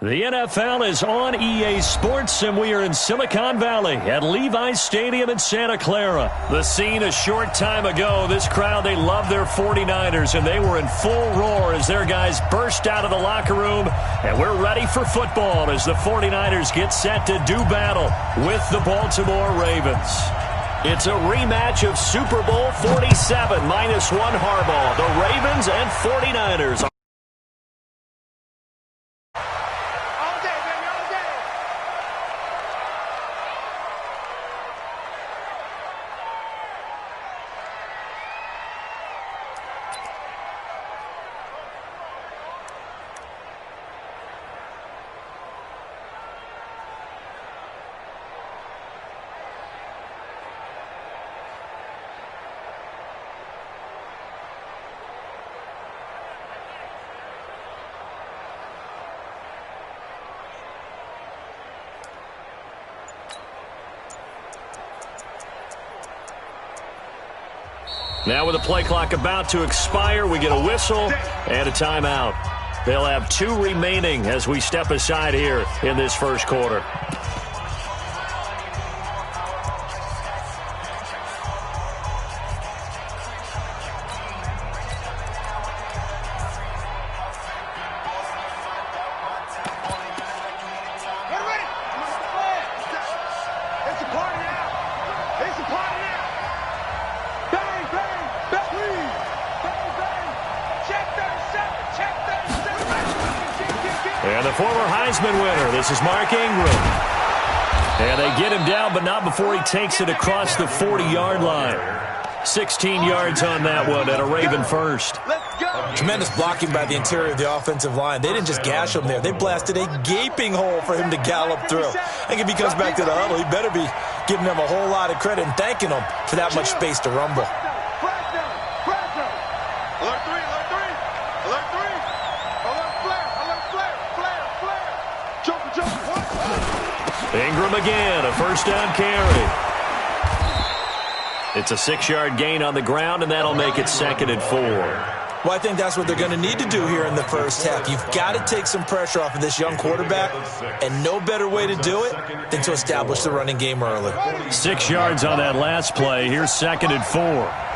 The NFL is on EA Sports, and we are in Silicon Valley at Levi's Stadium in Santa Clara. The scene a short time ago. This crowd, they love their 49ers, and they were in full roar as their guys burst out of the locker room. And we're ready for football as the 49ers get set to do battle with the Baltimore Ravens. It's a rematch of Super Bowl 47 minus one Harbaugh. The Ravens and 49ers. Now with the play clock about to expire, we get a whistle and a timeout. They'll have 2 remaining as we step aside here in this first quarter. And the former Heisman winner, this is Mark Ingram. And they get him down, but not before he takes it across the 40-yard line. 16 yards on that one and a Raven first. Tremendous blocking by the interior of the offensive line. They didn't just gash him there. They blasted a gaping hole for him to gallop through. I think if he comes back to the huddle, he better be giving them a whole lot of credit and thanking them for that much space to rumble. Ingram again, a first down carry. It's a 6-yard gain on the ground, and that'll make it 2nd and 4. Well, I think that's what they're going to need to do here in the first half. You've got to take some pressure off of this young quarterback, and no better way to do it than to establish the running game early. 6 yards on that last play. Here's 2nd and 4.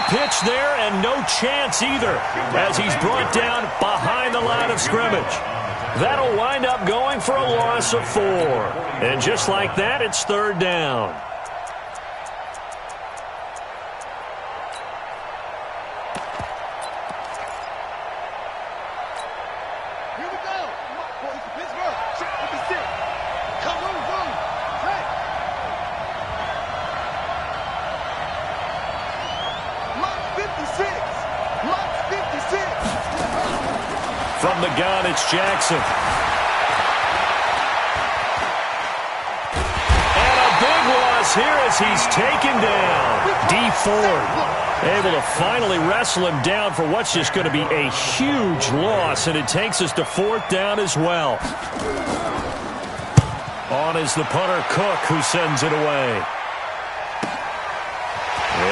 Pitch there, and no chance either as he's brought down behind the line of scrimmage. That'll wind up going for a loss of 4. And just like that, it's 3rd down. Here we go. Boys to Pittsburgh. Check 56. Come on, boom. Right. Mark 56. Mark 56. From the gun, it's Jackson. And a big loss here as he's taken down. D Ford able to finally wrestle him down for what's just going to be a huge loss, and it takes us to 4th down as well. On is the punter, Cook, who sends it away.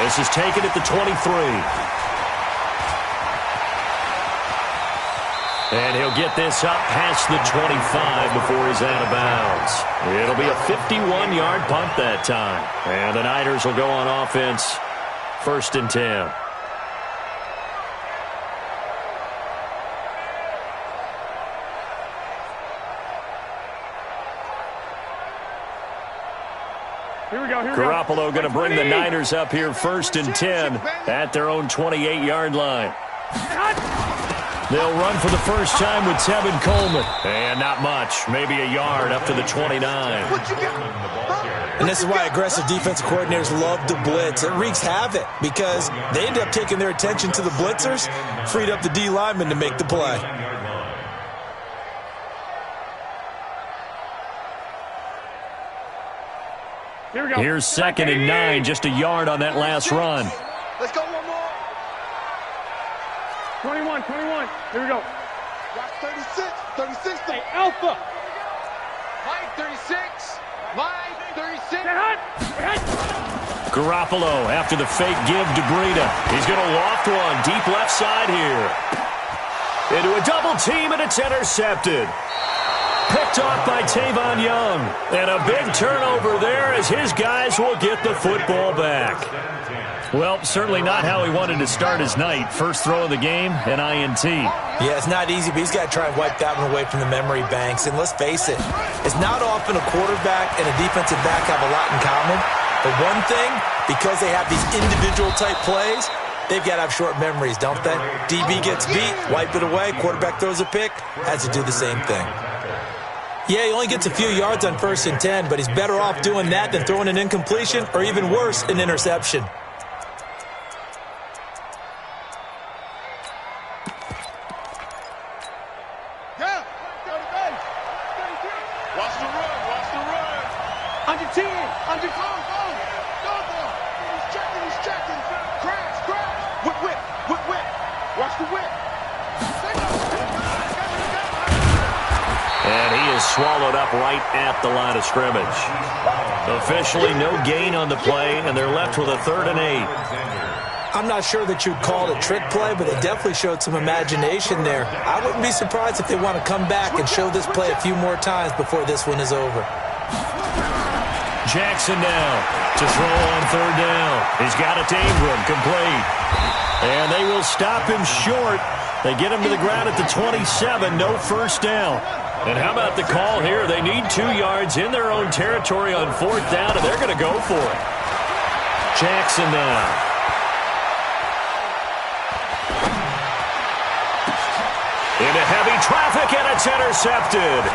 This is taken at the 23. And he'll get this up past the 25 before he's out of bounds. It'll be a 51-yard punt that time. And the Niners will go on offense, 1st and 10. Garoppolo going to bring the Niners up here 1st and 10 at their own 28-yard line. They'll run for the first time with Tevin Coleman. And not much. Maybe a yard up to the 29. And this is why aggressive defensive coordinators love to blitz. It wreaks havoc because they end up taking their attention to the blitzers, freed up the D lineman to make the play. Here's 2nd and 9, just a yard on that last run. Let's go one more. 21. Here we go. Watch 36. 36. Hey, Alpha. Mike, 36. Line 36. Garoppolo after the fake give to Breida. He's going to loft one deep left side here. Into a double team, and it's intercepted. Picked off by Tavon Young. And a big turnover there as his guys will get the football back. Well, certainly not how he wanted to start his night. First throw of the game, an INT. Yeah, it's not easy, but he's got to try and wipe that one away from the memory banks. And let's face it, it's not often a quarterback and a defensive back have a lot in common. But one thing, because they have these individual type plays, they've got to have short memories, don't they? DB gets beat, wipe it away, quarterback throws a pick, has to do the same thing. Yeah, he only gets a few yards on 1st and 10, but he's better off doing that than throwing an incompletion or even worse, an interception. Watch the run, watch the run. Under 10, under go. He's checking. Crash. Whip. Watch the whip. And he is swallowed up right at the line of scrimmage. Officially no gain on the play, and they're left with a 3rd and 8. I'm not sure that you'd call it a trick play, but they definitely showed some imagination there. I wouldn't be surprised if they want to come back and show this play a few more times before this one is over. Jackson now to throw on 3rd down. He's got it to Ingram, complete. And they will stop him short. They get him to the ground at the 27, no first down. And how about the call here? They need 2 yards in their own territory on 4th down, and they're going to go for it. Jackson now. Into heavy traffic, and it's intercepted.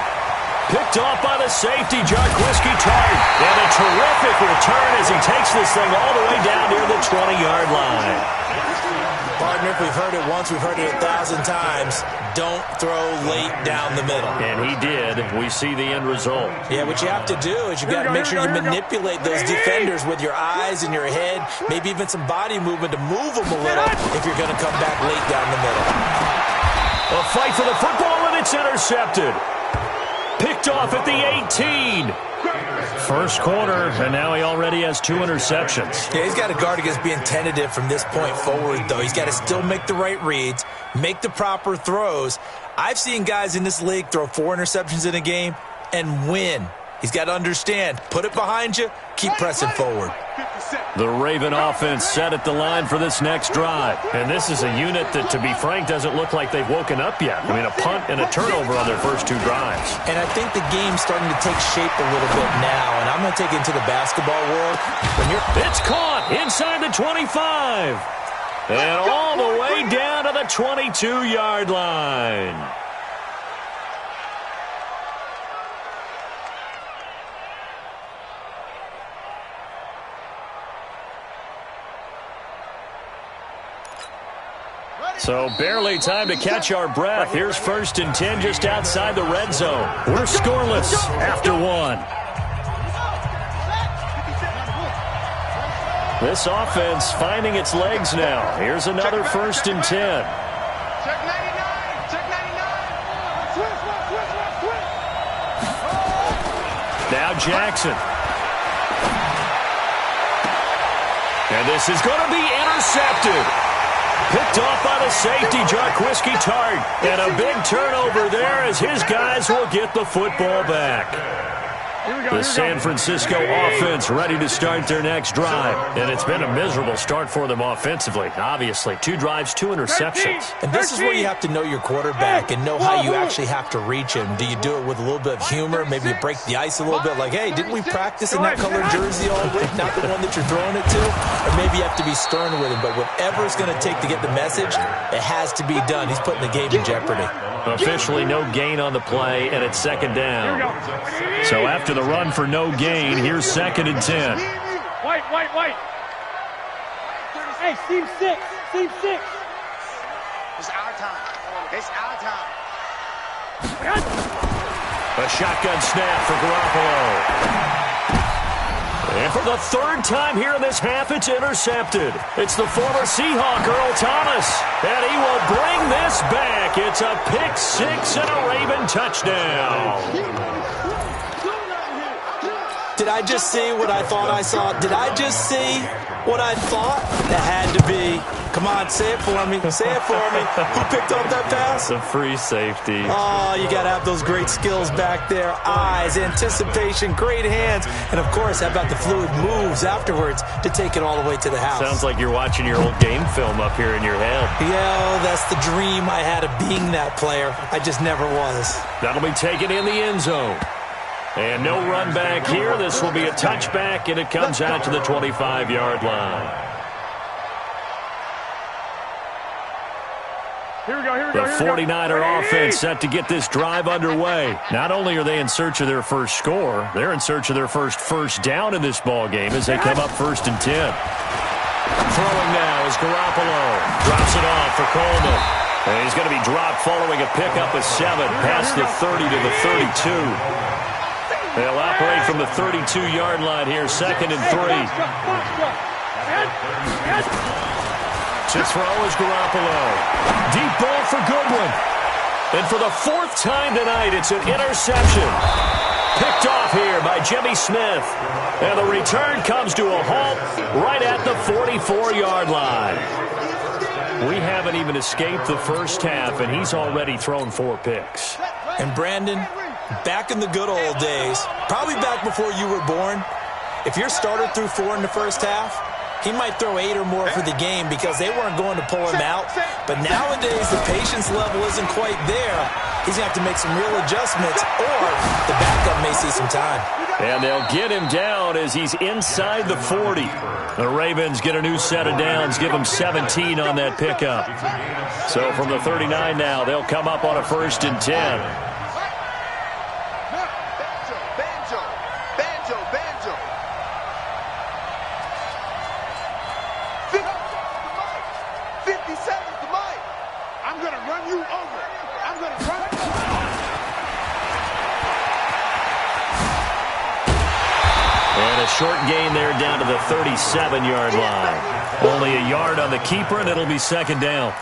Picked off by the safety, Jarquiski Tart. And a terrific return as he takes this thing all the way down near the 20-yard line. Partner, if we've heard it once, we've heard it 1,000 times. Don't throw late down the middle. And he did. We see the end result. Yeah, what you have to do is you've got to make sure you manipulate those defenders with your eyes and your head, maybe even some body movement to move them a little if you're going to come back late down the middle. A fight for the football, and it's intercepted. Picked off at the 18. First quarter, and now he already has 2 interceptions. Yeah, he's got to guard against being tentative from this point forward, though. He's got to still make the right reads, make the proper throws. I've seen guys in this league throw 4 interceptions in a game and win. He's got to understand, put it behind you, keep pressing forward. The Raven offense set at the line for this next drive. And this is a unit that, to be frank, doesn't look like they've woken up yet. I mean, a punt and a turnover on their first 2 drives. And I think the game's starting to take shape a little bit now. And I'm going to take it into the basketball world. It's caught inside the 25. And all the way down to the 22-yard line. So barely time to catch our breath. Here's 1st and 10 just outside the red zone. We're scoreless after 1. This offense finding its legs now. Here's another 1st and 10. Check 99. Now Jackson. And this is going to be intercepted. Picked off by the safety, Jarquiski Tart. And a big turnover there as his guys will get the football back. The San Francisco offense ready to start their next drive. And it's been a miserable start for them offensively, obviously. 2 drives, 2 interceptions. And this is where you have to know your quarterback and know how you actually have to reach him. Do you do it with a little bit of humor? Maybe you break the ice a little bit like, hey, didn't we practice in that colored jersey all week? Not the one that you're throwing it to? Or maybe you have to be stern with him. But whatever it's going to take to get the message, it has to be done. He's putting the game in jeopardy. Officially no gain on the play, and it's 2nd down. So after the run for no gain, here's 2nd and 10. White. Hey, seam 6. It's our time. A shotgun snap for Garoppolo. And for the 3rd time here in this half, it's intercepted. It's the former Seahawk, Earl Thomas. And he will bring this back. It's a pick 6 and a Raven touchdown. Did I just see what I thought I saw? Did I just see what I thought? That had to be. Come on, say it for me. Say it for me. Who picked up that pass? The free safety. Oh, you got to have those great skills back there. Eyes, anticipation, great hands. And, of course, how about the fluid moves afterwards to take it all the way to the house? Sounds like you're watching your old game film up here in your head. Yeah, that's the dream I had of being that player. I just never was. That'll be taken in the end zone. And no run back here. This will be a touchback, and it comes out to the 25-yard line. Here we go, here we The go, here we go. 49er offense set to get this drive underway. Not only are they in search of their first score, they're in search of their first down in this ball game as they come up 1st and 10. Throwing now is Garoppolo. Drops it off for Coleman. And he's going to be dropped following a pickup of 7 past the 30 to the 32. They'll operate from the 32-yard line here, 2nd and 3. To throw is Garoppolo. Deep ball for Goodwin. And for the 4th time tonight, it's an interception. Picked off here by Jimmy Smith. And the return comes to a halt right at the 44-yard line. We haven't even escaped the first half, and he's already thrown 4 picks. And Brandon, back in the good old days, probably back before you were born, if your starter threw 4 in the first half, he might throw 8 or more for the game because they weren't going to pull him out. But nowadays, the patience level isn't quite there. He's going to have to make some real adjustments, or the backup may see some time. And they'll get him down as he's inside the 40. The Ravens get a new set of downs, give him 17 on that pickup. So from the 39 now, they'll come up on a 1st and 10. Short gain there down to the 37-yard line. Only a yard on the keeper, and it'll be 2nd down.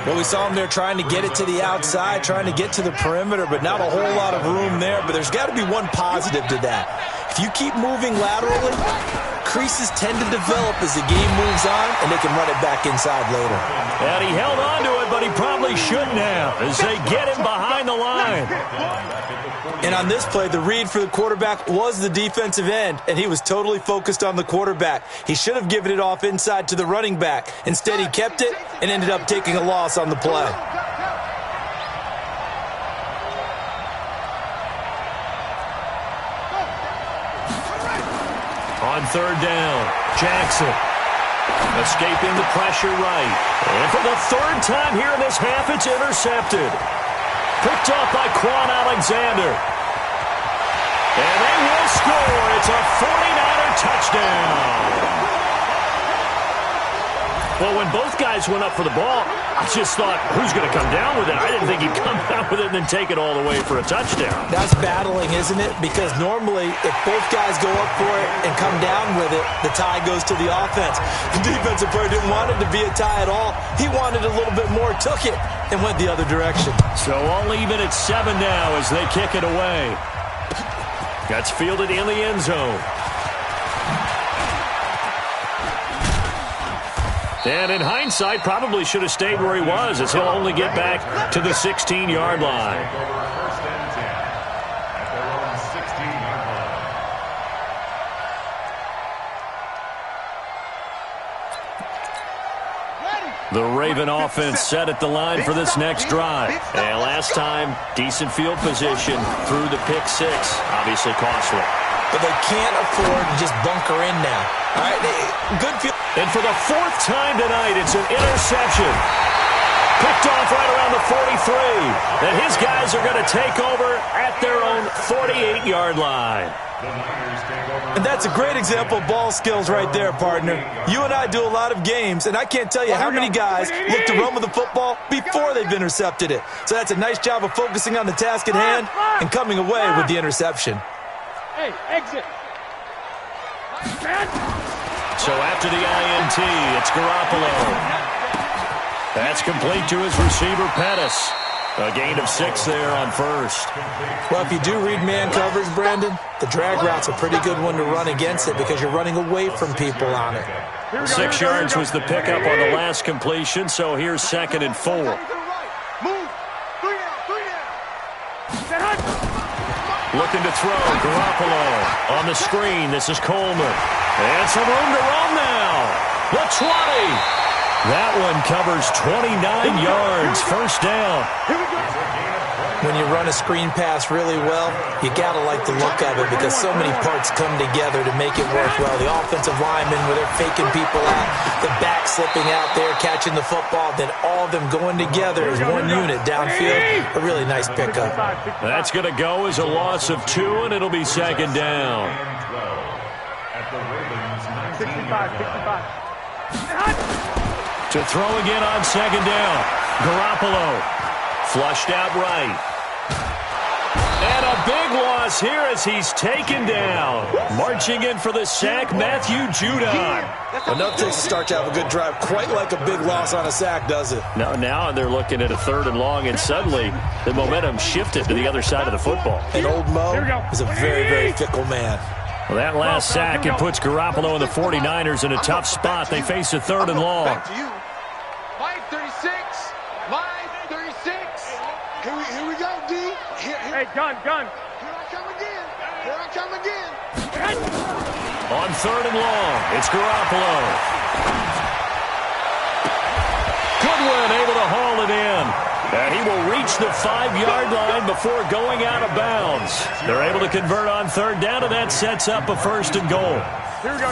Well, we saw him there trying to get it to the outside, trying to get to the perimeter, but not a whole lot of room there. But there's got to be one positive to that. If you keep moving laterally, creases tend to develop as the game moves on, and they can run it back inside later. And he held on to it, but he probably shouldn't have as they get him behind the line. And on this play, the read for the quarterback was the defensive end, and he was totally focused on the quarterback. He should have given it off inside to the running back. Instead, he kept it and ended up taking a loss on the play. On 3rd down, Jackson escaping the pressure right. And for the 3rd time here in this half, it's intercepted. Picked off by Quan Alexander. And they will score. It's a 49er touchdown. Well, when both guys went up for the ball, I just thought, who's going to come down with it? I didn't think he'd come down with it and then take it all the way for a touchdown. That's battling, isn't it? Because normally, if both guys go up for it and come down with it, the tie goes to the offense. The defensive player didn't want it to be a tie at all. He wanted a little bit more, took it, and went the other direction. So all even at 7 now as they kick it away. That's fielded in the end zone. And in hindsight, probably should have stayed where he was as he'll only get back to the 16-yard line. The Raven offense set at the line for this next drive. And last time, decent field position through the pick 6. Obviously costly. But they can't afford to just bunker in now. All right, good field. And for the 4th time tonight, it's an interception. Picked off right around the 43. And his guys are going to take over at their own 48-yard line. And that's a great example of ball skills right there, partner. You and I do a lot of games, and I can't tell you how many guys look to run with the football before they've intercepted it. So that's a nice job of focusing on the task at hand and coming away with the interception. Hey, exit. So after the INT, it's Garoppolo. That's complete to his receiver, Pettis. A gain of 6 there on first. Well, if you do read man coverage, Brandon, the drag route's a pretty good one to run against it because you're running away from people on it. 6 yards was the pickup on the last completion, so here's 2nd and 4. Move. 3 down. Looking to throw. Garoppolo on the screen. This is Coleman. And some room to run now. The 20. That one covers 29 yards. First down. When you run a screen pass really well, you got to like the look of it because so many parts come together to make it work well. The offensive linemen, where they're faking people out, the back slipping out there, catching the football, then all of them going together as one unit downfield. A really nice pickup. That's going to go as a loss of 2, and it'll be 2nd down. 65. To throw again on 2nd down. Garoppolo flushed out right. And a big loss here as he's taken down. Marching in for the sack, Matthew Judon. Enough to start to have a good drive. Quite like a big loss on a sack, does it? Now they're looking at a 3rd and long, and suddenly the momentum shifted to the other side of the football. And old Mo is a very, very fickle man. Well, that last sack, it puts Garoppolo and the 49ers in a tough spot. They face a 3rd and long. Back to you. 536. 536. Here we go, D. Hey, gun. Here I come again. On 3rd and long, it's Garoppolo. Goodwin able to haul it in. And he will reach the 5-yard line before going out of bounds. They're able to convert on 3rd down, and that sets up a 1st and goal. Here we go.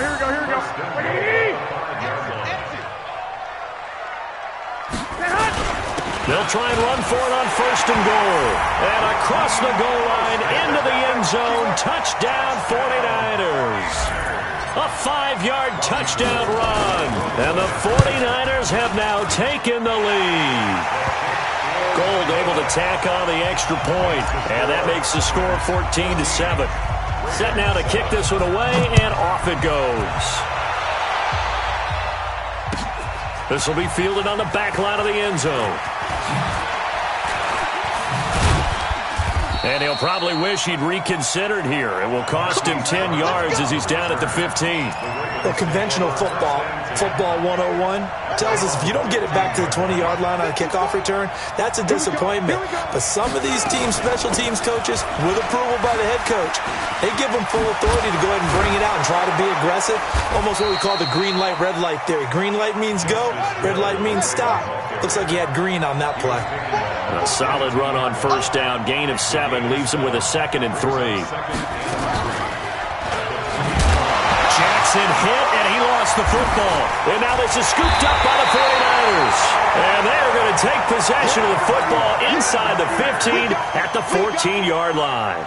They'll try and run for it on 1st and goal. And across the goal line, into the end zone, touchdown 49ers. A 5-yard touchdown run. And the 49ers have now taken the lead. Gold able to tack on the extra point, and that makes the score 14-7. Set now to kick this one away, and off it goes. This will be fielded on the back line of the end zone. And he'll probably wish he'd reconsidered here. It will cost him 10 yards as he's down at the 15. Well, conventional football 101, tells us if you don't get it back to the 20-yard line on a kickoff return, that's a disappointment. But some of these teams, special teams coaches, with approval by the head coach, they give them full authority to go ahead and bring it out and try to be aggressive. Almost what we call the green light, red light theory. Green light means go, red light means stop. Looks like he had green on that play. A solid run on 1st down. Gain of 7 leaves him with a 2nd and 3. Jackson hit, and he lost the football. And now this is scooped up by the 49ers. And they are going to take possession of the football inside the 15 at the 14-yard line.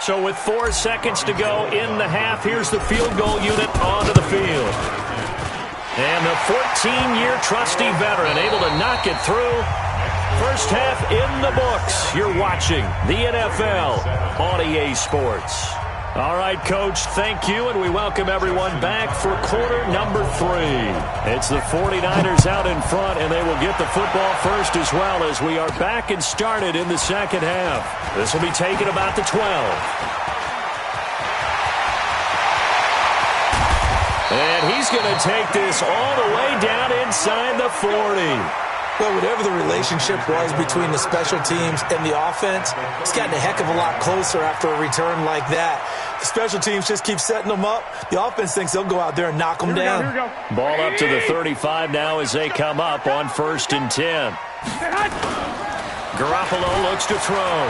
So with 4 seconds to go in the half, here's the field goal unit onto the field. And the 14-year trusty veteran able to knock it through. First half in the books. You're watching the NFL on EA Sports. All right, Coach, thank you, and we welcome everyone back for quarter number 3. It's the 49ers out in front, and they will get the football first as well as we are back and started in the second half. This will be taken about the 12. And he's going to take this all the way down inside the 40. Well, whatever the relationship was between the special teams and the offense, it's gotten a heck of a lot closer after a return like that. The special teams just keep setting them up. The offense thinks they'll go out there and knock them down. Ball up to the 35 now as they come up on 1st and 10. Garoppolo looks to throw.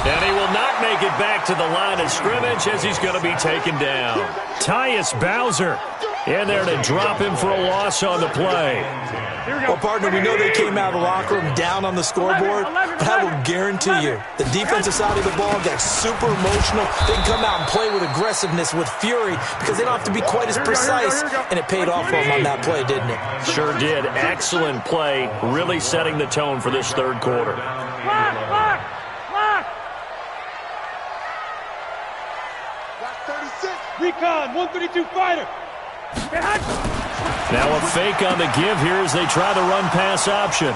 And he will not make it back to the line of scrimmage as he's going to be taken down. Tyus Bowser in there to drop him for a loss on the play. Well, partner, we know they came out of the locker room down on the scoreboard, but I will guarantee you the defensive side of the ball got super emotional. They can come out and play with aggressiveness, with fury, because they don't have to be quite as precise, and it paid off for them on that play, didn't it? Sure did. Excellent play, really setting the tone for this 3rd quarter. Lock! Recon, 132 fighter. Now a fake on the give here as they try the run-pass option.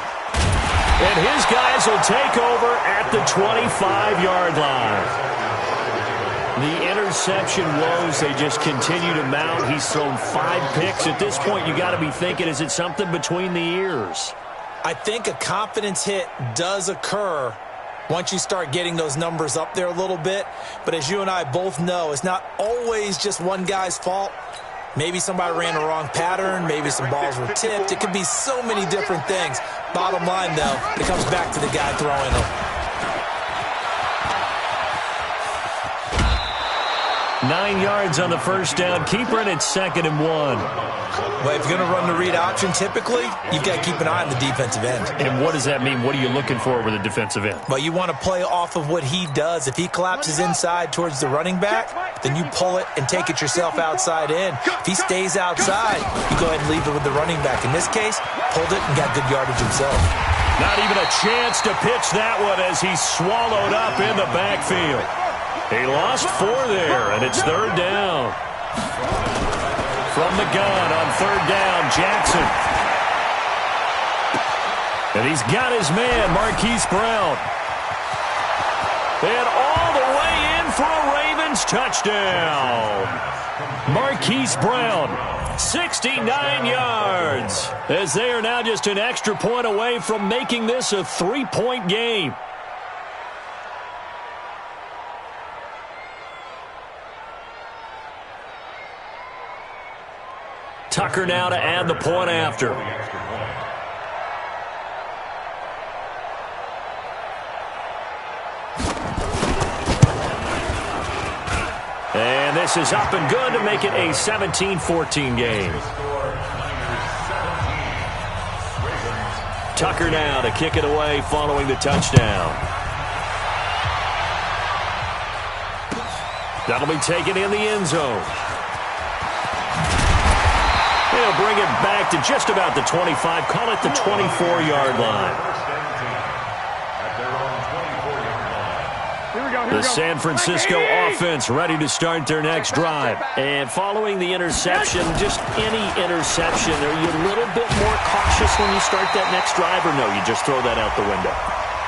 And his guys will take over at the 25-yard line. The interception woes, they just continue to mount. He's thrown 5 picks. At this point, you got to be thinking, is it something between the ears? I think a confidence hit does occur once you start getting those numbers up there a little bit. But as you and I both know, it's not always just one guy's fault. Maybe somebody ran the wrong pattern. Maybe some balls were tipped. It could be so many different things. Bottom line, though, it comes back to the guy throwing them. 9 yards on the first down. Keeper, and it's 2nd and 1. Well, if you're going to run the read option, typically, you've got to keep an eye on the defensive end. And what does that mean? What are you looking for with a defensive end? Well, you want to play off of what he does. If he collapses inside towards the running back, then you pull it and take it yourself outside in. If he stays outside, you go ahead and leave it with the running back. In this case, pulled it and got good yardage himself. Not even a chance to pitch that one as he's swallowed up in the backfield. He lost 4 there, and it's 3rd down. From the gun on 3rd down, Jackson. And he's got his man, Marquise Brown. And all the way in for a Ravens touchdown. Marquise Brown, 69 yards, as they are now just an extra point away from making this a 3-point game. Tucker now to add the point after. And this is up and good to make it a 17-14 game. Tucker now to kick it away following the touchdown. That'll be taken in the end zone. He'll bring it back to just about the 25. Call it the 24-yard line. The San Francisco offense ready to start their next drive. And following the interception, just any interception, are you a little bit more cautious when you start that next drive, or no, you just throw that out the window?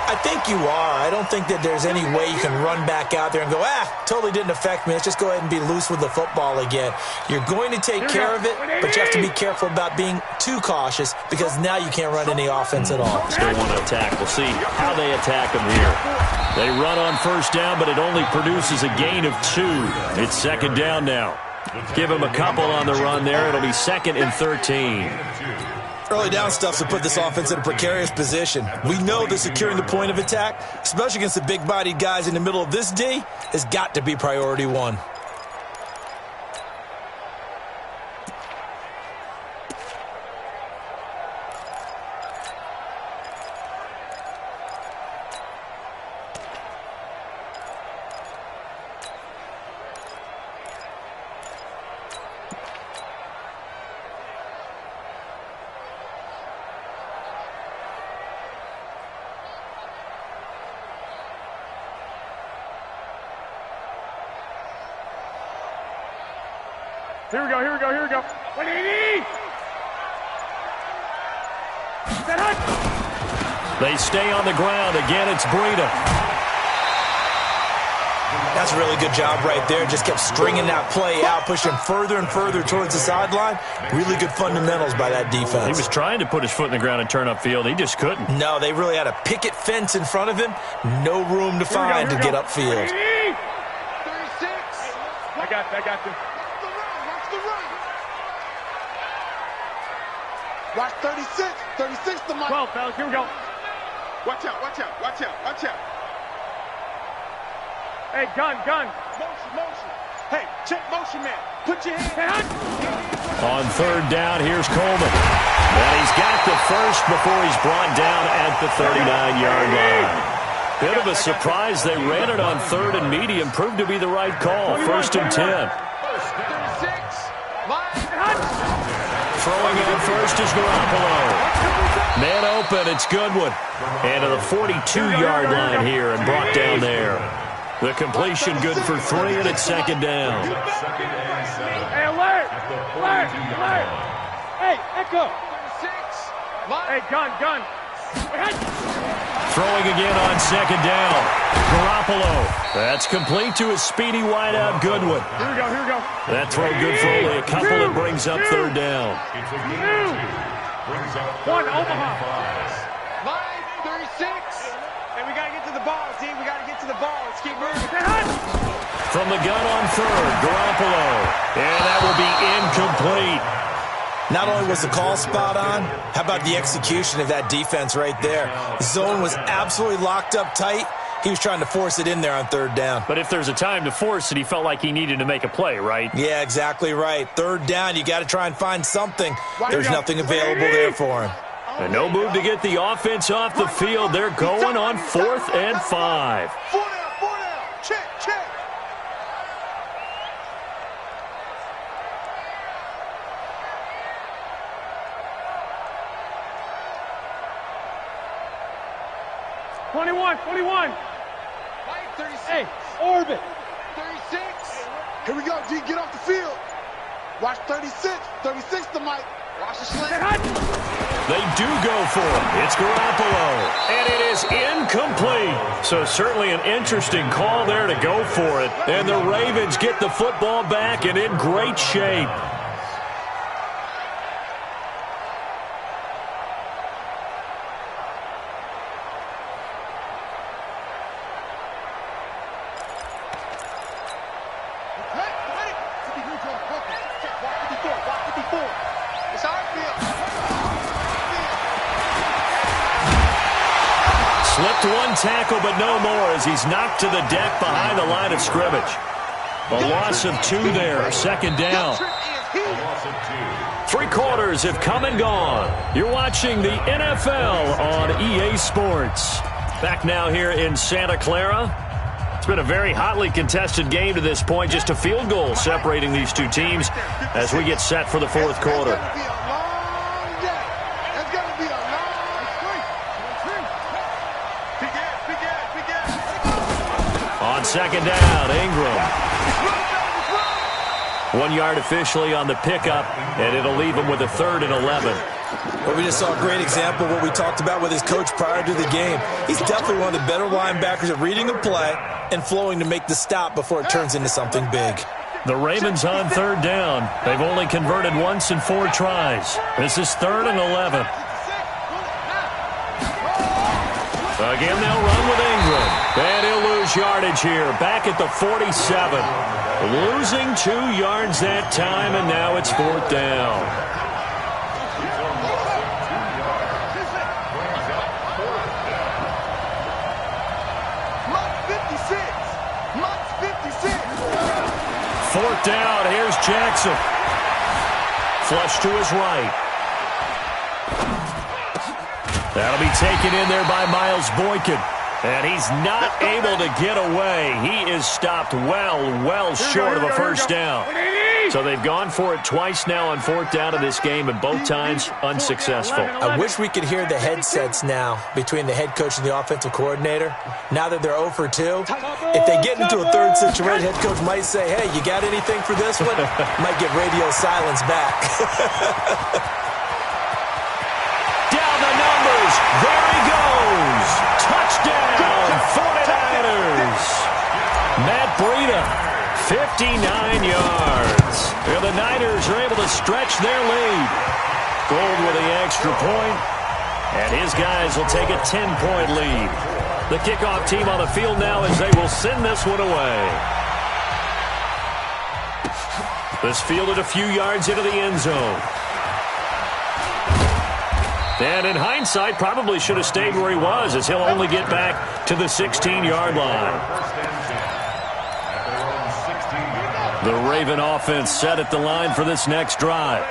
I think you are. I don't think that there's any way you can run back out there and go, totally didn't affect me. Let's just go ahead and be loose with the football again. You're going to take care of it, but you have to be careful about being too cautious because now you can't run any offense at all. Still want to attack. We'll see how they attack them here. They run on first down, but it only produces a gain of 2. It's 2nd down now. Give them a couple on the run there. It'll be 2nd and 13. Early down stuff to put this offense in a precarious position. We know that securing the point of attack, especially against the big-bodied guys in the middle of this D, has got to be priority 1. Here we go, here we go, here we go. 180! Set up! They stay on the ground. Again, it's Breida. That's a really good job right there. Just kept stringing that play out, pushing further and further towards the sideline. Really good fundamentals by that defense. He was trying to put his foot in the ground and turn upfield. He just couldn't. No, they really had a picket fence in front of him. No room to find to get upfield. 36. I got you. Watch 36. 36 to my 12, fellas, here we go. Watch out, watch out, watch out, watch out. Hey, gun. Motion. Hey, check motion, man. Put your hand. On 3rd down, here's Coleman. And he's got the first before he's brought down at the 39-yard line. Bit of a surprise. They ran it on 3rd and medium. Proved to be the right call. 1st and 10. 36. Line. Throwing on first is Garoppolo. Man open, it's Goodwin. And to the 42-yard line here and brought down there. The completion good for 3, and it's 2nd down. Hey, alert! Hey, Echo! 36. Hey, gun. Throwing again on second down. Garoppolo. That's complete to his speedy wideout, Goodwin. Here we go, here we go. That throw good for only a couple. It brings up third down. One, Omaha. Line 36. And we got to get to the ball, team. We got to get to the ball. Let's keep moving. From the gun on third, Garoppolo. And that will be incomplete. Not only was the call spot on, how about the execution of that defense right there? The zone was absolutely locked up tight. He was trying to force it in there on third down. But if there's a time to force it, he felt like he needed to make a play, right? Yeah, exactly right. Third down, you got to try and find something. There's nothing available there for him. And no move to get the offense off the field. They're going on 4th and 5. 4 down, 4 down. Check, check. Twenty-one. Line 36. Hey, orbit. 36. Here we go, D. Get off the field. Watch 36. 36 to Mike. Watch the slant. They do go for it. It's Garoppolo. And it is incomplete. So certainly an interesting call there to go for it. And the Ravens get the football back and in great shape. Slipped one tackle, but no more as he's knocked to the deck behind the line of scrimmage. A loss of 2 there, second down. 3 quarters have come and gone. You're watching the NFL on EA Sports. Back now here in Santa Clara. It's been a very hotly contested game to this point. Just a field goal separating these two teams as we get set for the 4th quarter. On second down, Ingram. 1 yard officially on the pickup, and it'll leave him with a 3rd and 11. Well, we just saw a great example of what we talked about with his coach prior to the game. He's definitely one of the better linebackers at reading a play and flowing to make the stop before it turns into something big. The Ravens on 3rd down. They've only converted once in 4 tries. This is 3rd and 11. Again, they'll run with Ingram. And he'll lose yardage here. Back at the 47. Losing 2 yards that time, and now it's 4th down. Mike 56. 4th down. Here's Jackson. Flush to his right. That'll be taken in there by Miles Boykin. And he's not able to get away. He is stopped well short of a first down. So they've gone for it twice now on 4th down in this game, and both times unsuccessful. I wish we could hear the headsets now between the head coach and the offensive coordinator. Now that they're 0 for 2, if they get into a 3rd situation, head coach might say, hey, you got anything for this one? Might get radio silence back. Down the numbers. There he goes. Touchdown, 49ers. Matt Breida, 59 yards. And the Niners are able to stretch their lead. Gold with the extra point, and his guys will take a 10-point lead. The kickoff team on the field now as they will send this one away. This fielded a few yards into the end zone. And in hindsight, probably should have stayed where he was, as he'll only get back to the 16-yard line. The Raven offense set at the line for this next drive.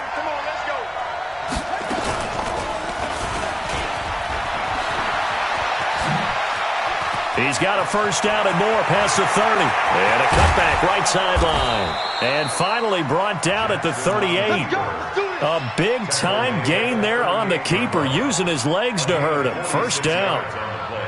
He's got a first down and more past the 30. And a cutback right sideline. And finally brought down at the 38. A big-time gain there on the keeper, using his legs to hurt him. First down.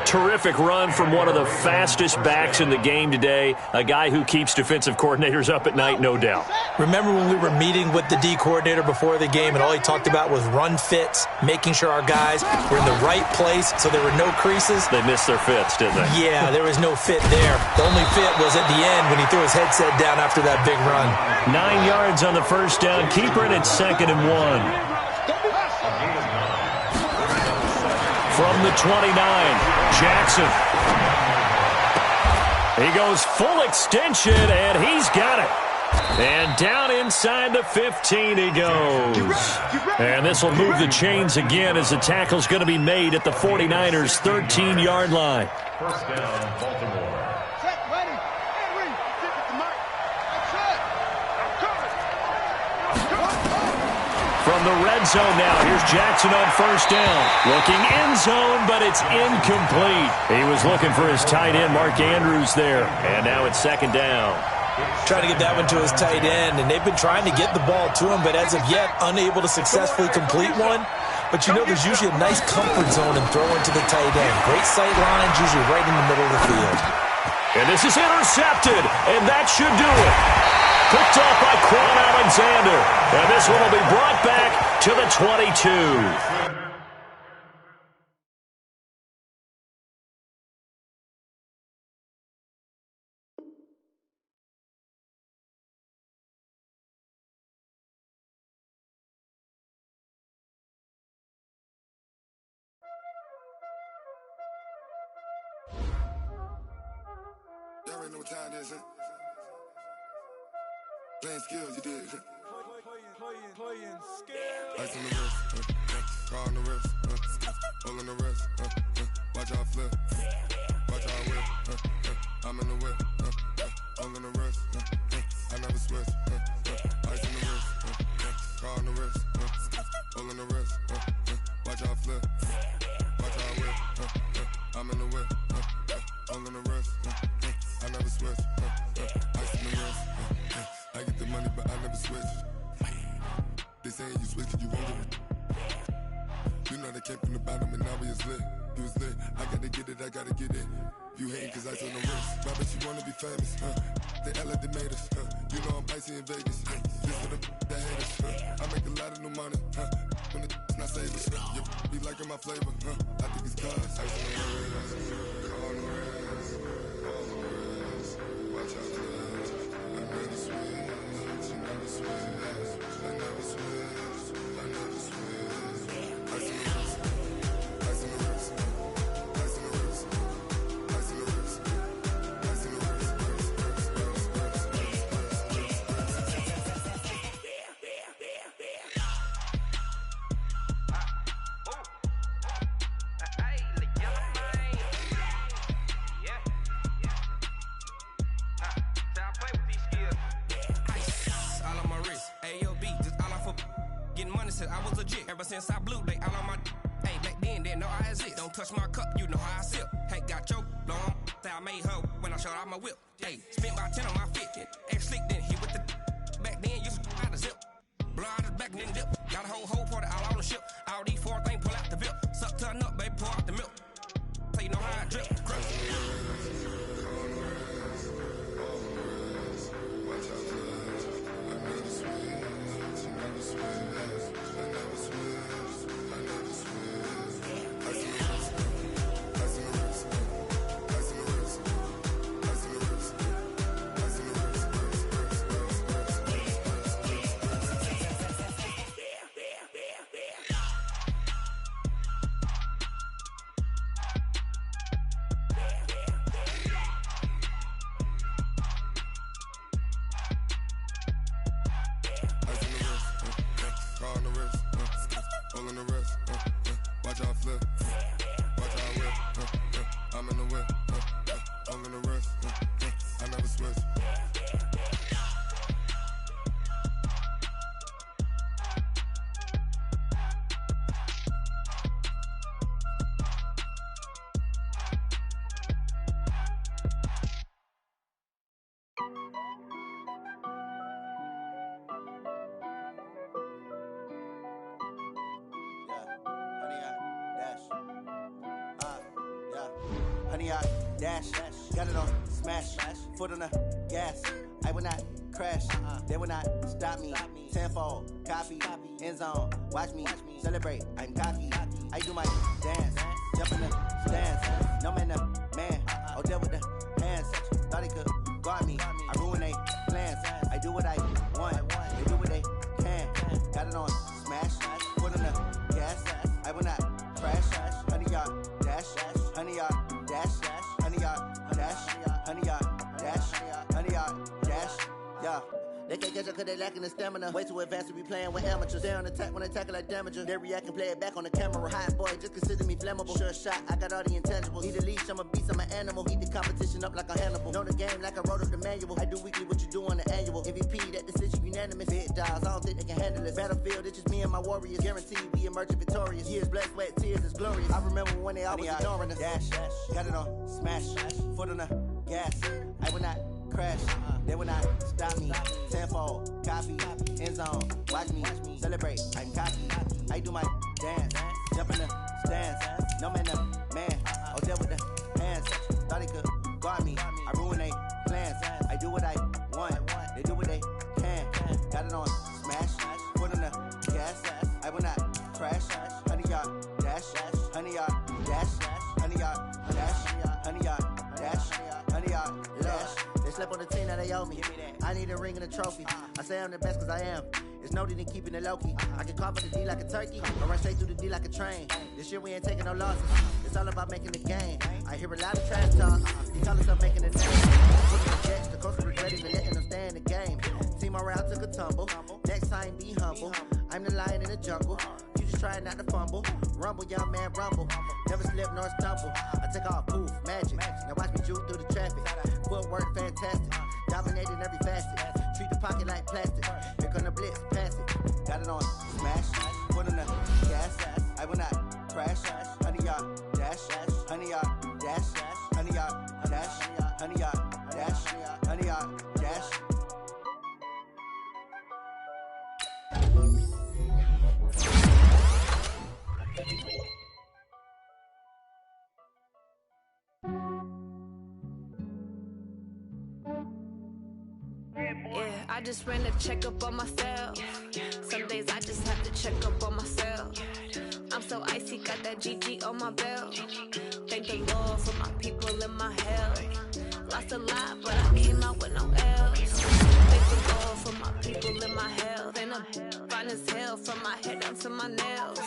terrific run from one of the fastest backs in the game today, a guy who keeps defensive coordinators up at night, no doubt. Remember when we were meeting with the D coordinator before the game and all he talked about was run fits, making sure our guys were in the right place so there were no creases? They missed their fits, didn't they? Yeah, there was no fit there. The only fit was at the end when he threw his headset down after that big run. 9 yards on the first down. Keeper, and it's 2nd and 1. From the 29, Jackson. He goes full extension, and he's got it. And down inside the 15 he goes. And this will move the chains again as the tackle's going to be made at the 49ers' 13-yard line. First down, Baltimore. From the red zone now, here's Jackson on first down. Looking end zone, but it's incomplete. He was looking for his tight end, Mark Andrews, there. And now it's 2nd down. Trying to get that one to his tight end, and they've been trying to get the ball to him, but as of yet, unable to successfully complete one. But you know there's usually a nice comfort zone in throwing to the tight end. Great sight lines, usually right in the middle of the field. And this is intercepted, and that should do it. Picked off by Quan Alexander. And this one will be brought back to the 22. Y'all already know what time it is, huh? Playing skills, you did. Playing skills. Ice on the wrist, car on the wrist, hole in the wrist, watch out flip, watch out whip, I'm in the whip, hole in the wrist, I never switch, ice on the wrist, car on the wrist, hole in the wrist, watch out flip, watch out whip, I'm in the whip, hole in the wrist, I never switch, ice on the wrist, I get the money, but I never switch. They saying you switch, you won't get it. You know they came from the bottom and now we is lit. You was lit, I gotta get it, I gotta get it. You hating cause ice on the wrist. Why bet you wanna be famous, They act like they made us, You know I'm icy in Vegas, This for the that hate us, I make a lot of new money, When it's not savers, You be liking my flavor, I think it's cause ice on the wrist, on the wrist, on the wrist. Watch out for this, I never switch. I was legit. Ever since I blew, they all on my hey, back then, they know I exist. Don't touch my cup, you know how I sip. Hey, got your long, say I made her when I showed out my whip. Hey, spent about 10 on my fit. Ex slick, then hit with the back then, used to out the zip. Blow out his back, then dip. Got a whole party all on the ship. All these 4 things, pull out the VIP. Suck to a nut, baby, pour out the milk. So you know how I drip. Honey, dash. Yeah. 100 yard dash. Got it on smash. Foot on the gas. I will not crash. They will not stop me. Tenfold, copy, end zone. Watch me celebrate. I'm cocky. I do my dance. Jump in the stands. No man, man. Oh, deal with the hands. Thought he could guard me. I ruin they plans. I do what I want. They do what they can. Got it on smash. Foot on the gas. I will not crash. 100 yard dash. 100 yard dash. 100 yard dash. 100 yard dash. 100 yard dash. Yeah. They can't catch up cause they lacking the stamina. Way too advanced to be playing with amateurs. They on attack when they tackle like damager. They react and play it back on the camera. Hot boy, just consider me flammable. Sure shot, I got all the intangibles. Need a leash, I'm a beast, I'm an animal. Heat the competition up like a Hannibal. Know the game like I wrote up the manual. I do weekly what you do on the annual. MVP, that decision unanimous. Big dials, I don't think they can handle it. Battlefield, it's just me and my warriors. Guaranteed we emerging victorious. Years, blood, sweat, tears, it's glorious. I remember when they always ignoring us. Dash, got it on smash. Foot on the gas. I will not crash. They will not stop me. Tenfold, copy, end zone. Watch me celebrate. I'm cocky. I do my dance. Jump in the stands. No man, man. Oh, deal with the hands. Thought he could guard me. I ruin they plans. I do what I want. They do what they can. Got it on smash. Foot on the gas. I will not crash. 100 yard dash. 100 yard dash. 100 yard dash. 100 yard dash. 100 yard dash. They slept on the team that they owe me. I need a ring and a trophy. I say I'm the best cause I am. It's no need in keeping it low-key. I can carve up the D like a turkey. I run straight through the D like a train. This year we ain't taking no losses. It's all about making the game. I hear a lot of trash talk. He call himself making the name. Putting the jets, the coach regretting and letting them stay in the game. Team morale took a tumble. Next time be humble. I'm the lion in the jungle. You just trying not to fumble. Rumble, young man, rumble. Never slip nor stumble. I take off, poof, magic. Now watch me juke through the traffic. Footwork fantastic. Dominating every facet. Treat the pocket like plastic. Here come the blitz, pass it. Got it on smash. Foot on the gas. I will not crash. 100 yard dash. 100 yard dash. 100 yard dash. 100 yard dash. 100 yard dash. Yeah, I just ran a checkup on myself. Some days I just have to check up on myself. I'm so icy, got that GG on my belt. Thank the Lord for my people in my health. Lost a lot, but I came out with no L's. Thank the Lord for my people in my health. And I'm fine as hell from my head down to my nails.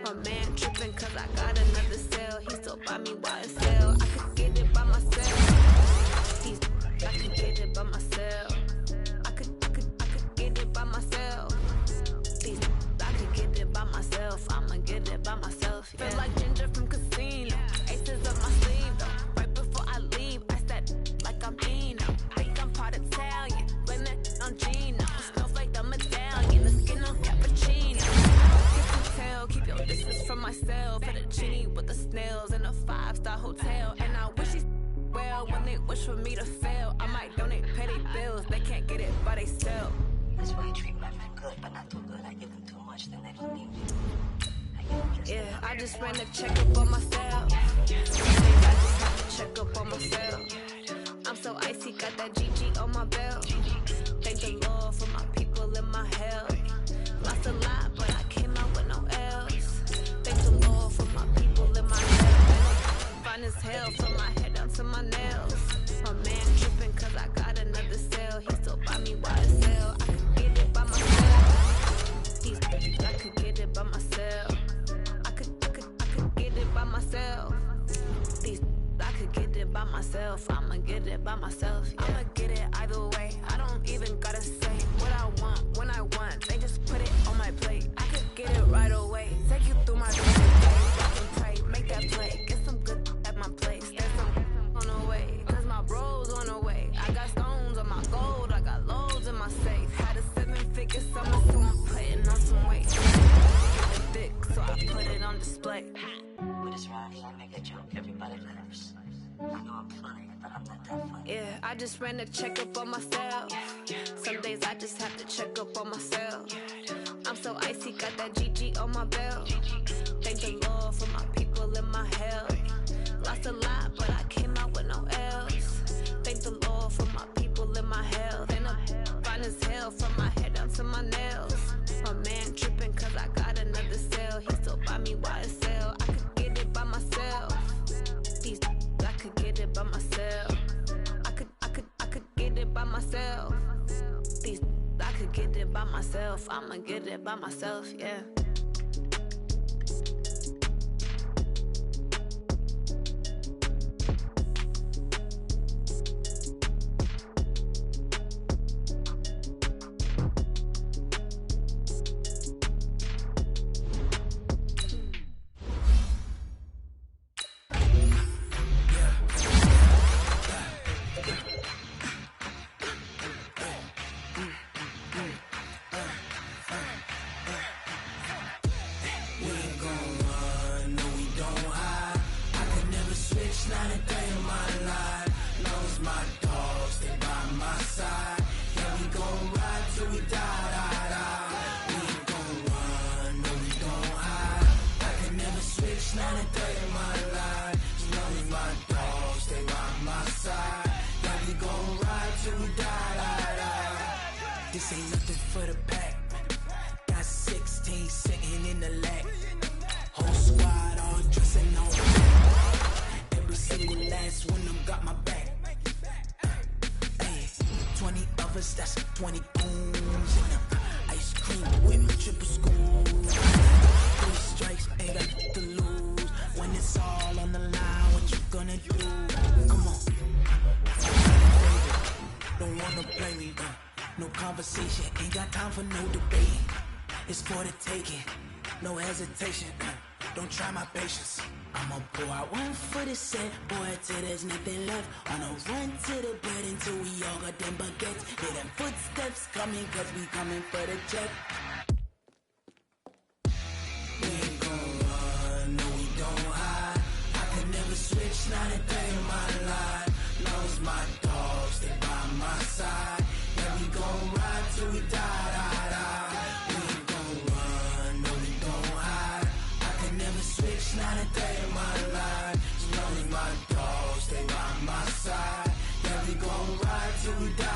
My man tripping cause I got another cell. He still buy me YSL. I could get it by myself. I could get it by myself. I could get it by myself. I could get it by myself. I'ma get it by myself. Yeah. Feel like Ginger from Casino. Aces up my sleeve though. Right before I leave, I said like I'm Dino. Think I'm part Italian. Blame that on Gino. Snowflake the medallion. The skin on cappuccino. Kiss and tell. Keep your distance from myself. Fettuccine with the snails in a 5-star hotel. And I wish he's well when they wish for me to fail. I might donate petty bills. They can't get it by themselves. That's why you treat my friend good, but not too good. I give them too much, then they don't need me. Yeah, I just ran a checkup on myself. Some days I just have to check up on myself. I'm so icy, got that GG on my belt. Thank the Lord for my people in my health. Lost a lot, but I came out with no L's. Thank the Lord for my people in my health. Fine as hell from my head down to my nails. My man tripping cause I got another cell. He still buy me YSL. I could get it by myself. I could get it by myself. I could get it by myself. I could get it by myself. I'ma get it by myself. Yeah. I'ma get it either way. I don't even gotta say what I want when I want. They just put it on my plate. I could get it right away. Take you through my day. Walk and pray, make that play. Get some good at my place. There's some on the way. Cause my bros on the way. I got stones on my gold. I got loads in my safe. Had a 7-figure summer, so I'm putting on some weight. Getting thick, so I put it on display. With this rhyme, I make a joke. Everybody laughs. I know I'm funny, but I'm not that funny. Yeah, I just ran a checkup on myself. Some days I just have to check up on myself. I'm so icy, got that GG on my belt. Thank the Lord for my people in my health. Lost a lot, but I came sale. He still buy me YSL. I could get it by myself. These I could get it by myself. I could get it by myself. These I could get it by myself. I'ma get it by myself, yeah. This ain't nothing for the pack. Got 16 sitting in the lap. Whole squad all dressing on black. Every single last one of them got my back. Hey, 20 of us, that's 20 booms in them. Ice cream with triple scoop. 3 strikes, ain't got to lose. When it's all on the line, what you gonna do? Come on. Don't wanna play me, no conversation, ain't got time for no debate. It's for the taking, no hesitation. Don't try my patience. I'ma pour out one for the set, boy, till there's nothing left. On a run to the bed until we all got them baguettes. Hear them footsteps coming, cause we coming for the check. We ain't gon' run, no we don't hide. I could never switch, not a day in my life. Long as my dogs, they by my side. Yeah, we gon' ride till we die. We ain't gon' run, no we don't hide. I could never switch, not a day in my life. As long as my dogs, they by my side. Yeah, we gon' ride till we die.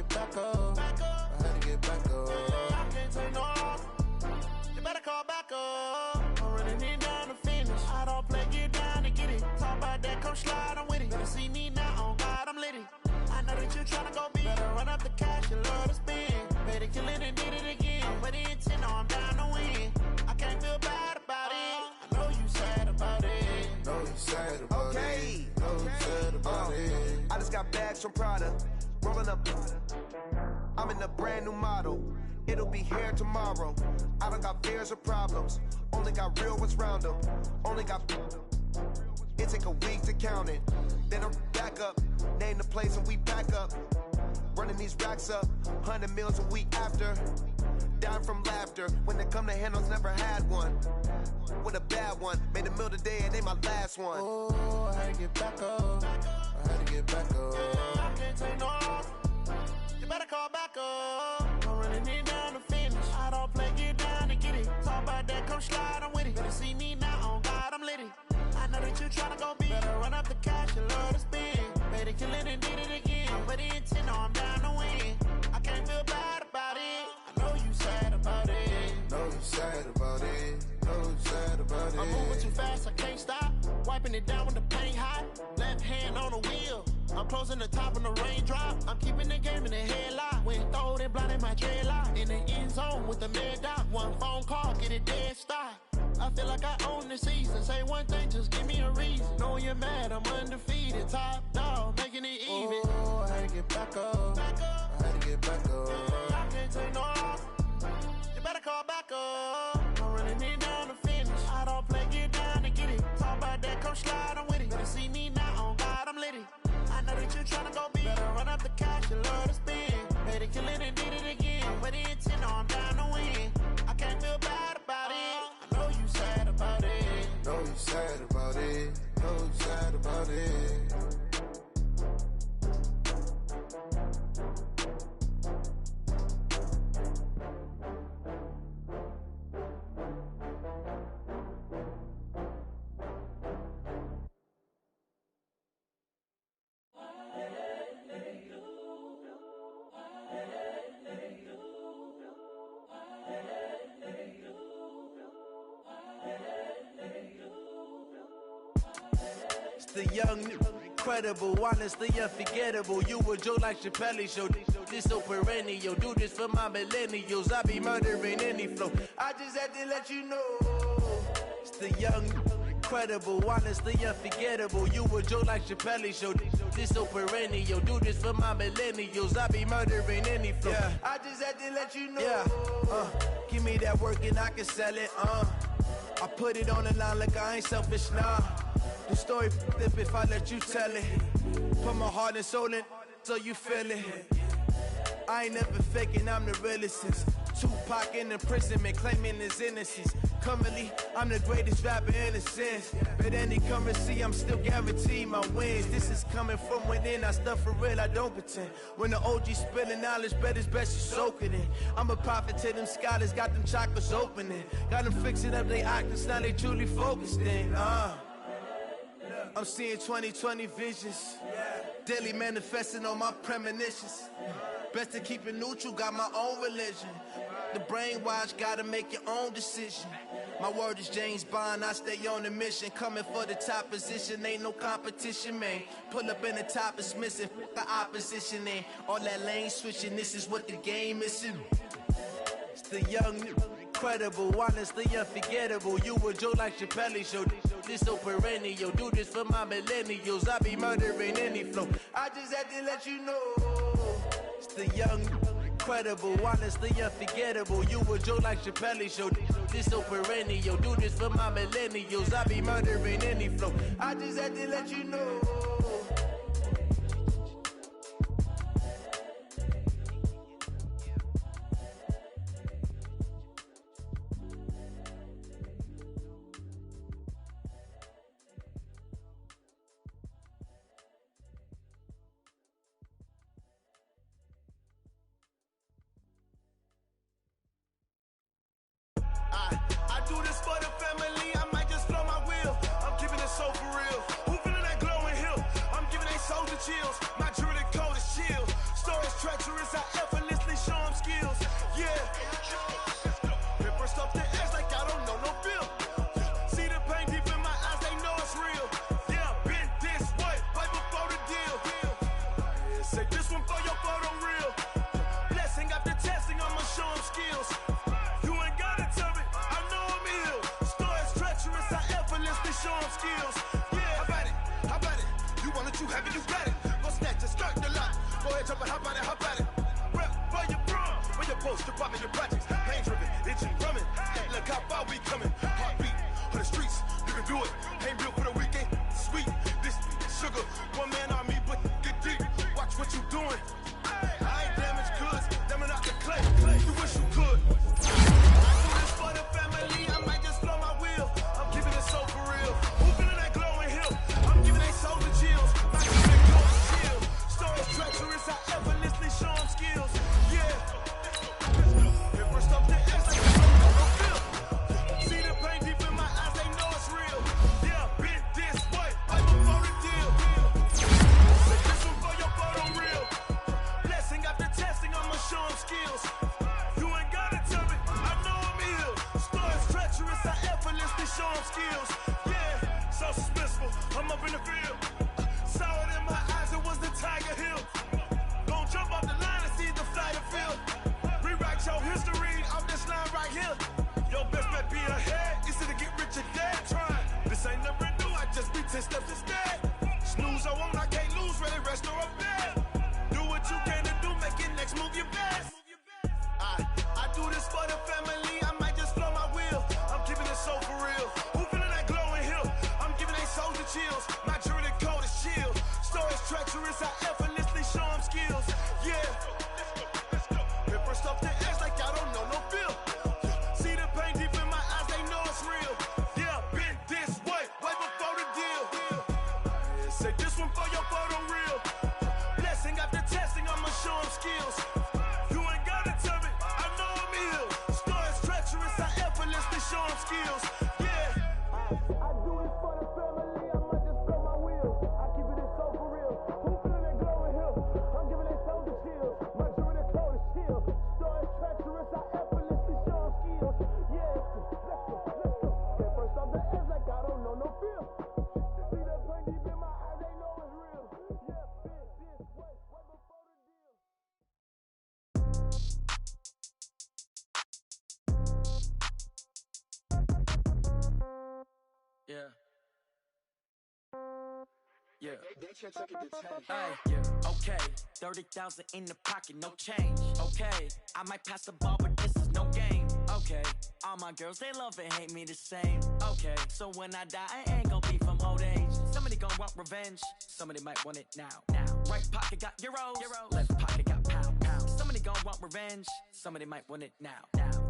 Back up. I had to get back up. I can't take no off. You better call back up. I'm running it down to finish. I don't play, get down to get it. Talk about that, come slide, I'm with it. Better see me now, on God, I'm lit it. I know that you tryna go big. Better run up the cash, you love to spend. Better kill it and did it again. But the intent, no, I'm down to win. I can't feel bad about it. I know you sad about it. Know you sad about it. Know you sad about it. I just got bags from Prada. Rolling up, I'm in a brand new model. It'll be here tomorrow. I don't got fears or problems. Only got real ones round them. Only got. It take a week to count it. Then I'm back up. Name the place and we back up. Running these racks up. 100 meals a week after. Down from laughter. When they come to handles, never had one. With a bad one. Made a meal today and they my last one. Oh, I had to get back up. I had to get back up. I can't take no off. You better call back up. I'm running it down to finish. I don't play, get down to get it. Talk about that, come slide, I'm with it. Better see me now, on God, I'm lit it. I know that you tryna go big. Better run up the cash, you love to spend. Better kill it and did it again. But the intent, no, I'm down to win. I can't feel bad about it. I know you sad about it. Know you sad about it. Know you sad about it. I'm moving too fast, I can't stop. Wiping it down when the paint hot. Left hand on the wheel. I'm closing the top when the raindrop. I'm keeping the game in the headlock. When throwed and blinded my dreadlock. In the end zone with the mad dot. One phone call, get it dead stop. I feel like I own the season. Say one thing, just give me a reason. Knowing you're mad, I'm undefeated. Top dog, making it even. Oh, I had to get back up. I had to get back up. I can't take no off. You better call back up. I'm running it down to finish. I don't play, get down to get it. Talk about that, come slide, I'm with it. Better see me now, on God, I'm lit it. I know that you tryna go big. Better run up the cash, you love to spend. Better kill it and did it again. But the intent, no, I'm down to win. I can't feel bad about it. I know you sad about it. Know you sad sad about it. So sad about it. The young, incredible, honestly unforgettable. You a Joe like Chappelle show. This so perennial. Do this for my millennials. I be murdering any flow. I just had to let you know. It's the young, incredible, honestly unforgettable. You a Joe like Chappelle show. This so perennial. Do this for my millennials. I be murdering any flow. Yeah. I just had to let you know. Yeah. Give me that work and I can sell it. I put it on the line like I ain't selfish, nah. The story flip if I let you tell it. Put my heart and soul in so you feel it. I ain't never faking, I'm the realest since Tupac in imprisonment, claiming his innocence. Currently, I'm the greatest rapper in a sense. But any currency, I'm still guaranteed my wins. This is coming from within, I stuff for real, I don't pretend. When the OG spilling knowledge, bet it's best you soak it in. I'm a prophet to them scholars, got them chakras opening. Got them fixing up they octaves, now they truly focused in. I'm seeing 2020 visions. Daily manifesting on my premonitions. Best to keep it neutral, got my own religion. The brainwash, gotta make your own decision. My word is James Bond, I stay on the mission. Coming for the top position, ain't no competition, man. Pull up in the top, it's missing, the opposition ain't. All that lane switching, this is what the game is. It's the young, incredible, honestly unforgettable. You a Joe like Chappelle show. This so perennial. Do this for my millennials. I be murdering any flow. I just had to let you know. It's the young, incredible, honestly unforgettable. You a Joe like Chappelle show. This so perennial. Do this for my millennials. I be murdering any flow. I just had to let you know. I do this for the family, I might just blow my wheel. I'm giving it so for real. Who feeling that glowing hill? I'm giving they soldier chills. My jewelry cold is chill. Stories treacherous, I effortlessly show them skills. Yeah. Pepper stuff the edge like I don't know no feel. See the pain deep in my eyes, they know it's real. Yeah, been this way, right before the deal. Yeah, say this one for your photo real. Blessing after testing, I'ma show them skills. Show them skills. Yeah, how about it? How about it? You want it, you have it, you got it. Go snatch it, skirt the lot. Go ahead, jump it, how about it? How about it? Rep for your bro, for your post, your pop, and your projects. Pain driven, itching, drumming. Hey, look how far we coming. Heartbeat for the streets, you can do it. Ain't built for the weekend. Sweet, this sugar, one man army, but get deep. Watch what you doing. I ain't damaged goods, damn it out the clay. You wish you could. I do this for the family, I might just blow my wheel. I'm keeping it so for real. Who feeling that glowing hill? I'm giving they soldier chills. My jewelry cold is chill. Stories treacherous, I effortlessly show them skills. Yeah. Pepper stuff the edge like I don't know no feel. See the pain deep in my eyes, they know it's real. Yeah, been this way, right before the deal. Say this one for your photo real. Blessing after testing, I'ma show them skills. You ain't gotta tell me, I know I'm ill. Stories treacherous, I effortlessly show them skills. Yeah, so suspenseful, I'm up in the field. Saw it in my eyes, it was the Tiger Hill. Gon' jump off the line and see the flight of field. Rewrite your history off this line right here. Your best bet be ahead, easy to get rich or dead. Trying, this ain't never new, I just be 10 steps instead. Snooze I won't, I can't lose, ready, rest or a bed. Do what you can to do, make it next move your best. I do this for the family, I might just blow my wheel. I'm keeping it so for real. Who feeling that glowing hill? I'm giving they soldier chills. My jewelry cold is chill. Stories treacherous, I effortlessly show them skills. Yeah. Pepper stuff the edge like I don't know no feel. See the pain deep in my eyes, they know it's real. Yeah, been this way, feel. See that pain deep in my eyes, they know it's real. Yeah, this, way before the deal. Yeah. Yeah. Hey, yeah. Okay. 30,000 in the pocket, no change. Okay. I might pass the ball, but this is no game. Okay. All my girls, they love and hate me the same. Okay. So when I die, I ain't gonna be from old age. Somebody gonna want revenge. Somebody might want it now. Right pocket got euros. Left pocket got pound. Somebody gonna want revenge. Somebody might want it now.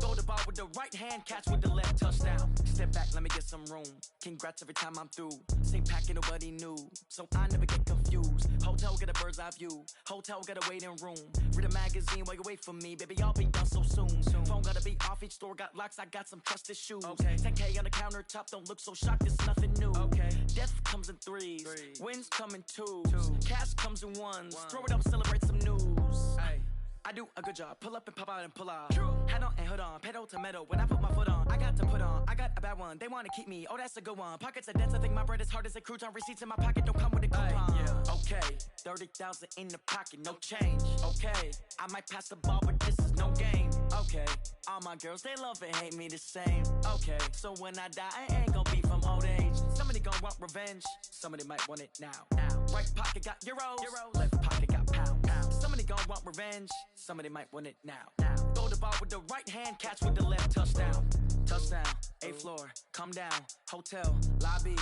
Throw the ball with the right hand, catch with the left, touchdown. Step back, let me get some room. Congrats every time I'm through. Same packet, nobody knew, so I never get confused. Hotel get a bird's eye view. Hotel get a waiting room. Read a magazine while you wait for me, baby. I'll be done so soon. Phone gotta be off. Each store got locks. I got some trusted shoes. Okay. 10K on the countertop. Don't look so shocked. It's nothing new. Okay. Death comes in threes. Wins come in twos. Cash comes in ones. Throw it up, celebrate some news. Hey. I do a good job, pull up and pop out and pull off. Hat on and hood on, pedal to metal. When I put my foot on, I got to put on. I got a bad one, they wanna keep me. Oh, that's a good one. Pockets are dense, I think my bread is hard as a crouton. Receipts in my pocket don't come with a coupon. Yeah. Okay, 30,000 in the pocket, no change. Okay, I might pass the ball, but this is no game. Okay, all my girls, they love and hate me the same. Okay, so when I die, I ain't gonna be from old age. Somebody gonna want revenge. Somebody might want it now. Right pocket got euros. Left pocket got pound. Somebody gonna want revenge. Somebody might want it now. Throw the ball with the right hand, catch with the left, touchdown. Touchdown, 8th floor, come down, hotel, lobby.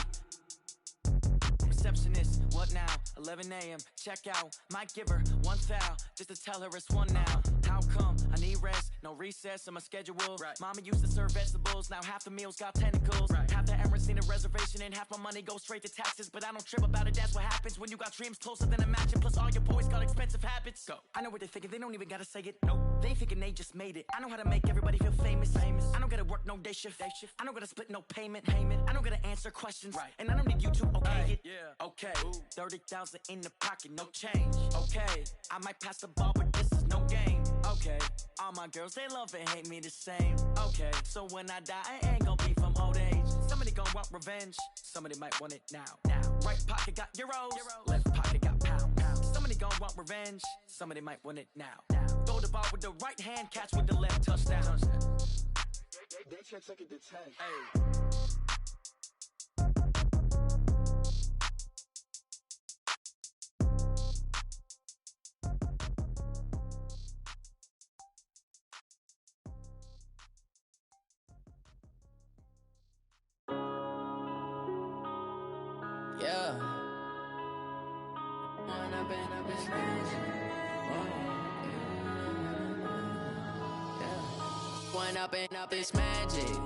Receptionist, what now? 11 a.m., check out. Might give her one foul, just to tell her it's one now. How come? I need rest, no recess in my schedule. Mama used to serve vegetables, now half the meals got tentacles. Half the Emirates need a reservation and half my money goes straight to taxes. But I don't trip about it, that's what happens when you got dreams closer than a matching. Plus all your boys got expensive habits. Go. I know what they're thinking, they don't even gotta say it. Nope. They thinking they just made it. I know how to make everybody feel famous. I don't gotta work no day shift. I don't gotta split no payment. I don't gotta answer questions. And I don't need you to okay it. Yeah. Okay, 30,000 in the pocket, no change. Okay, I might pass the ball, but this is no game. Okay, all my girls, they love and hate me the same. Okay, so when I die, I ain't gonna be from old age. Somebody gonna want revenge. Somebody might want it now. Right pocket got euros. Left pocket got pound. Somebody gonna want revenge. Somebody might want it now. Throw the ball with the right hand, catch with the left, touchdown. They check it to 10. Hey. Yeah. When I've been smashed. When up it's magic.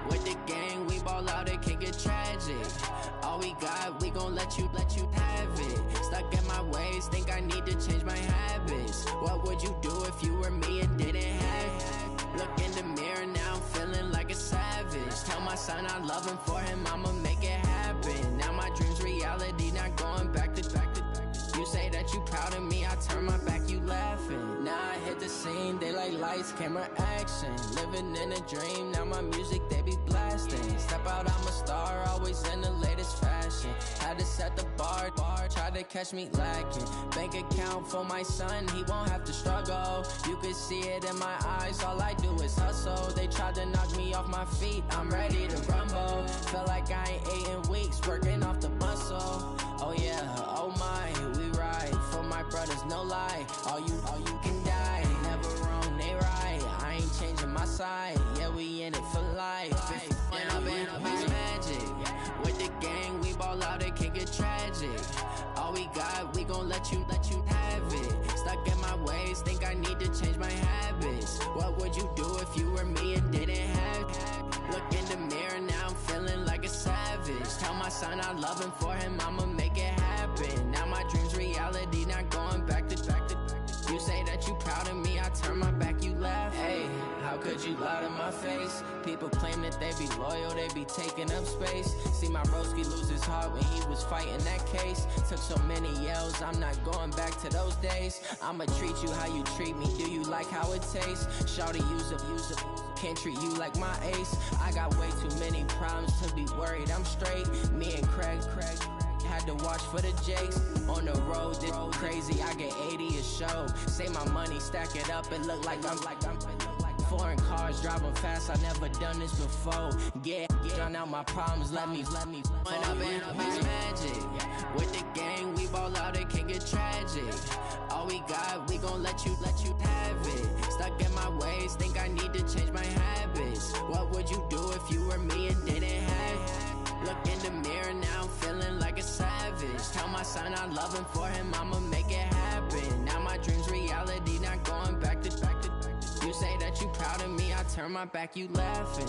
With the gang, we ball out, it can get tragic. All we got, we gon' let you have it. Stuck in my ways, think I need to change my habits. What would you do if you were me and didn't have it? Look in the mirror, now I'm feeling like a savage. Tell my son I love him, for him I'ma make it happen. Now my dream's reality, not going back to. You say that you proud of me, I turn my back, you laughing. Now I hit the scene, they like lights, camera, action. Living in a dream, now my music, they be blasting. Step out, I'm a star, always in the latest fashion. Had to set the bar, try to catch me lacking. Bank account for my son, he won't have to struggle. You can see it in my eyes, all I do is hustle. They tried to knock me off my feet, I'm ready to rumble. Feel like I ain't ate in weeks, working off the muscle. Oh yeah, oh my, we ride for my brothers, no lie. All you can die, never wrong, they right. I ain't changing my side, yeah, we in it for life. When I've been magic. With the gang, we ball out, it can get tragic. All we got, we gon' let you have it. Stuck in my ways, think I need to change my habits. What would you do if you were me and didn't have it? Look in the mirror, now I'm feeling like a savage. Tell my son I love him, for him I'ma make it happen. Now my dream's reality, not going back to. You say that you proud of me, I turn my back, you laugh. Hey, how could you lie to my face? People claim that they be loyal, they be taking up space. See my broski lose his heart when he was fighting that case. Took so many yells, I'm not going back to those days. I'ma treat you how you treat me, do you like how it tastes? Shawty, use up, can't treat you like my ace. I got way too many problems to be worried, I'm straight. Me and had to watch for the jakes. On the road, this crazy, I get 80 a show. Say my money, stack it up, it look like I'm foreign cars, driving fast, I never done this before. Yeah, drown out my problems, let me Went up in a bitch magic. With the gang, we ball out, it can get tragic. All we got, we gon' let you have it. Stuck in my ways, think I need to change my habits. What would you do if you were me and didn't have it? Look in the mirror, now I'm feeling like a savage. Tell my son I love him, for him I'ma make it happen. Now my dream's reality, not going back to. You say that you proud of me, I turn my back, you laughing.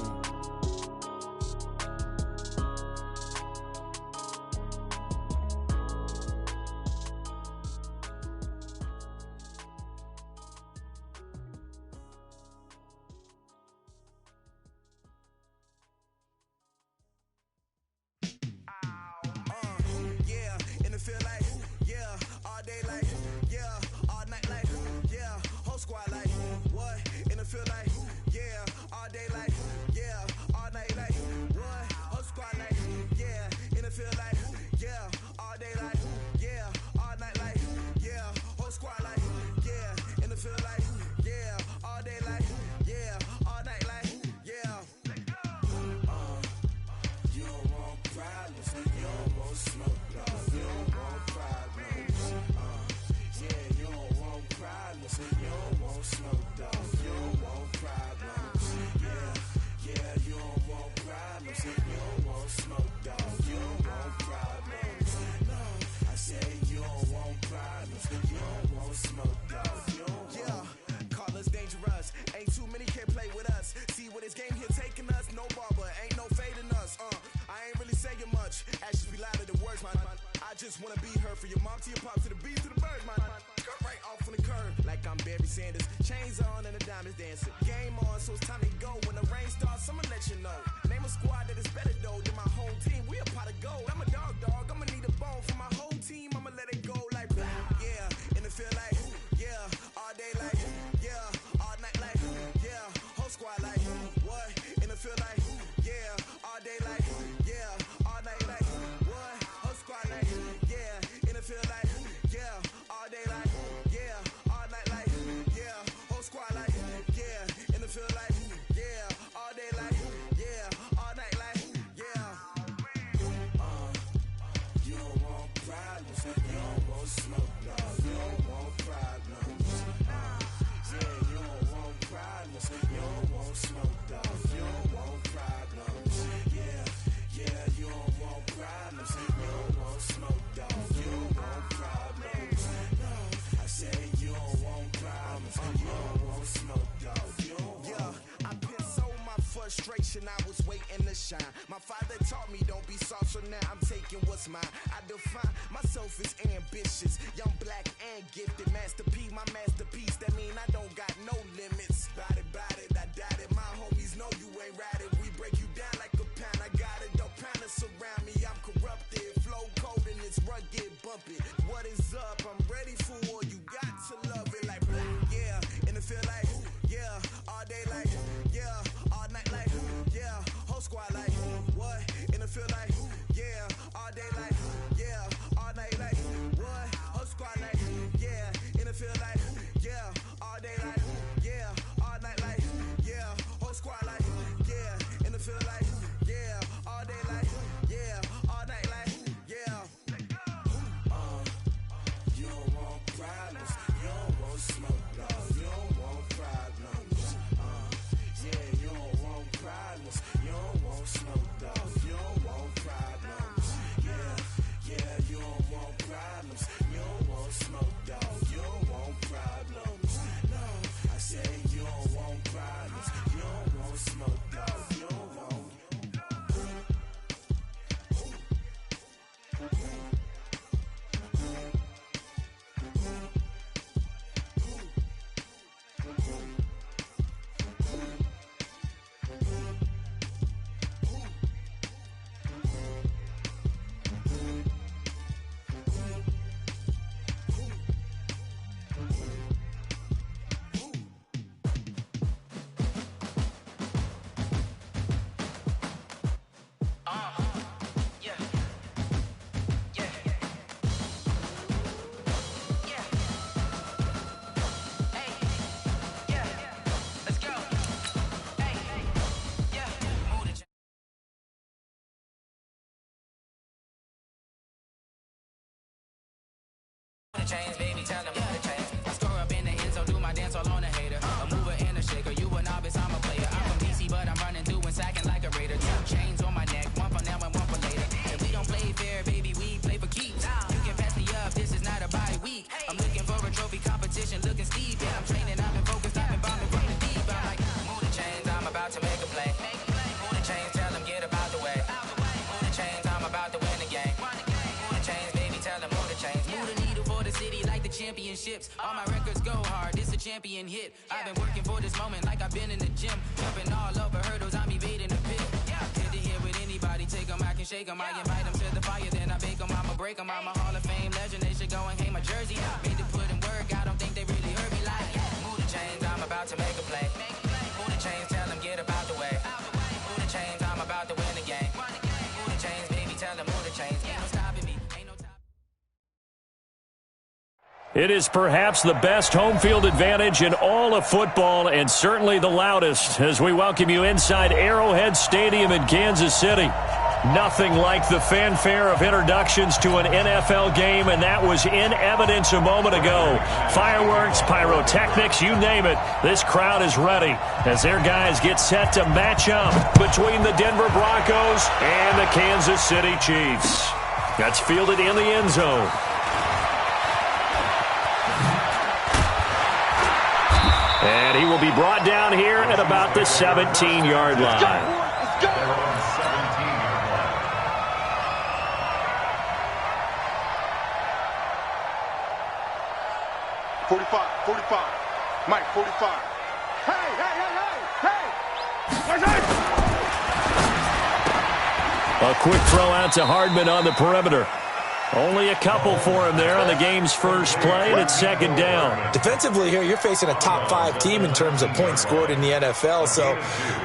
I was waiting to shine. My father taught me don't be soft, so now I'm taking what's mine. I define myself as ambitious, young, black, and gifted. Master P, my masterpiece. That mean I don't got no limits. Bout it, I doubt it. My homies know you ain't ratted. We break you down like a pound. I got it, don't pound us around me. I'm corrupted, flow cold and it's rugged, bumpy. What is up? I'm ready for war. You got to love it like yeah, and it feel like yeah, all day like yeah, all night like yeah, whole squad like what? And it feel like yeah, all day like yeah, all night like what? Whole squad like yeah, and it feel like yeah, all day like yeah, all night like yeah, whole squad like yeah, and it feel like yeah, all day like yeah, all night like chains, baby, tell them move the chains. I score up in the end zone, do my dance all on a hater. A mover and a shaker, you a novice, I'm a player. I'm from DC, but I'm running through and sacking like a raider. 2 chains on my neck, one for now and one for later. And we don't play fair, baby, we play for keeps. You can pass me up, this is not a bye week. I'm looking for a trophy competition, looking steep. Yeah, I'm training, I've been focused, I've been bombing from the deep. I'm like, move the chains, I'm about to make a play. Move the chains, tell them get about the way. Move the chains, I'm about to win the game. Move the chains, baby, tell them move the chains. Move the needle for the city like the championships. All my records go hard, this a champion hit. I've been working for this moment like I've been in the gym. Jumping all over hurdles, I'm evading the pit. Good to hear with anybody, take them, I can shake them. I invite them to the fire, then I bake them, I'ma break them. I'm a Hall of Fame legend, they should go and hang my jersey. Made to put in work, I don't think they really heard me like. Move the chains, I'm about to make a play. Move the chains, tell them get about the way. Move the chains, I'm about to win the game. Move the chains, baby, tell them move the chains. Ain't no stopping me, ain't no time. It is perhaps the best home field advantage in all of football and certainly the loudest as we welcome you inside Arrowhead Stadium in Kansas City. Nothing like the fanfare of introductions to an NFL game, and that was in evidence a moment ago. Fireworks, pyrotechnics, you name it. This crowd is ready as their guys get set to match up between the Denver Broncos and the Kansas City Chiefs. That's fielded in the end zone. And he will be brought down here at about the 17-yard line. 45. Mike, 45. Hey! A quick throw out to Hardman on the perimeter. Only a couple for him there on the game's first play, and it's second down. Defensively here, you're facing a top-5 team in terms of points scored in the NFL. So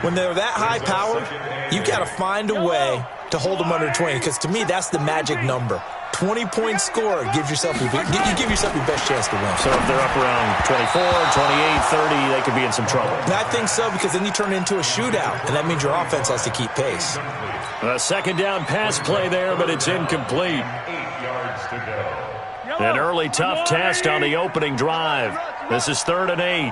when they're that high-powered, you've got to find a way to hold them under 20, because to me, that's the magic number. 20 points scored gives yourself you give yourself your best chance to win. So if they're up around 24, 28, 30, they could be in some trouble. And I think so, because then you turn it into a shootout, and that means your offense has to keep pace. A second down pass play there, but it's incomplete. 8 yards to go. An early tough test on the opening drive. This is 3rd and 8.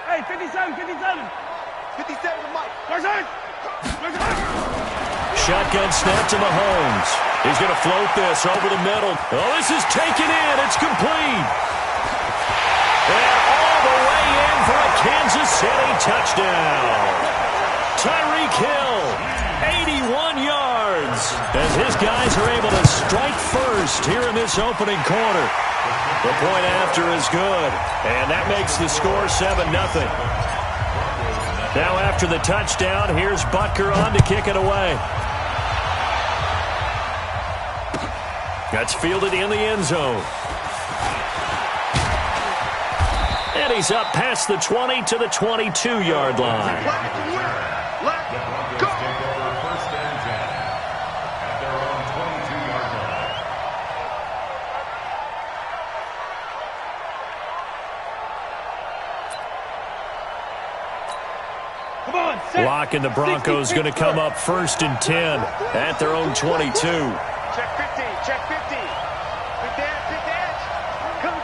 Hey, 57 to Mike. Shotgun snap to Mahomes. He's going to float this over the middle. Oh, this is taken in. It's complete. And all the way in for a Kansas City touchdown. Tyreek Hill, 81 yards. As his guys are able to strike first here in this opening quarter. The point after is good. And that makes the score 7-0. Now after the touchdown, here's Butker on to kick it away. That's fielded in the end zone. And he's up past the 20 to the 22-yard line. Lock and the Broncos going to come up 1st and 10 at their own 22. Check 50. Big dance. Come.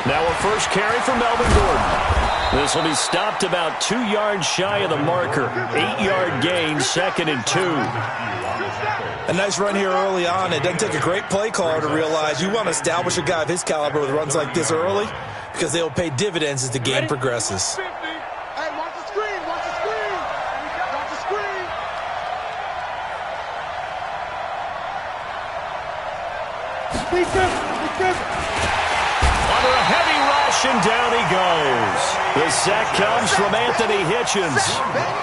Now a first carry for Melvin Gordon. This will be stopped about 2 yards shy of the marker. 8-yard gain, 2nd and 2. A nice run here early on. It doesn't take a great play caller to realize you want to establish a guy of his caliber with runs like this early, because they'll pay dividends as the game progresses. Under a heavy rush, and down he goes. The sack comes from Anthony Hitchens.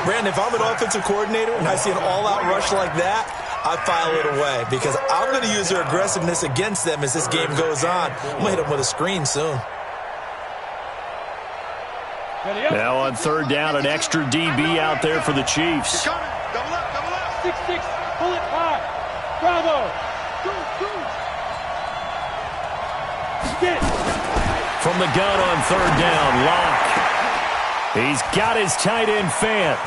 Brandon, if I'm an offensive coordinator and I see an all-out rush like that, I file it away, because I'm going to use their aggressiveness against them as this game goes on. I'm going to hit them with a screen soon. Now on 3rd down, an extra DB out there for the Chiefs. Double up. 6-6. Pull it high. Bravo. From the gun on 3rd down, Locke. He's got his tight end Fant.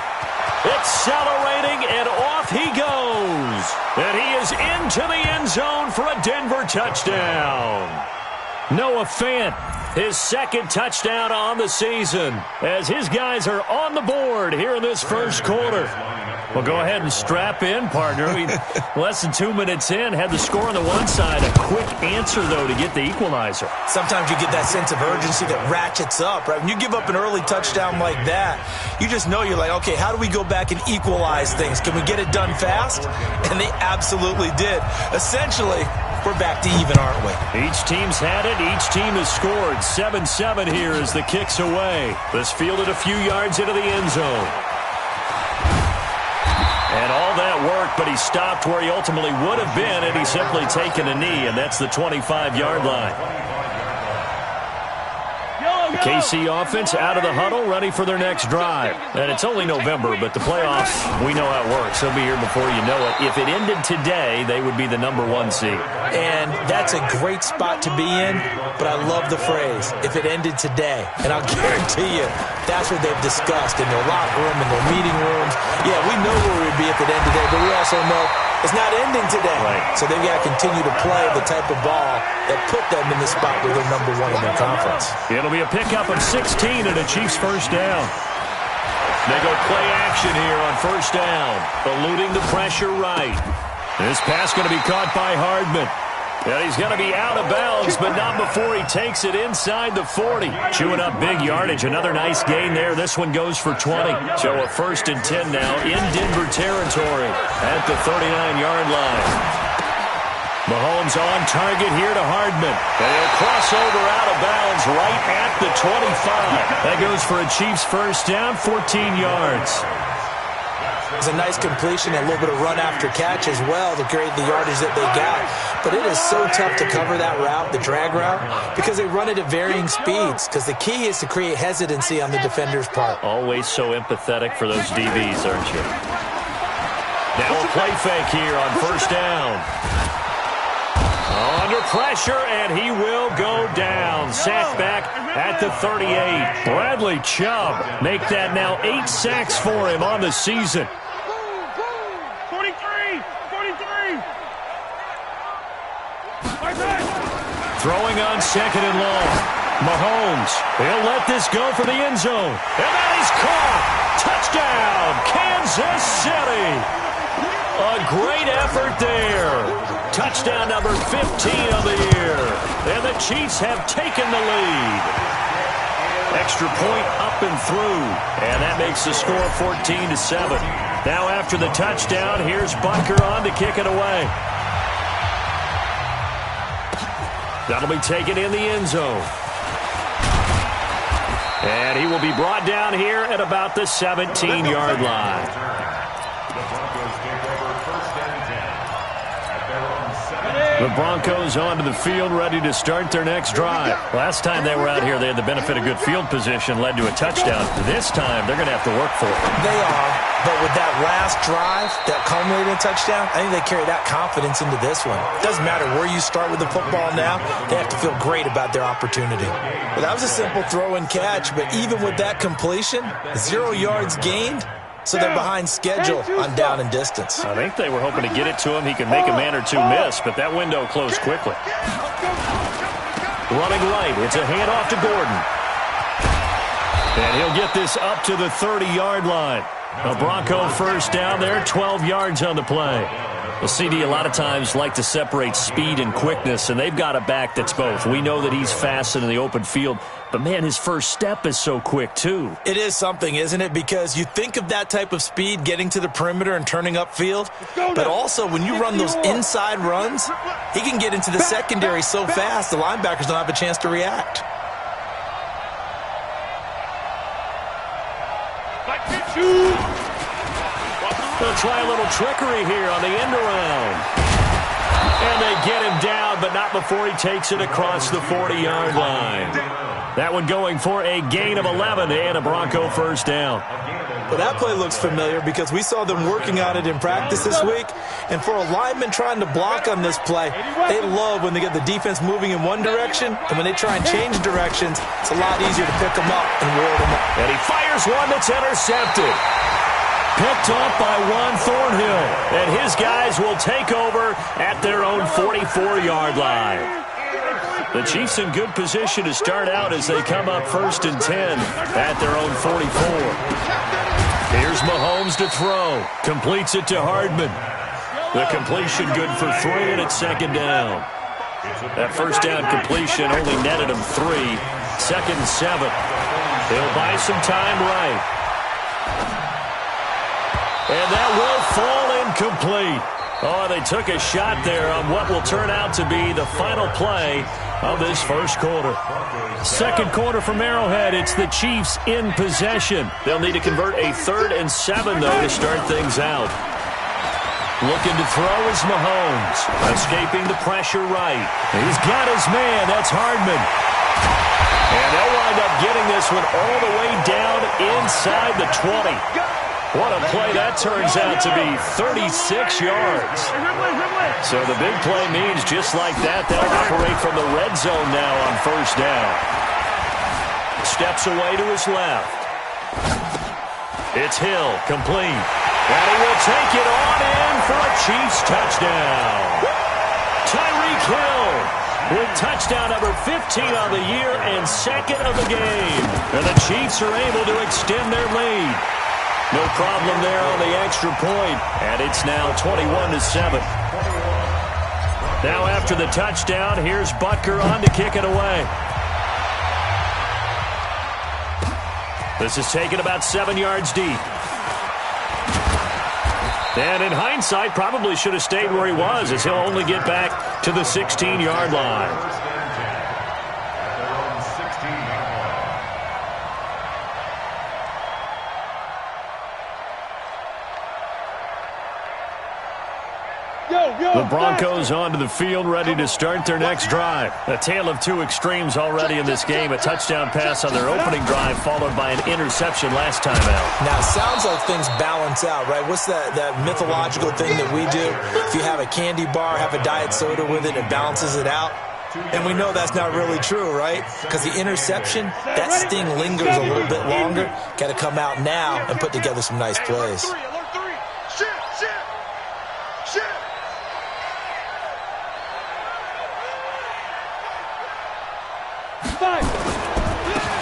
Accelerating, and off he goes. And he is into the end zone for a Denver touchdown. Noah Fant, his second touchdown on the season, as his guys are on the board here in this first quarter. Well, go ahead and strap in, partner. Less than 2 minutes in, had the score on the one side. A quick answer, though, to get the equalizer. Sometimes you get that sense of urgency that ratchets up, right? When you give up an early touchdown like that, you just know you're like, okay, how do we go back and equalize things? Can we get it done fast? And they absolutely did. Essentially, we're back to even, aren't we? Each team's had it. Each team has scored. 7-7 here as the kick's away. This fielded a few yards into the end zone. And all that worked, but he stopped where he ultimately would have been, and he's simply taken a knee, and that's the 25-yard line. The KC offense out of the huddle, ready for their next drive. And it's only November, but the playoffs, we know how it works. They'll be here before you know it. If it ended today, they would be the #1 seed. And that's a great spot to be in, but I love the phrase, if it ended today. And I'll guarantee you, that's what they've discussed in their locker room, in their meeting rooms. Yeah, we know where we'd be if it ended today, but we also know it's not ending today. Right. So they've got to continue to play the type of ball that put them in the spot where they're #1 in their conference. It'll be a pickup of 16 and a Chiefs first down. They go play action here on first down, eluding the pressure right. This pass going to be caught by Hardman. And he's going to be out of bounds, but not before he takes it inside the 40. Chewing up big yardage. Another nice gain there. This one goes for 20. So a 1st and 10 now in Denver territory at the 39-yard line. Mahomes on target here to Hardman. And he'll cross over out of bounds right at the 25. That goes for a Chiefs first down, 14 yards. It's a nice completion, a little bit of run after catch as well to create the yardage that they got. But it is so tough to cover that route, the drag route, because they run it at varying speeds. Because the key is to create hesitancy on the defender's part. Always so empathetic for those DBs, aren't you? Now a play fake here on first down. Under pressure, and he will go down. Sack back at the 38. Bradley Chubb make that now 8 sacks for him on the season. 43. Throwing on second and long. Mahomes, he'll let this go for the end zone. And that is caught. Touchdown, Kansas City. A great effort there. Touchdown number 15 of the year. And the Chiefs have taken the lead. Extra point up and through. And that makes the score 14-7. Now after the touchdown, here's Butker on to kick it away. That'll be taken in the end zone. And he will be brought down here at about the 17-yard line. The Broncos onto the field, ready to start their next drive. Last time they were out here, they had the benefit of good field position, led to a touchdown. This time, they're going to have to work for it. They are, but with that last drive, that culminated in a touchdown, I think they carry that confidence into this one. It doesn't matter where you start with the football now, they have to feel great about their opportunity. Well, that was a simple throw and catch, but even with that completion, 0 yards gained, so they're behind schedule on down and distance. I think they were hoping to get it to him. He could make a man or two miss, but that window closed quickly. Running right. It's a handoff to Gordon. And he'll get this up to the 30-yard line. A Bronco first down there, 12 yards on the play. The CD a lot of times like to separate speed and quickness, and they've got a back that's both. We know that he's fast in the open field, but, man, his first step is so quick, too. It is something, isn't it? Because you think of that type of speed getting to the perimeter and turning upfield, but also when you run those inside runs, he can get into the secondary so fast the linebackers don't have a chance to react. They'll try a little trickery here on the end around. And they get him down, but not before he takes it across the 40-yard line. That one going for a gain of 11 and a Bronco first down. Well, that play looks familiar because we saw them working on it in practice this week. And for a lineman trying to block on this play, they love when they get the defense moving in one direction. And when they try and change directions, it's a lot easier to pick them up and ward them up. And he fires one that's intercepted. Picked off by Juan Thornhill. And his guys will take over at their own 44-yard line. The Chiefs in good position to start out as they come up 1st and 10 at their own 44. Here's Mahomes to throw. Completes it to Hardman. The completion good for 3, and it's 2nd down. That first down completion only netted him 3. 2nd and 7. He'll buy some time right. And that will fall incomplete. Oh, they took a shot there on what will turn out to be the final play of this first quarter. Second quarter from Arrowhead. It's the Chiefs in possession. They'll need to convert a 3rd and 7, though, to start things out. Looking to throw is Mahomes. Escaping the pressure right. He's got his man. That's Hardman. And they'll wind up getting this one all the way down inside the 20. What a play that turns out to be, 36 yards. So the big play means just like that, they'll operate from the red zone now on 1st down. Steps away to his left. It's Hill, complete. And he will take it on in for a Chiefs touchdown. Tyreek Hill with touchdown number 15 on the year and 2nd of the game. And the Chiefs are able to extend their lead. No problem there on the extra point, and it's now 21-7. Now after the touchdown, here's Butker on to kick it away. This is taken about 7 yards deep. And in hindsight, probably should have stayed where he was, as he'll only get back to the 16-yard line. The Broncos onto the field, ready to start their next drive. A tale of 2 extremes already in this game. A touchdown pass on their opening drive, followed by an interception last time out. Now, it sounds like things balance out, right? What's that mythological thing that we do? If you have a candy bar, have a diet soda with it, it balances it out. And we know that's not really true, right? Because the interception, that sting lingers a little bit longer. Got to come out now and put together some nice plays.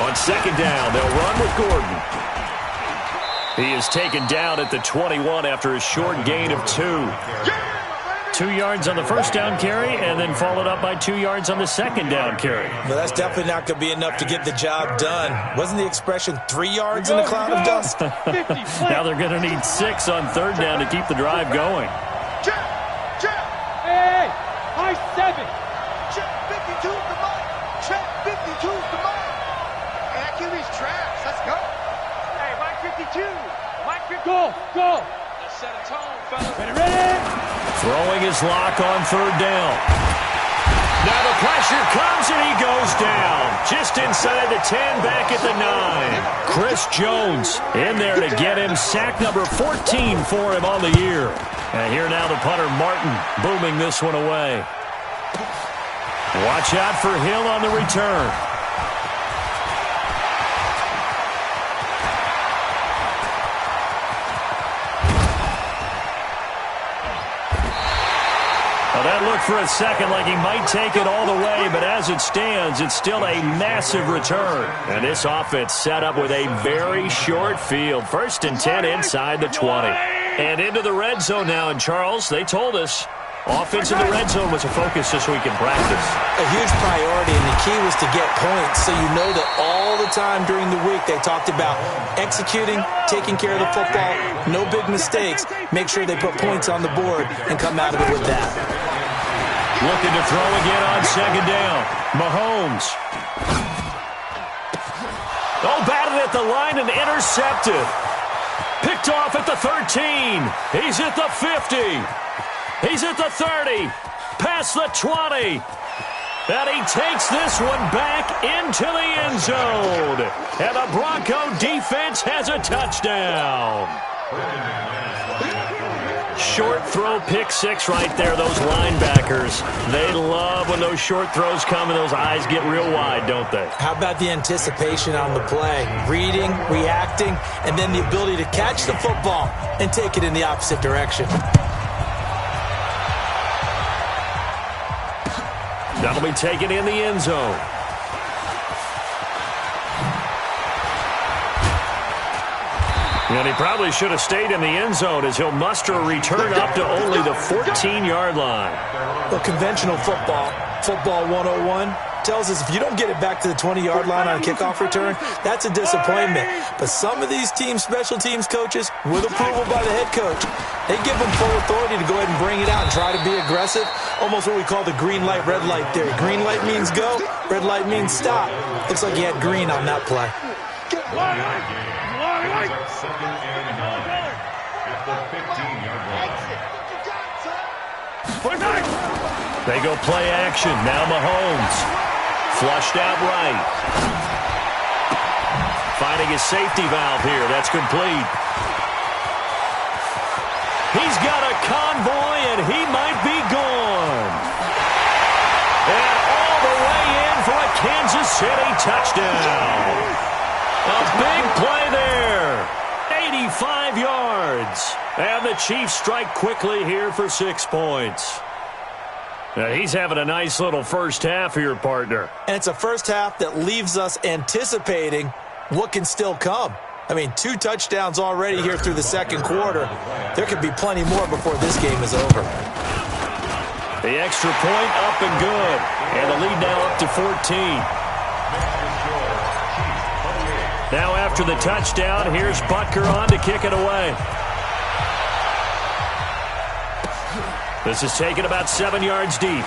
On 2nd down, they'll run with Gordon. He is taken down at the 21 after a short gain of 2. 2 yards on the first down carry, and then followed up by 2 yards on the second down carry. Well, that's definitely not going to be enough to get the job done. Wasn't the expression 3 yards in a cloud of dust? Now they're going to need 6 on 3rd down to keep the drive going. Hey, high 7. Check 52 is the mark. Check 52 is the mark. Hey, that QB's trash. Let's go. Hey, Mike 52. Mike 52. Go. Let's set a tone, fellas. Ready? Throwing his lock on 3rd down. Now the pressure comes and he goes down. Just inside the 10, back at the 9. Chris Jones in there to get him. Sack number 14 for him on the year. And here now the punter, Martin, booming this one away. Watch out for Hill on the return. Well, that looked for a second like he might take it all the way, but as it stands, it's still a massive return. And this offense set up with a very short field. 1st and 10 inside the 20. And into the red zone now. And, Charles, they told us offense in the red zone was a focus this week in practice. A huge priority, and the key was to get points. So you know that all the time during the week they talked about executing, taking care of the football, no big mistakes. Make sure they put points on the board and come out of it with that. Looking to throw again on 2nd down. Mahomes. Oh, batted at the line and intercepted. Picked off at the 13. He's at the 50. He's at the 30. Past the 20. And he takes this one back into the end zone. And the Bronco defense has a touchdown. Short throw, pick six right there, those linebackers. They love when those short throws come and those eyes get real wide, don't they? How about the anticipation on the play? Reading, reacting, and then the ability to catch the football and take it in the opposite direction. That'll be taken in the end zone. And he probably should have stayed in the end zone as he'll muster a return up to only the 14-yard line. Well, conventional football 101, tells us if you don't get it back to the 20-yard line on a kickoff return, that's a disappointment. But some of these special teams coaches, with approval by the head coach, they give them full authority to go ahead and bring it out and try to be aggressive, almost what we call the green light, red light theory. Green light means go, red light means stop. Looks like he had green on that play. Second and 9 at the 15-yard line. They go play action. Now Mahomes. Flushed out right. Finding his safety valve here. That's complete. He's got a convoy, and he might be gone. And all the way in for a Kansas City touchdown. A big play there. 85 yards. And the Chiefs strike quickly here for 6 points. Now he's having a nice little first half here, partner. And it's a first half that leaves us anticipating what can still come. I mean, 2 touchdowns already here through the second quarter. There could be plenty more before this game is over. The extra point up and good. And the lead now up to 14. Now after the touchdown, here's Butker on to kick it away. This is taken about 7 yards deep.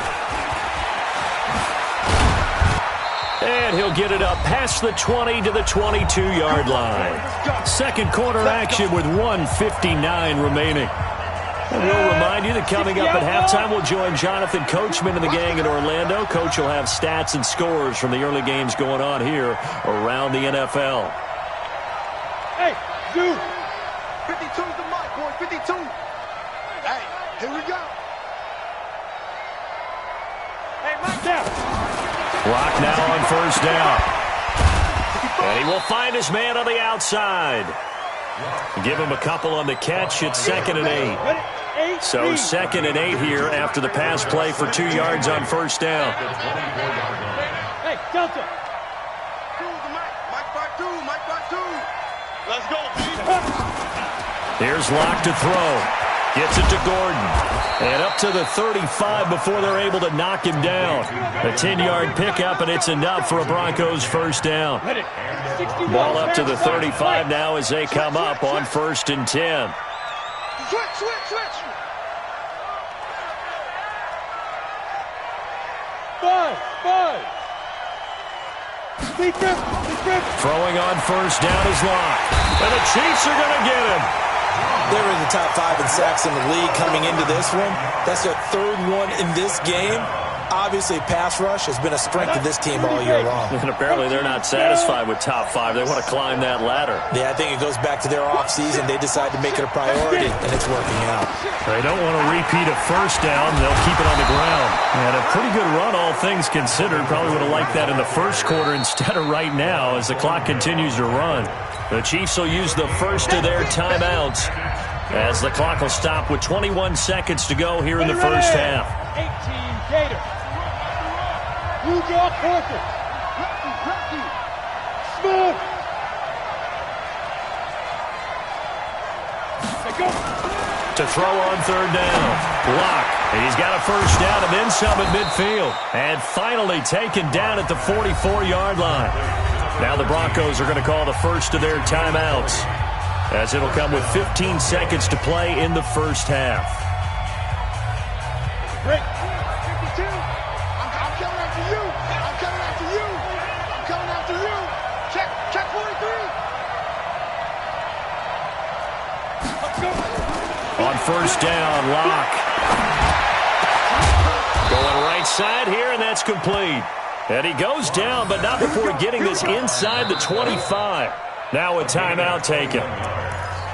And he'll get it up past the 20 to the 22-yard line. Second quarter action with 1:59 remaining. And we'll remind you that coming up at halftime, we'll join Jonathan Coachman and the gang in Orlando. Coach will have stats and scores from the early games going on here around the NFL. Hey, dude. 52's the mark, boy. 52. Hey, here we go. Hey, Mike down. Clock now on first down. And he will find his man on the outside. Give him a couple on the catch. It's 2nd and 8. So 2nd and 8 here after the pass play for 2 yards on first down. Hey, Delta. Mike 2. Let's go, B. Here's Locke to throw. Gets it to Gordon. And up to the 35 before they're able to knock him down. A 10-yard pickup, and it's enough for a Broncos first down. Ball up to the 35 now as they come up on 1st and 10. Switch. Five. Throwing on first down is Locke. And the Chiefs are going to get him. They were in the top 5 in sacks in the league coming into this one. That's their 3rd one in this game. Obviously, pass rush has been a strength of this team all year long. And apparently they're not satisfied with top 5. They want to climb that ladder. Yeah, I think it goes back to their offseason. They decide to make it a priority, and it's working out. They don't want to repeat a first down. They'll keep it on the ground. And a pretty good run, all things considered. Probably would have liked that in the first quarter instead of right now as the clock continues to run. The Chiefs will use the first of their timeouts as the clock will stop with 21 seconds to go here in the first half. 18 Gator. Blue draw quarter. Smooth. To throw on third down. Block. He's got a first down and then some at midfield. And finally taken down at the 44-yard line. Now the Broncos are going to call the first of their timeouts, as it'll come with 15 seconds to play in the first half. Rick, 52. I'm coming after you. I'm coming after you. Check 43. Let's go. On first down, Locke. Going right side here, and that's complete. And he goes down, but not before getting this inside the 25. Now a timeout taken.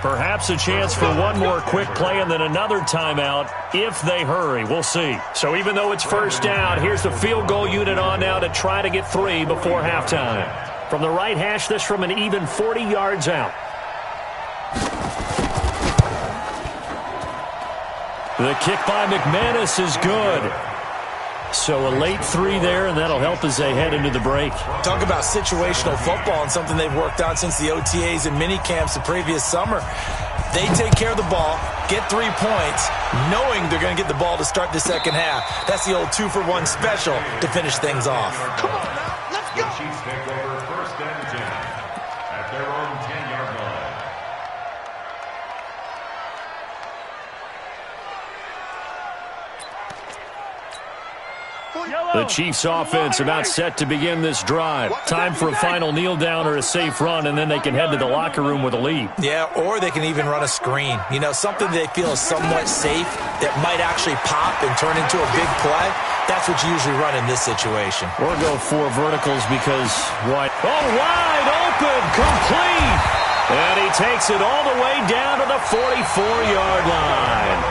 Perhaps a chance for one more quick play and then another timeout if they hurry. We'll see. So even though it's first down, here's the field goal unit on now to try to get 3 before halftime. From the right hash, this from an even 40 yards out. The kick by McManus is good. So a late 3 there, and that'll help as they head into the break. Talk about situational football and something they've worked on since the OTAs and mini camps the previous summer. They take care of the ball, get 3 points, knowing they're going to get the ball to start the second half. That's the old 2-for-1 special to finish things off. Come on now, let's go. The Chiefs take over 1st and 10 at their own 10-yard line. The Chiefs offense about set to begin this drive. Time for a final kneel down or a safe run, and then they can head to the locker room with a lead. Yeah, or they can even run a screen. You know, something they feel is somewhat safe that might actually pop and turn into a big play. That's what you usually run in this situation. Or go 4 verticals because wide open, complete. And he takes it all the way down to the 44-yard line.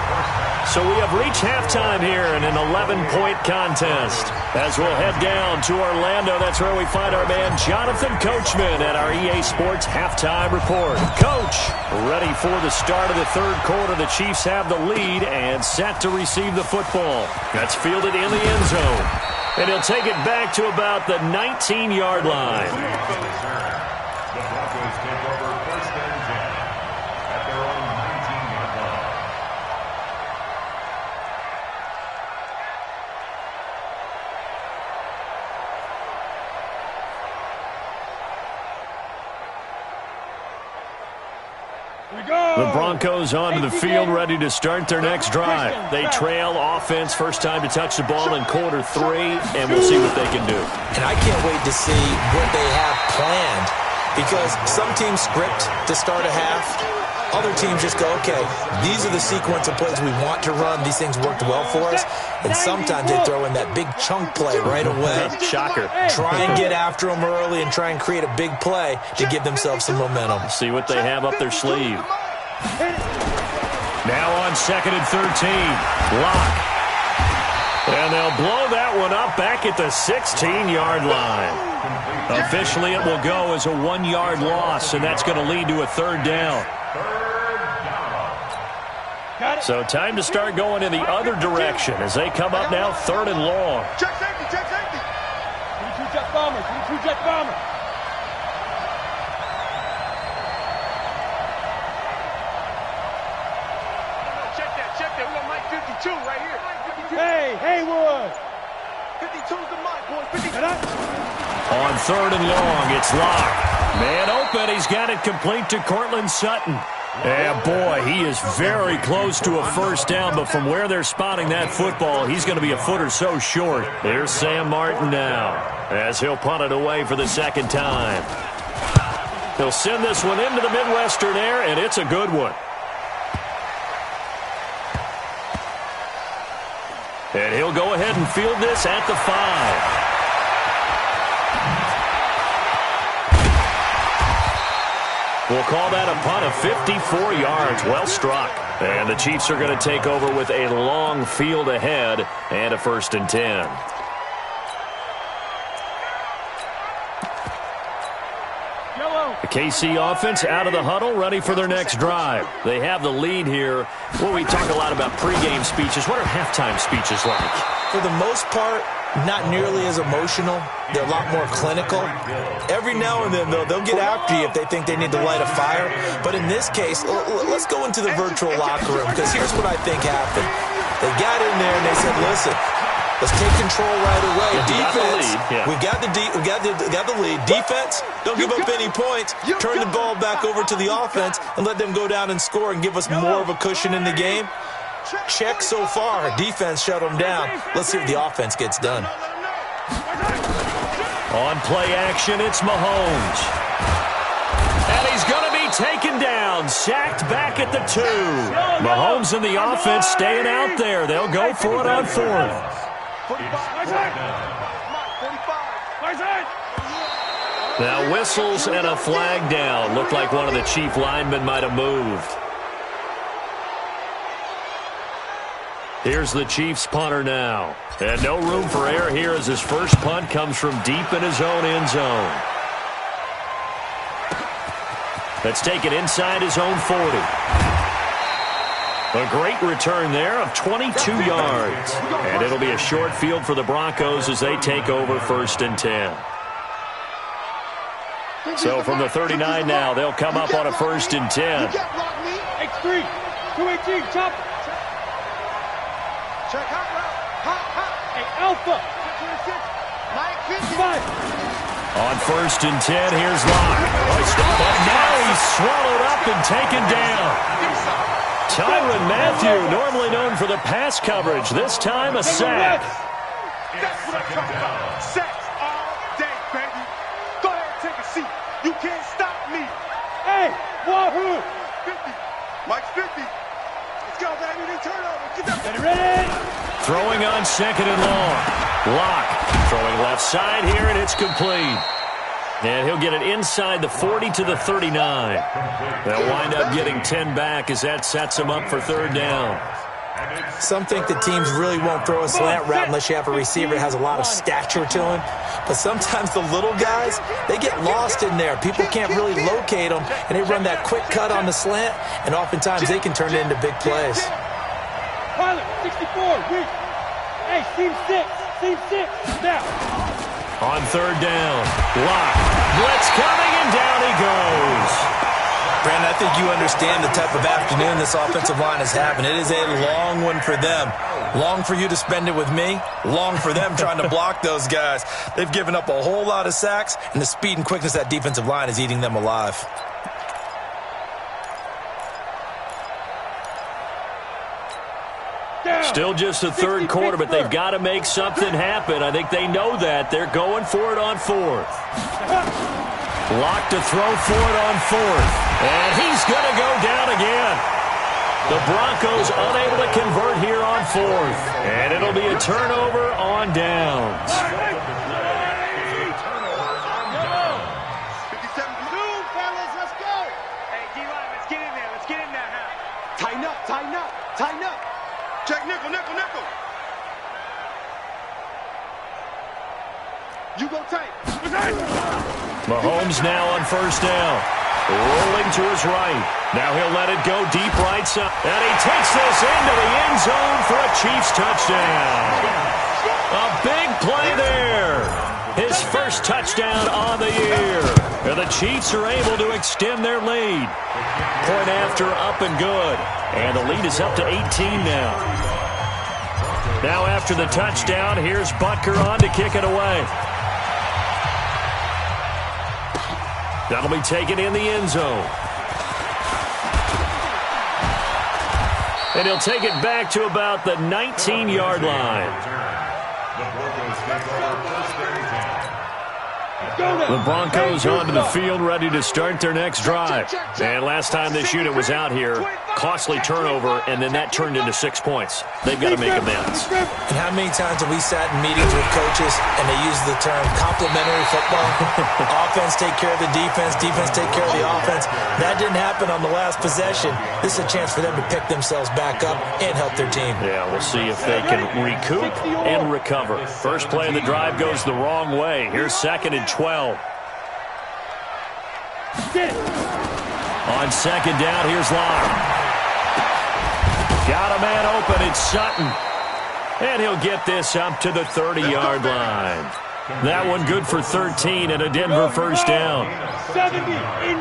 So we have reached halftime here in an 11-point contest. As we'll head down to Orlando, that's where we find our man Jonathan Coachman at our EA Sports Halftime Report. Coach, ready for the start of the 3rd quarter. The Chiefs have the lead and set to receive the football. That's fielded in the end zone. And he'll take it back to about the 19-yard line. The Broncos take over 1st and 10 at their own 19-yard line. The Broncos onto the field, ready to start their next drive. They trail offense, first time to touch the ball in quarter 3, and we'll see what they can do. And I can't wait to see what they have planned, because some teams script to start a half. Other teams just go, okay, these are the sequence of plays we want to run. These things worked well for us. And sometimes they throw in that big chunk play right away. Shocker. Try and get after them early and try and create a big play to give themselves some momentum. See what they have up their sleeve. Now on 2nd and 13. Lock. And they'll blow that one up back at the 16-yard line. Officially, it will go as a 1-yard loss, and that's going to lead to a 3rd down. So time to start going in the other direction as they come up now 3rd and long. Check safety, check safety. 22 jet bomber, 22 jet bomber. Check that. We got Mike 52 right here. Hey, Haywood. 52's the mic, boy. 52. On 3rd and long, it's Lock. Man open, he's got it complete to Cortland Sutton. Yeah, boy, he is very close to a first down, but from where they're spotting that football, he's going to be a foot or so short. There's Sam Martin now, as he'll punt it away for the 2nd time. He'll send this one into the Midwestern air, and it's a good one. And he'll go ahead and field this at the 5. We'll call that a punt of 54 yards. Well struck. And the Chiefs are going to take over with a long field ahead and a 1st and 10. The KC offense out of the huddle, ready for their next drive. They have the lead here. Well, we talk a lot about pregame speeches. What are halftime speeches like? For the most part, not nearly as emotional. They're a lot more clinical. Every now and then, though, they'll get after you if they think they need to light a fire. But in this case, let's go into the virtual locker room, because here's what I think happened. They got in there and they said, listen, let's take control right away. Defense, we got the lead. Defense, don't give up any points. Turn the ball back over to the offense and let them go down and score and give us more of a cushion in the game. Check so far. Defense shut them down. Let's see if the offense gets done. On play action, it's Mahomes. And he's going to be taken down, sacked back at the 2. Mahomes and the offense staying out there. They'll go for it on 4th. Now whistles and a flag down. Looked like one of the chief linemen might have moved. Here's the Chiefs punter now. And no room for error here as his first punt comes from deep in his own end zone. That's taken inside his own 40. A great return there of 22 yards. And it'll be a short field for the Broncos as they take over 1st and 10. So from the 39 now, they'll come up on a 1st and 10. X3, 218, chop. Check hot route. Hot. Hey, Alpha. 26. Mike 55. On 1st and 10, here's Locke. But now he's swallowed up and taken down. Tyrann Mathieu, normally known for the pass coverage, this time a sack. That's what I'm talking about. Sacks all day, baby. Go ahead and take a seat. You can't stop me. Hey, Wahoo. 50. Mike's 50. Let's go, baby. They turn over. Get that. Ready? Throwing on 2nd and long. Locke throwing left side here, and it's complete. And he'll get it inside the 40 to the 39. They'll wind up getting 10 back as that sets him up for 3rd down. Some think that teams really won't throw a slant route unless you have a receiver that has a lot of stature to him. But sometimes the little guys, they get lost in there. People can't really locate them, and they run that quick cut on the slant, and oftentimes they can turn it into big plays. Pilot, 64, weak. Hey, seam 6, now. On 3rd down, Locke. Blitz coming, and down he goes. Brandon, I think you understand the type of afternoon this offensive line is having. It is a long one for them. Long for you to spend it with me. Long for them trying to block those guys. They've given up a whole lot of sacks, and the speed and quickness of that defensive line is eating them alive. Still just the 3rd quarter, but they've got to make something happen. I think they know that. They're going for it on 4th. Locke to throw for it on 4th. And he's going to go down again. The Broncos unable to convert here on 4th. And it'll be a turnover on downs. 57 2, fellas, let's go. Hey, D-line, let's get in there. Let's get in there now. Tighten up. Check nickel. You go tight. Mahomes now on 1st down. Rolling to his right. Now he'll let it go deep right side. And he takes this into the end zone for a Chiefs touchdown. A big play there. His first touchdown on the year. And the Chiefs are able to extend their lead. Point after up and good. And the lead is up to 18 now. Now after the touchdown, here's Butker on to kick it away. That'll be taken in the end zone. And he'll take it back to about the 19-yard line. The Broncos onto the field, ready to start their next drive. And last time this unit was out here, costly turnover, and then that turned into 6 points. They've got to make amends. And how many times have we sat in meetings with coaches and they use the term complementary football? Offense take care of the defense take care of the offense. That didn't happen on the last possession. This is a chance for them to pick themselves back up and help their team. Yeah, we'll see if they can recoup and recover. First play of the drive goes the wrong way. Here's 2nd and 12. On 2nd down, here's Locke. Got a man open, it's Sutton. And he'll get this up to the 30-yard line. That one good for 13 and a Denver first down.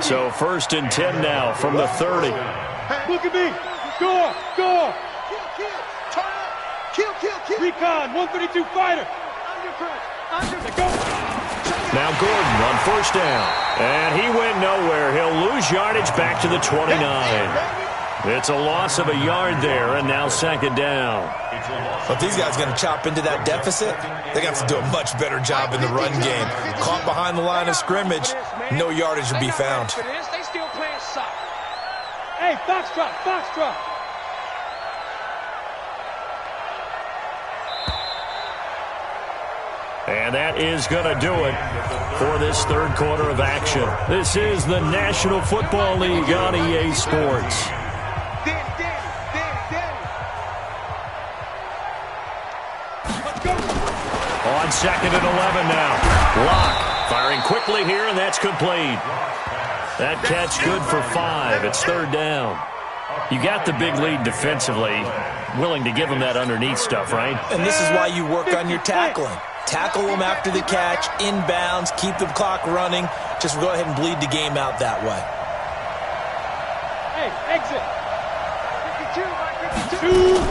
So 1st and 10 now from the 30. Look at me. Score. Kill. Recon, 132 fighter. Now Gordon on 1st down. And he went nowhere. He'll lose yardage back to the 29. It's a loss of a yard there, and now 2nd down. But if these guys are going to chop into that deficit, they're going to have to do a much better job in the run game. Caught behind the line of scrimmage, no yardage would be found. They still playing soft. Hey, Foxtrot. And that is going to do it for this third quarter of action. This is the National Football League on EA Sports. On 2nd and 11 now. Lock firing quickly here, and that's complete. That catch good for 5. It's third down. You got the big lead defensively. Willing to give them that underneath stuff, right? And this is why you work on your tackling. Tackle them after the catch, inbounds, keep the clock running. Just go ahead and bleed the game out that way. Hey, exit. 52.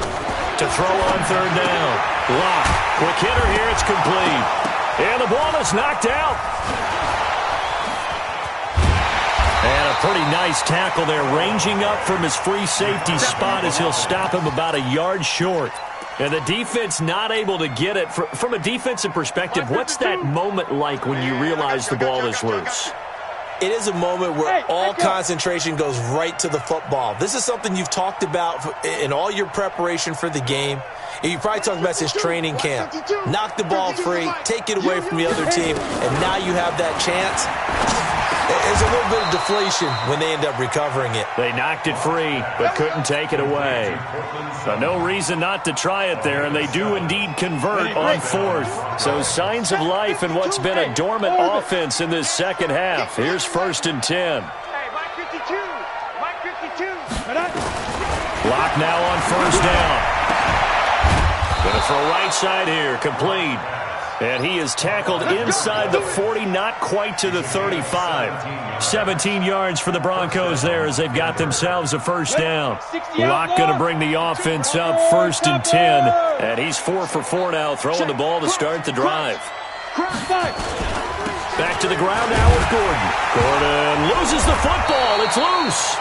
To throw on third down. Lock. Quick hitter here. It's complete. And the ball is knocked out. And a pretty nice tackle there, ranging up from his free safety spot as he'll stop him about a yard short. And the defense not able to get it. From a defensive perspective, what's that moment like when you realize the ball is loose? It is a moment where all concentration goes right to the football. This is something you've talked about in all your preparation for the game. And you probably talked about since training camp. Knock the ball free, take it away from the other team, and now you have that chance. There's a little bit of deflation when they end up recovering it. They knocked it free, but couldn't take it away. So no reason not to try it there, and they do indeed convert on 4th. So signs of life in what's been a dormant offense in this second half. Here's 1st and 10. Hey, Mike 52. Mike 52. Lock now on 1st down. Going to throw right side here, complete. And he is tackled inside the 40, not quite to the 35. 17 yards for the Broncos there as they've got themselves a 1st down. Lock going to bring the offense up 1st and 10. And he's 4 for 4 now, throwing the ball to start the drive. Back to the ground now with Gordon. Gordon loses the football. It's loose.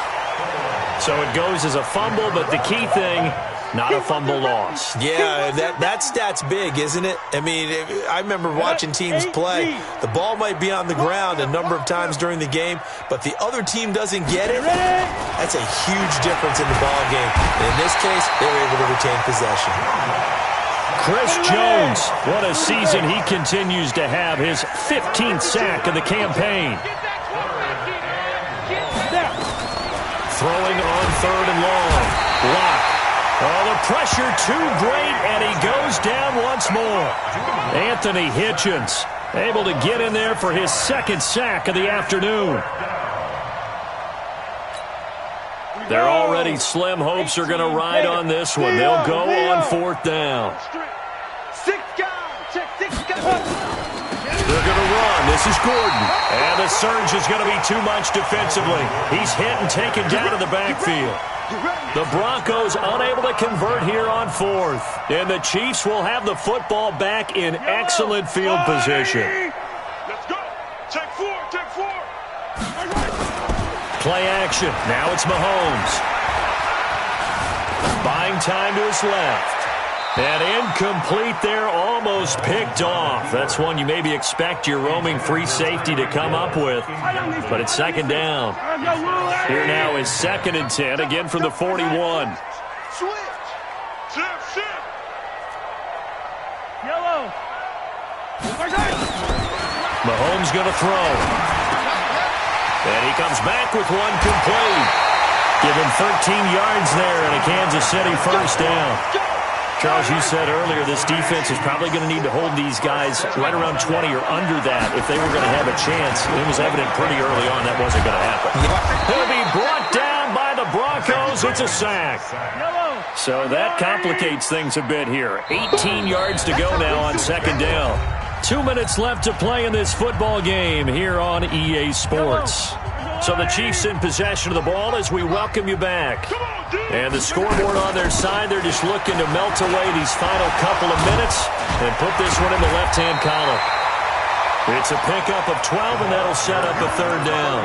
So it goes as a fumble, but the key thing, not a fumble loss. Yeah, that stat's big, isn't it? I mean, I remember watching teams play. The ball might be on the ground a number of times during the game, but the other team doesn't get it. That's a huge difference in the ball game. And in this case, they were able to retain possession. Chris Jones, what a season he continues to have. His 15th sack of the campaign. Throwing on 3rd and long. Lock. Oh, the pressure too great, and he goes down once more. Anthony Hitchens able to get in there for his 2nd sack of the afternoon. Their already slim hopes are going to ride on this one. They'll go on 4th down. They're going to run. This is Gordon. And the surge is going to be too much defensively. He's hit and taken down to the backfield. The Broncos unable to convert here on 4th. And the Chiefs will have the football back in excellent field position. Let's go. Take 4. Take 4. Play action. Now it's Mahomes. Buying time to his left. And incomplete there, almost picked off. That's one you maybe expect your roaming free safety to come up with. But it's 2nd down. Here now is 2nd and 10, again from the 41. Switch. Shift. Yellow. Mahomes going to throw. And he comes back with one complete. Give him 13 yards there and a Kansas City 1st down. Charles, you said earlier this defense is probably going to need to hold these guys right around 20 or under that if they were going to have a chance. It was evident pretty early on that wasn't going to happen. He'll be brought down by the Broncos. It's a sack. So that complicates things a bit here. 18 yards to go now on 2nd down. 2 minutes left to play in this football game here on EA Sports. So the Chiefs in possession of the ball as we welcome you back. And the scoreboard on their side, they're just looking to melt away these final couple of minutes and put this one in the left-hand column. It's a pickup of 12, and that'll set up a 3rd down.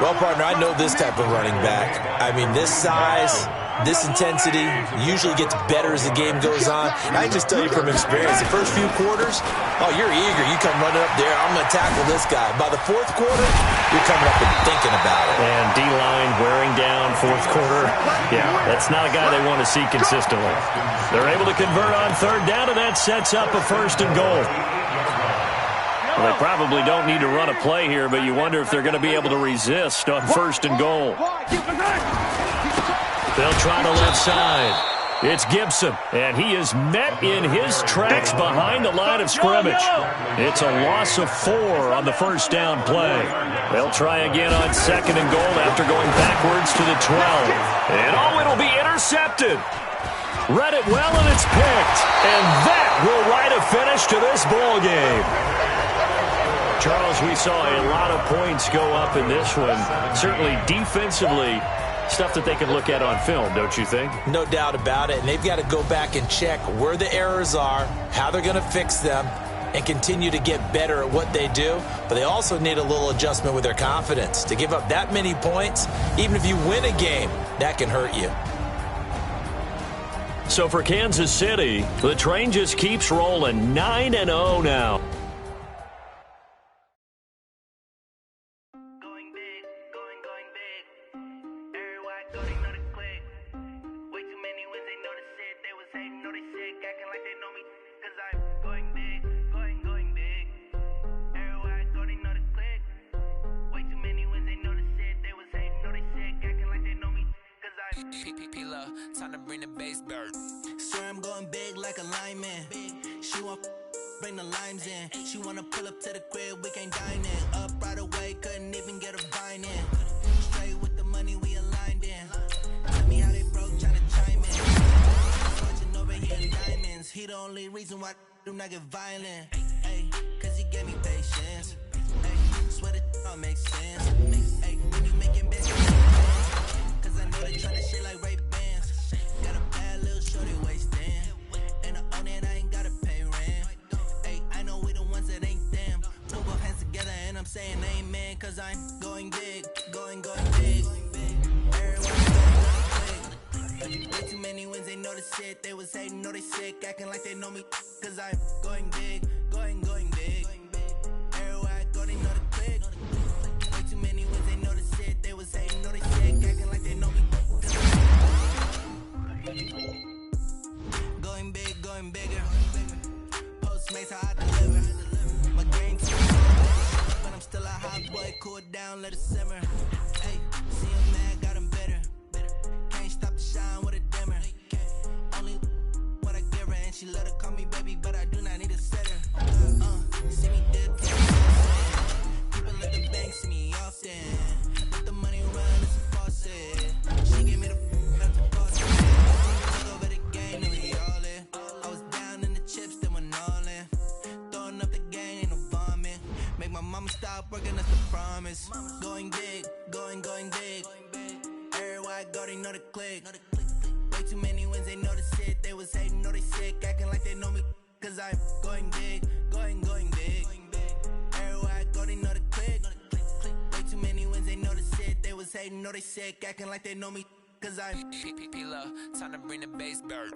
Well, partner, I know this type of running back. I mean, this size, this intensity usually gets better as the game goes on. And I can just tell you from experience, the first few quarters, oh, you're eager. You come running up there, I'm going to tackle this guy. By the 4th quarter, you're coming up and thinking about it. And D-line wearing down 4th quarter. Yeah, that's not a guy they want to see consistently. They're able to convert on 3rd down, and that sets up a 1st and goal. Well, they probably don't need to run a play here, but you wonder if they're going to be able to resist on 1st and goal. They'll try the left side. It's Gibson, and he is met in his tracks behind the line of scrimmage. It's a loss of 4 on the 1st down play. They'll try again on 2nd and goal after going backwards to the 12. And it'll be intercepted. Read it well, and it's picked. And that will write a finish to this ball game. Charles, we saw a lot of points go up in this one. Certainly defensively, stuff that they can look at on film, don't you think? No doubt about it. And they've got to go back and check where the errors are, how they're going to fix them, and continue to get better at what they do. But they also need a little adjustment with their confidence. To give up that many points, even if you win a game, that can hurt you. So for Kansas City, the train just keeps rolling. 9-0 now. Killa, time to bring the bass bird. Swear I'm going big like a lineman. She want bring the limes in. She wanna pull up to the crib, we can't dine in. Up right away, couldn't even get a vine in. Straight with the money, we aligned in. Tell me how they broke, tryna chime in. Watching over here diamonds. He the only reason why do not get violent. Ay, cause he gave me patience. Ay, swear that all makes sense. Ay, when you making business. Cause I know they tryna shit like Ray Bans. Got a bad little shorty wasting. And I own it, I ain't gotta pay rent. Hey, I know we the ones that ain't them. Put both hands together and I'm saying amen. Cause I'm going big, going big. Everyone way too many wins, they know the shit. They was hating, know they sick, acting like they know me. Cause I'm going big, going big. Everywhere I go, they know the click. Way too many wins, they know the shit. They was hating, know they sick, acting like they know me. Going big, going bigger. Postmates, how I deliver. My game too long, but I'm still a hot boy. Cool it down, let it simmer. Hey, see him mad, got him bitter. Can't stop the shine with a dimmer. Only what I give her, and she let her call me baby, but I do not need a sitter. See me dip, people at the bank see me often. Let the money run, it's a faucet. She gave me the over the game, then we all in. I was down in the chips, then went all in. Throwing up the game, ain't no vomit. Make my mama stop working, that's the promise. Going big, going big. Everywhere I go, they know the click. Way too many wins, they know the shit. They was hating, know they sick, acting like they know me. Cause I'm going big, going big. Everywhere I go, they know the click. Way too many wins, they know the shit. They was hating, know they sick, acting like they know me. Cause I'm Killa, time to bring the bass bird.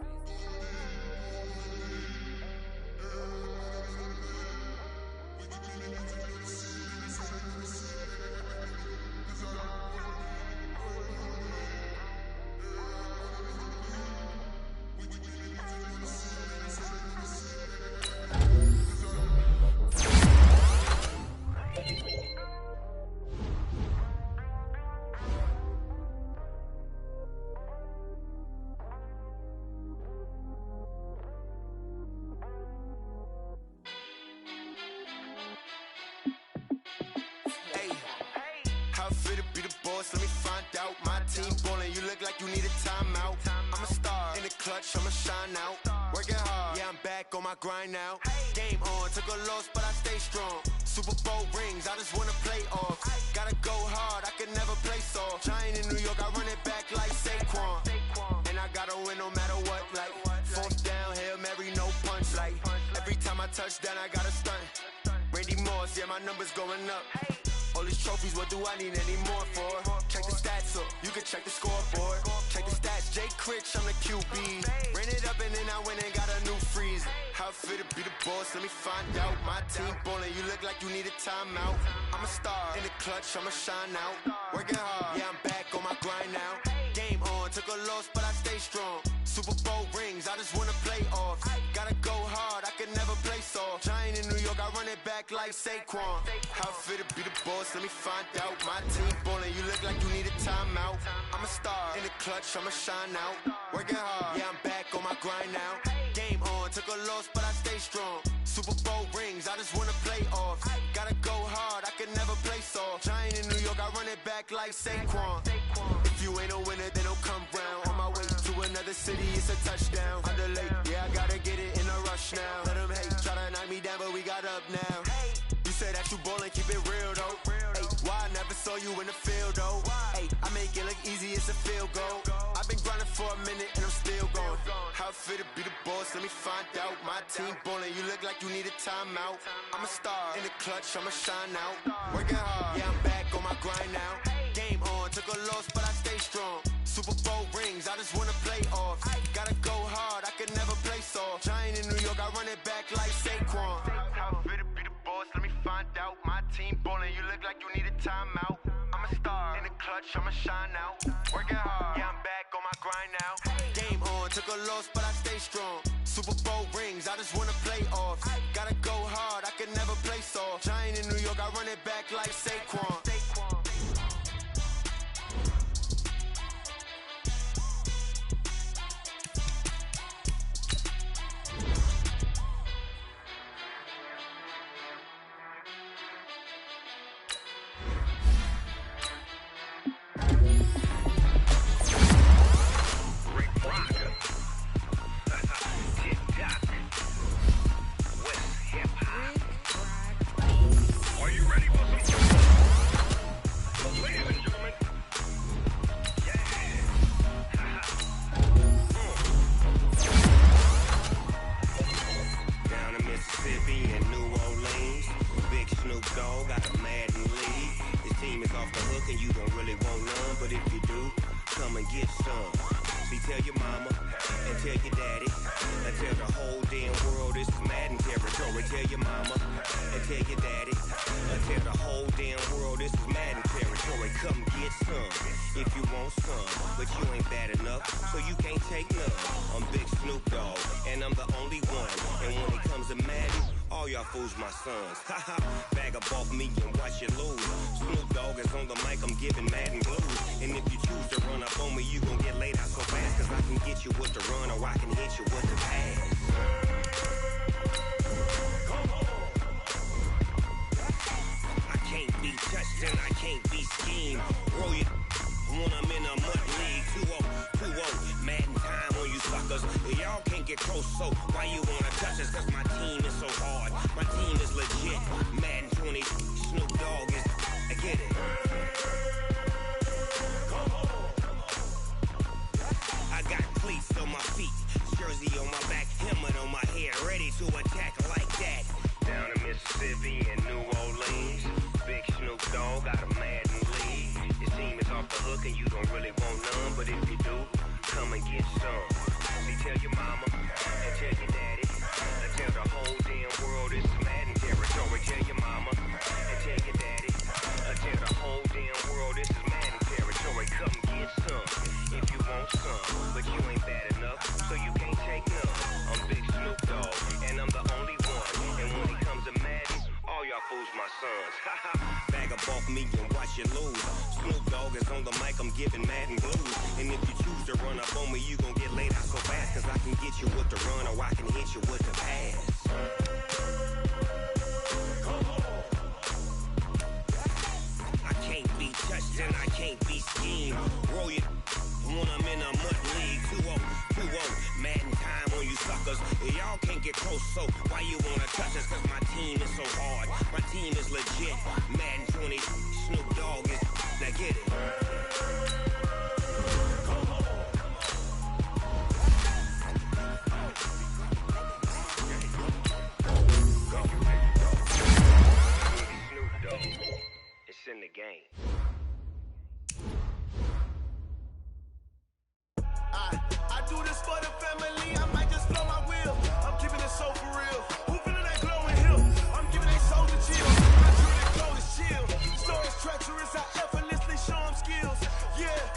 Let me find out. My team ballin', you look like you need a timeout. I'm a star in the clutch, I'ma shine out. Working hard, yeah, I'm back on my grind now. Game on, took a loss, but I stay strong. Super Bowl rings, I just wanna play off. Gotta go hard, I can never play soft. Giant in New York, I run it back like Saquon. And I gotta win no matter what, like 4th down, Hail Mary, no punch. Like every time I touch down, I gotta stunt. Randy Moss, yeah, my numbers going up. All these trophies, what do I need any more for? Check the stats up, you can check the scoreboard. Check the stats, Jay Critch, I'm the QB. Ran it up and then I went and got a new freeze. How fit to be the boss, let me find out. My team ballin', you look like you need a timeout. I'm a star in the clutch, I'ma shine out. Working hard, yeah, I'm back on my grind now. Game on, took a loss, but I stay strong. Super Bowl rings, I just wanna play off. Gotta go hard, I can never play soft. Giant in New York, I run it back like Saquon. How fit to be the boss, let me find out. My team ballin', you look like you need a timeout. I'm a star, in the clutch, I'ma shine out. Working hard, yeah, I'm back on my grind now. Game on, took a loss, but I stay strong. Super Bowl rings, I just wanna play off. Gotta go hard, I can never play soft. Giant in New York, I run it back like Saquon. If you ain't a winner, then don't come round. On my way to another city, it's a touchdown. Underlay, yeah, I gotta get it in a rush now. Let them hate, try to knock me down, but we got up now. You said that you ballin', keep it real though. Hey, why I never saw you in the field though? Hey, I make it look easy, it's a field goal. I've been grinding for a minute and I'm still going. How fit to be the boss, let me find out. My team ballin', you look like you need a timeout. I'm a star, in the clutch, I'ma shine out. Working hard, yeah, I'm back on my grind now. Game on, took a loss, but I stay strong. Super Bowl rings, I just wanna play off. Gotta go hard, I can never play soft. Giant in New York, I run it back like Saquon. How fit to be the boss, let me find out. My team ballin', you look like you need a timeout. I'm a star, in the clutch, I'ma shine out. Working hard, yeah, I'm back on my grind now. Game on, took a loss, but I stay strong. Super Bowl rings, I just wanna play off. Gotta go hard, I can never play soft. Giant in New York, I run it back like Saquon. Bag up off me and watch you lose. Snoop Dogg is on the mic, I'm giving Madden blues. And if you choose to run up on me, you gon' get laid out so fast. Cause I can get you with the run or I can hit you with the pass. I can't be touched and I can't be schemed. Roll you when I'm in a mud league. 2-0, Madden time on you suckers. Y'all can't get close, so why you wanna touch us? Cause my team is so hard. My team is legit. Madden 20, Snoop Dogg is, I get it. I got cleats on my feet, jersey on my back, helmet on my head, ready to attack like that. Down in Mississippi and New Orleans, big Snoop Dogg got a Madden league. Your team is off the hook and you don't really want none, but if you do, come and get some. See, tell your mama and tell your daddy, and tell the whole damn world it's Madden territory. Tell your mama and tell your daddy, and tell the whole damn world this is Madden territory. Come get some if you want some, but you ain't bad enough, so you can't take none. I'm Big Snoop Dogg, and I'm the only one. And when it comes to Madden, all y'all fools my sons. Bag up off me and watch you lose. Snoop Dogg is on the mic, I'm giving Madden blues. And if you choose to run up on me, you gon' get laid out so fast. Cause I can get you with the run or I can hit you with the pass. I can't be touched and I can't be schemed. Roll you when I'm in a mud league. 2-0, Madden time on you suckers. Y'all can't get close, so why you wanna touch us? Cause my team is so hard. My team is legit. Madden 20, Snoop Dogg is, now get it. It's in the game. I do this for the family, I might just blow my wheel. I'm keeping it so for real. Who feeling that glowing hill? I'm giving they soul to chill. My truly cold is chill. Stories treacherous, I effortlessly show them skills. Yeah.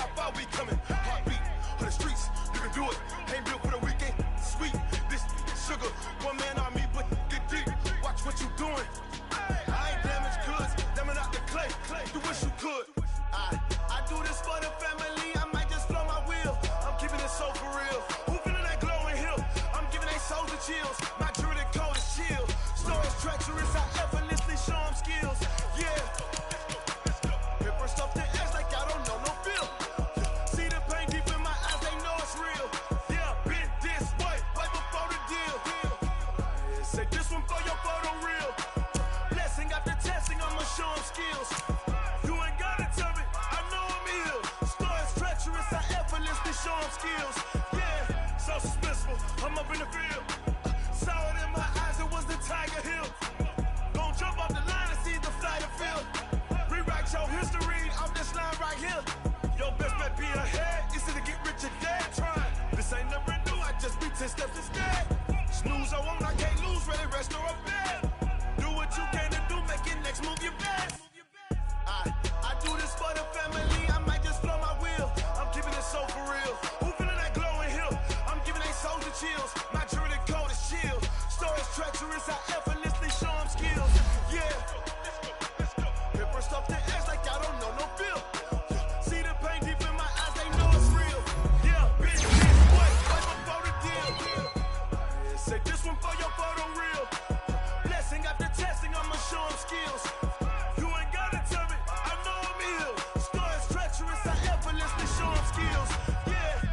how far we coming. Heartbeat of the streets, you can do it. Ain't built for the weekend. Sweet, this sugar, one man army, but get deep. Watch what you doing. I ain't damaged goods, damn out the clay. You wish you could. I do this for the family. I might just blow my wheel. I'm keeping it so for real. Who feeling that glowing hill? I'm giving they souls the chills. My druid code is chill. Stories treacherous, I effortlessly show them skills. Yeah. Hit first off the edge like I don't know no feel. See the pain deep in my eyes, they know it's real. Yeah, been this way, right before the deal. Say this one for your photo real. Blessing after testing, I'ma show them skills. You ain't gotta tell me, I know I'm ill. Stories treacherous, I effortlessly show them skills. Yeah, so suspenseful, I'm up in the field. Saw it in my eyes, it was the Tiger Hill. Don't jump off the line and see the flight of field. Rewrite your history off this line right here. Your best bet be ahead, it's to get rich or dead. Trying, this ain't never new, I just be 10 steps instead. Snooze, I won't, I can't lose, ready, rest or a bed. Do what you can to do, make it next move your best. I do this for the family, I might just blow my wheel. I'm keeping it so for real. Who feeling that glowing hill? I'm giving they souls the chills. My druid code is chill. Stories treacherous, I effortlessly show them skills. Yeah. Hit first off the edge like I don't know no feel. See the pain deep in my eyes, they know it's real. Yeah, bitch, wait, right before the deal. Say this one for your photo real. Blessing after testing, I'ma show them skills. You ain't gotta tell me, I know I'm ill. Stories treacherous, I effortlessly show them skills. Yeah.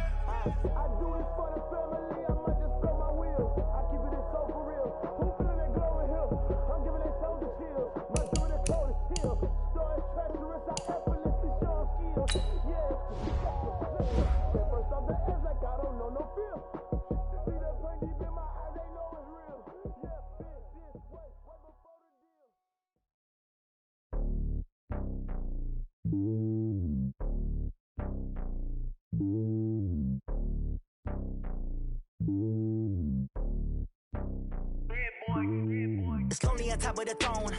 I do this for the family, I might just blow my wheel. I keep it so for real. Who feeling that glowing hill? I'm giving they souls the chills. My doing the code is chill. Stories treacherous, I effortlessly show them skills. Yeah. Get first off the edge like I don't know no feel. See that pain deep in my eyes, they know it's real. Yeah, bitch, this way, right before the deal. It's lonely on top of the throne.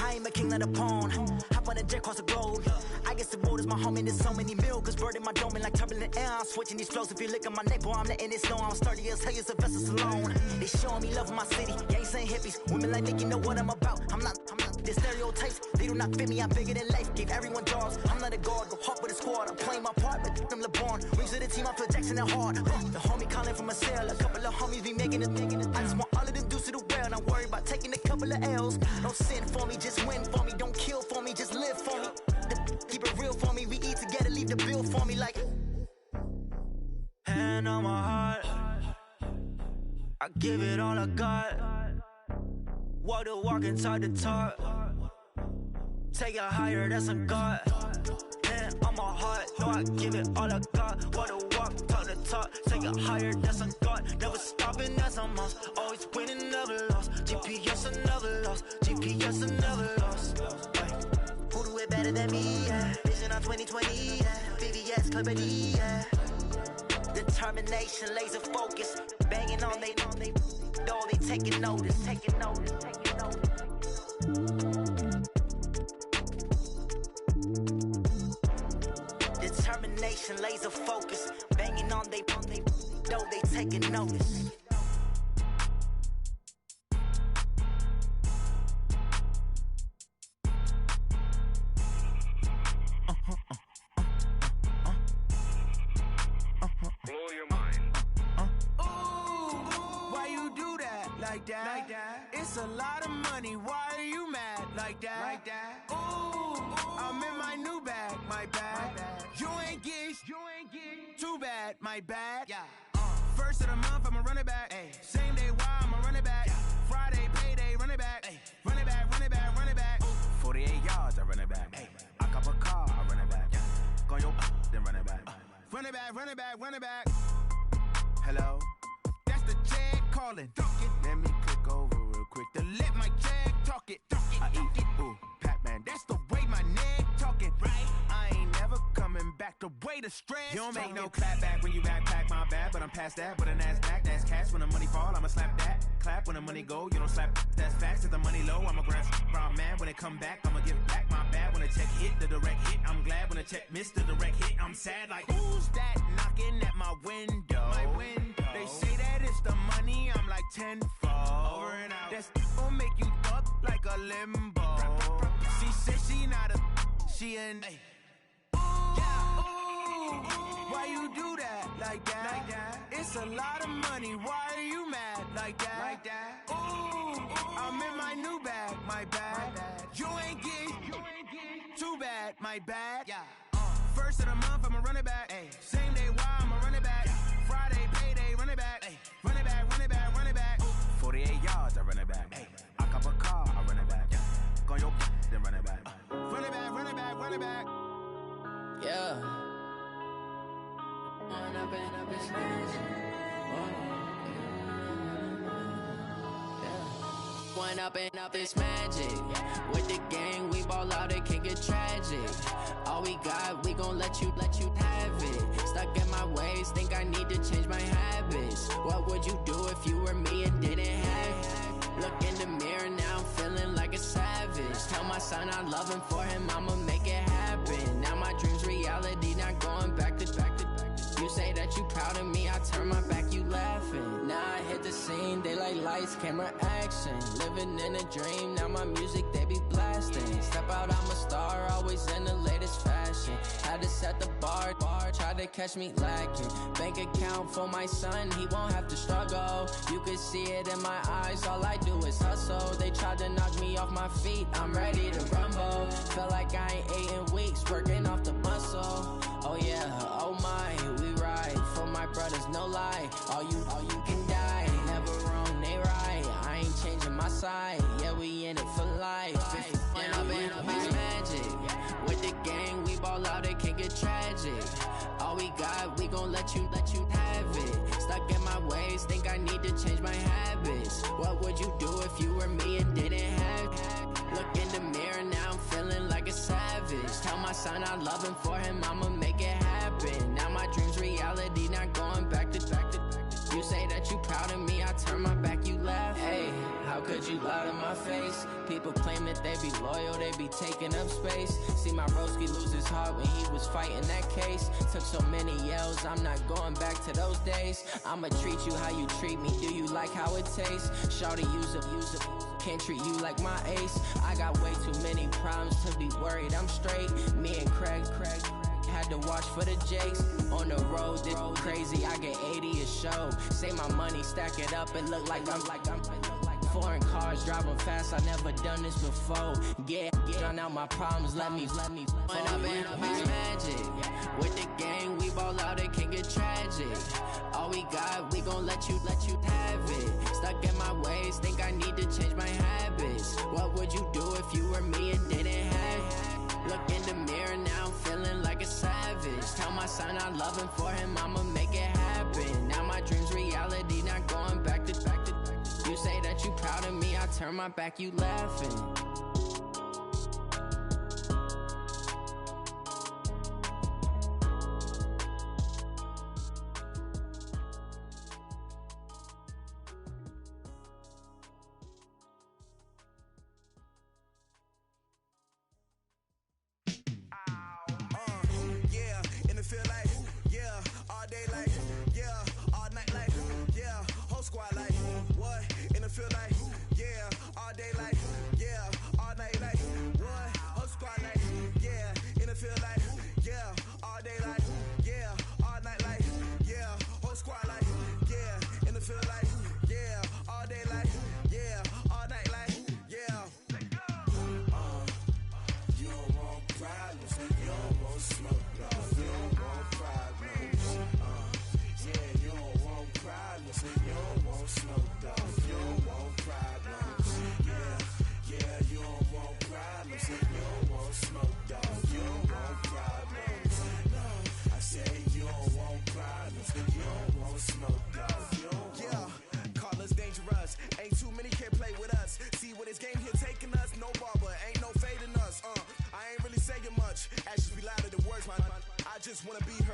I ain't a king, not a pawn. Hop on a jet across the globe. I guess the world is my home and there's so many milkers. Bird in my dome and like turbulent air. I'm switching these flows. If you look at my neck, boy, I'm letting it snow. I'm sturdy as hell, as a vessel alone. They showing me love in my city. Gangs ain't hippies. Women like Nick, you know what I'm about. I'm not. The stereotypes, they do not fit me. I'm bigger than life. Gave everyone jobs. I'm not a guard. Go hard with a squad. I'm playing my part, but them LeBron. Rings to the team, I feel Jackson and hard. The homie calling from a cell. A couple of homies be making it. I just want all of them dudes to do well. Not worry about taking a couple of L's. Don't sin for me, just win for me. Don't kill for me, just live for me. Keep it real for me. We eat together, leave the bill for me like. Hand on my heart, I give it all I got. Walk the walk and talk the talk. Take it higher, that's a God. Hand on my heart, no, I give it all I got. Walk the walk, talk the talk. Take it higher, that's a God. Never stopping, that's a must. Always winning, never lost. GPS, I never lost. GPS, I never lost. Who do it better than me? Yeah. Vision on 2020. Yeah. VVS, Clarity. Yeah. Determination, laser focus. Banging on they door, they taking notice. Taking notice. Taking notice. Determination, laser focus. Banging on they door, they taking notice. Blow your mind. Why you do that like that? It's a lot of money. Why are you mad like that? Ooh, I'm in my new bag, my bad. You ain't get too bad, my bad. Yeah. First of the month, I'ma run it back. Ay. Same day, why I'ma run it back. Friday, payday, run it back. Ay. Run it back, run it back, run it back. 48 yards, I run it back. Ay. I cop a car, I run it back. Go your then run it back. Run it back, run it back, run it back. Hello? That's the jag calling. Let me click over real quick to let my jag talk it. I eat, ooh, Pac-Man. That's the way my neck talking. Right? I ain't never coming back. back the way to stress. You don't make no clap back when you backpack, my bad, but I'm past that. With a NASDAQ, that's cash. When the money fall, I'ma slap that. Clap when the money go, you don't slap. That's facts. If the money low, I'ma grab brown man. When it come back, I'ma give back my bad. When the check hit, the direct hit. I'm glad when the check missed the direct hit. I'm sad like, who's that knocking at my window? They say that it's the money, I'm like tenfold. Over and out. That's gon' make you up like a limbo. She said she not a, she an. Why you do that like that? It's a lot of money. Why are you mad like that? Ooh, I'm in my new bag, my bad. You ain't get too bad, my bad. First of the month, I'ma run it back. Same day, why I'ma run it back. Friday, payday, run it back. Run it back, run it back, run it back. 48 yards, I run it back. I cop a car, I run it back. Go your then run it back. Run it back, run it back, run it back. Yeah. Run up and up his magic. One up and up is magic. With the gang, we ball out, it can get tragic. All we got, we gon' let you have it. Stuck in my ways, think I need to change my habits. What would you do if you were me and didn't have it? Look in the mirror, now I'm feeling like a savage. Tell my son I love him, for him I'ma make it happen. Now my dream's reality, not going back to. You say that you proud of me, I turn my back, you laughing. Now I hit the scene, they like lights, camera, action. Living in a dream, now my music, they be blasting. Step out, I'm a star, always in the latest fashion. Had to set the bar, try to catch me lacking. Bank account for my son, he won't have to struggle. You could see it in my eyes, all I do is hustle. They tried to knock me off my feet, I'm ready to rumble. Felt like I ain't ate in weeks, working off the muscle. Oh yeah, oh my, we ride for my brothers, no lie. All you can die, never wrong, they right. I ain't changing my side, yeah, we in it for life. And I've been up his magic. With the gang, we ball out, it can get tragic. All we got, we gon' let you have it. Stuck in my ways, think I need to change my habits. What would you do if you were me and didn't have it? Look in the mirror, now I'm feeling like a savage. Tell my son I love him, for him I'ma make it happen. Now my dream's reality, not going back to. You say that you proud of me, I turn my back, you laugh. Hey, how could you lie to my face? People claim that they be loyal, they be taking up space. See my broski lose his heart when he was fighting that case. Took so many yells, I'm not going back to those days. I'ma treat you how you treat me, do you like how it tastes? Shawty, use it. Can't treat you like my ace. I got way too many problems to be worried, I'm straight. Me and Craig had to watch for the Jakes. On the road, this crazy, I get 80 a show. Say my money, stack it up, it look like I'm foreign cars, driving fast, I never done this before. Yeah, drown out my problems, let me When up and up is magic. With the gang, we ball out, it can get tragic. All we got, we gon' let you have it. Stuck in my ways, think I need to change my habits. What would you do if you were me and didn't have it? Look in the mirror, now I'm feeling like a savage. Tell my son I love him, for him I'ma make it happen. Now my dream's reality, not going back to. You say that you proud of me, I turn my back, you laughing.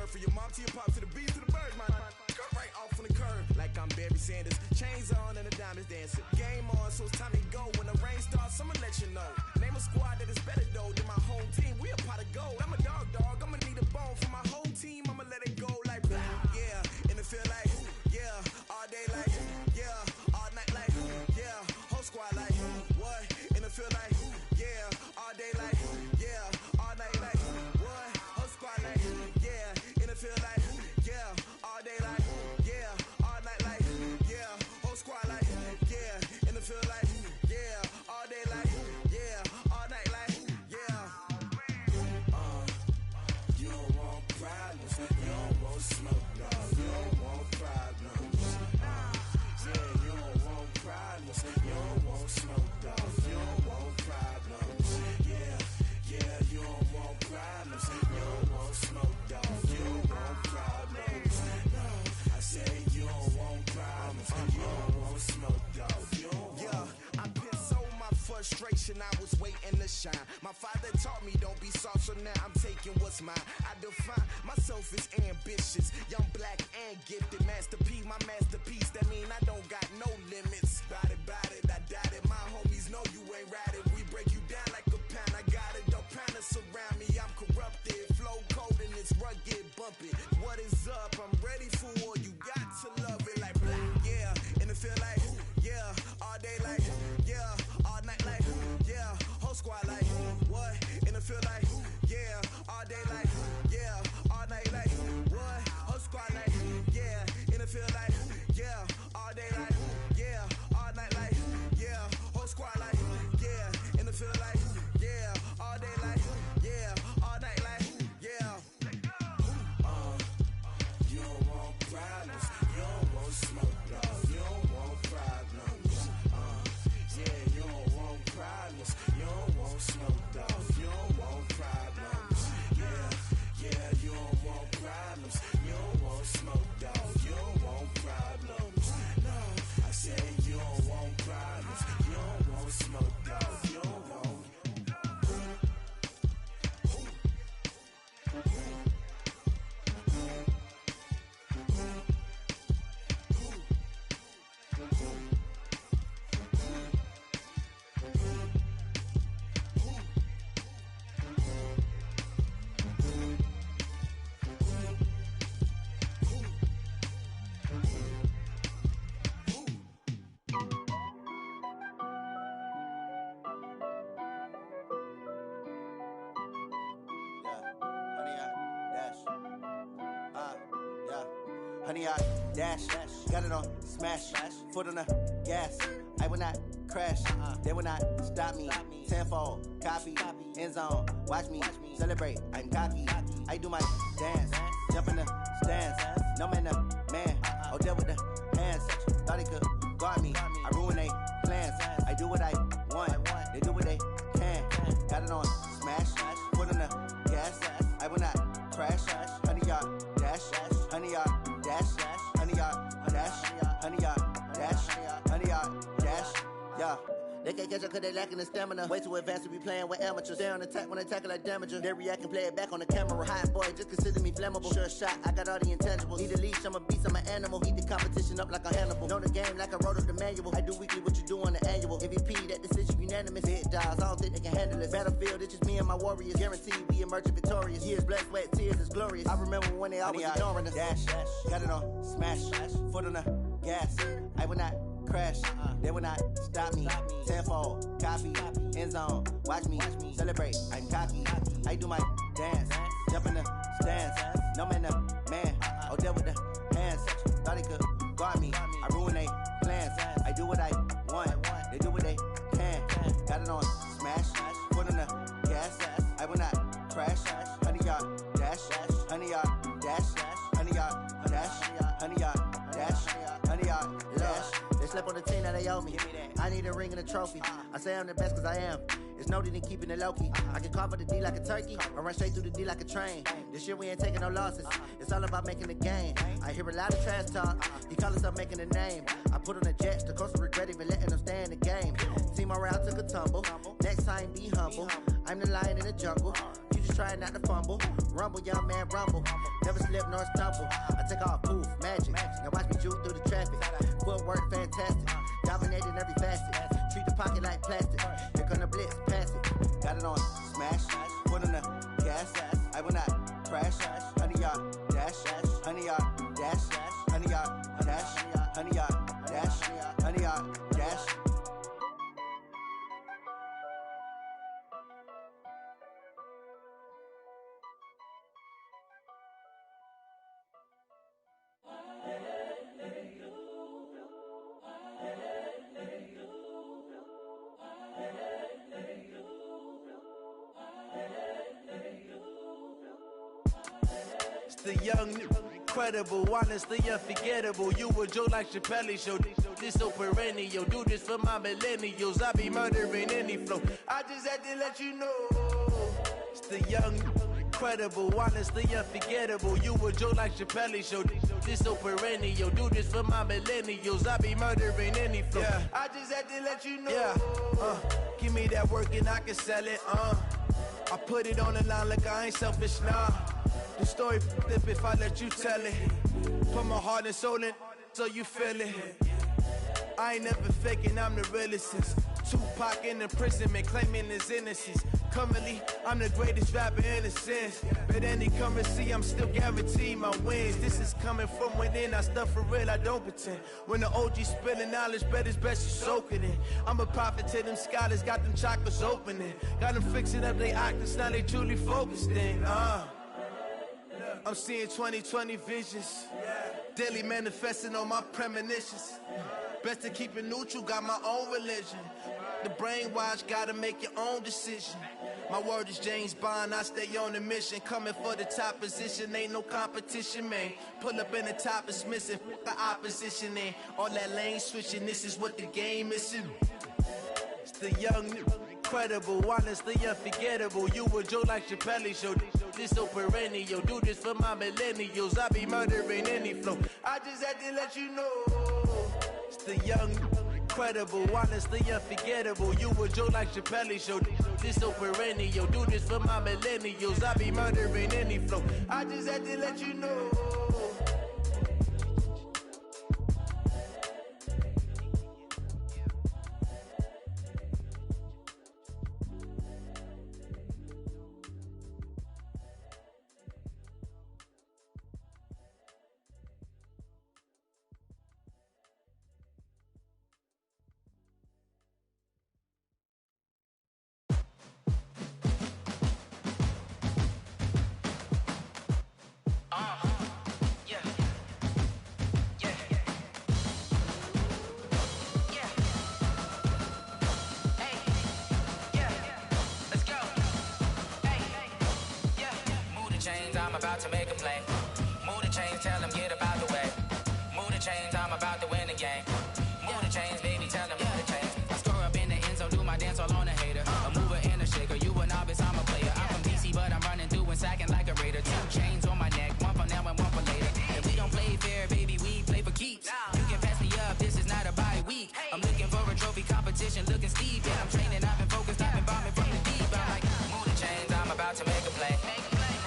curve. For your mom to your pop to the beat to the bird, man. Cut right off on the curve. Like I'm Barry Sanders. Chains on and the diamonds dancing. Game on, so it's time to go. When the rain starts, I'ma let you know. Name a squad that is better though than my home team. We a pot of gold. I'm a dog. I'ma need a bone for my whole team. I'ma let it go like blah. Yeah, and it feel like yeah, all day like yeah, all night like yeah, whole squad like what? And it feel like yeah, all day like yeah, all night like what? Whole squad like yeah, and it feel like yeah, all day like yeah, all night like yeah, whole squad like yeah, and it feel like yeah, all day like yeah, all night like yeah. You don't want problems, you don't want smoke, dog. You don't want problems. Yeah, you don't want problems, you don't want smoke, dog. You don't want problems. Yeah, you don't want problems, you don't want smoke, dog. You don't want problems. No, I say you don't want problems, you don't want smoke, dog. You don't want. Yeah, I put so my frustration, I was waiting to shine. My father taught me don't be soft, so now I'm taking what's mine. I define myself as ambitious, young, black, and gifted. Master P, my masterpiece. That mean I don't got no limits. Bout it, I doubt it. My homies know you ain't ride it. We break you down like a pound. I got it, don't pound to surround me. I'm corrupted, flow cold and it's rugged, bumpy. What is up? I'm ready for war. You got to love it like black, yeah. And it feel like yeah, all day like yeah, all night like yeah, whole squad like what? And it feel like yeah, all day like yeah, all night like what? Whole squad like yeah, and it feel like yeah, all day like yeah, all night like yeah, whole squad like yeah, and it feel like yeah, all day like yeah, all night like yeah. You don't want problems, you don't want smoke, dog. You don't want problems. Yeah, you don't want problems, you don't want smoke, dog. You don't want problems. Yeah, you don't want problems, you don't want smoke, dog. You don't want problems. No, I say you don't want problems, you don't want smoke, dog. You don't want. Honey, I dash, got it on smash, foot on the gas. I will not crash, they will not stop me. Tenfold, copy, end zone, watch me celebrate. I'm cocky, I do my dance, jump in the stands. No man, the man, oh, deal with the hands. Thought he could guard me, I ruin they plans. I do what I want, they do what they can. Got it on smash, foot on the gas. I will not crash, honey, y'all dash, honey, y'all dash, honey, y'all dash, honey, y'all dash, honey, y'all dash, yeah. They can't catch up cause they lacking the stamina. Way too advanced to be playing with amateurs. Stay on attack when they tackle like damager. They react and play it back on the camera. Hot boy, just consider me flammable. Sure shot, I got all the intangibles. Need a leash, I'm a beast, I'm an animal. Heat the competition up like a Hannibal. Know the game like I wrote up the manual. I do weekly what you do on the annual. MVP, that decision unanimous. Hit dials, I don't think they can handle it. Battlefield, it's just me and my warriors. Guaranteed we emerging victorious. Years, blood, sweat, tears, is glorious. I remember when they always ignoring us. Dash, got it on smash, foot on the gas. I will not crash, they will not stop me. Tenfold, copy, end zone, watch me celebrate. I'm cocky, I do my dance, jump in the stands. No man, the man, oh, deal with the hands. Thought he could guard me, I ruin they plans. I do what I want, they do what they can. Got it on smash, foot on the gas. I will not crash, honey, y'all dash, honey, y'all dash, honey, y'all dash, honey, y'all dash, honey, y'all dash. They slept on the team that they owe me. I need a ring and a trophy. I say I'm the best cause I am. It's no need in keeping it low-key. I can carve the D like a turkey or run straight through the D like a train. This year we ain't taking no losses. It's all about making the game. I hear a lot of trash talk. He call us up making a name. I put on the jets. The coach will regret even letting them stay in the game. Team around took a tumble. Next time be humble. I'm the lion in the jungle. You just just trying not to fumble. Rumble, young man, rumble. Never slip nor stumble. I take off, poof, magic. Now watch me juke through the traffic. Footwork, fantastic. Dominating every facet. Treat the pocket like plastic. Here come the blitz, pass it. Got it on, smash. Foot on the gas. I will not crash. 100-yard dash. 100-yard dash. 100-yard dash. 100-yard dash. 100-yard dash. The young, incredible, honestly unforgettable. You a joke like Chappelle show. This so perennial. Do this for my millennials. I be murdering any flow. I just had to let you know. It's the young, incredible, honestly unforgettable. You a joke like Chappelle show. This so perennial. Do this for my millennials. I be murdering any flow. Yeah. I just had to let you know. Yeah. Give me that work and I can sell it. I put it on the line like I ain't selfish, nah. The story flip if I let you tell it. Put my heart and soul in so you feel it. I ain't never faking, I'm the realest since Tupac in imprisonment, claiming his innocence. Currently, I'm the greatest rapper in a sense. But any currency, I'm still guaranteed my wins. This is coming from within, I stuff for real, I don't pretend. When the OG spilling knowledge, bet it's best you soak it in. I'm a prophet to them scholars, got them chakras opening. Got them fixing up they octaves, now they truly focused in. I'm seeing 2020 visions. Daily manifesting on my premonitions. Best to keep it neutral, got my own religion. The brainwash, gotta make your own decision. My word is James Bond, I stay on the mission. Coming for the top position, ain't no competition, man. Pull up in the top, it's missing, the opposition ain't. All that lane switching, this is what the game is. It's the young, incredible, honestly unforgettable. You a joke like Chappelle show. This so perennial. Do this for my millennials. I be murdering any flow. I just had to let you know. It's the young, incredible, honestly unforgettable. You a joke like Chappelle show. This so perennial. Do this for my millennials. I be murdering any flow. I just had to let you know. I'm about to make a play. Move the chains, tell them get about the way. Move the chains, I'm about to win the game. Move the chains, baby, tell them move the chains. I score up in the end zone, do my dance all on a hater. A mover and a shaker, you a novice, I'm a player. I'm from DC, but I'm running through and sacking like a raider. 2 chains on my neck, one for now and one for later. And we don't play fair, baby, we play for keeps. You can pass me up, this is not a bye week. I'm looking for a trophy competition, looking steep. Yeah, I'm training, I've been focused, I've been bombing from the deep. I'm like, move the chains, I'm about to make a play.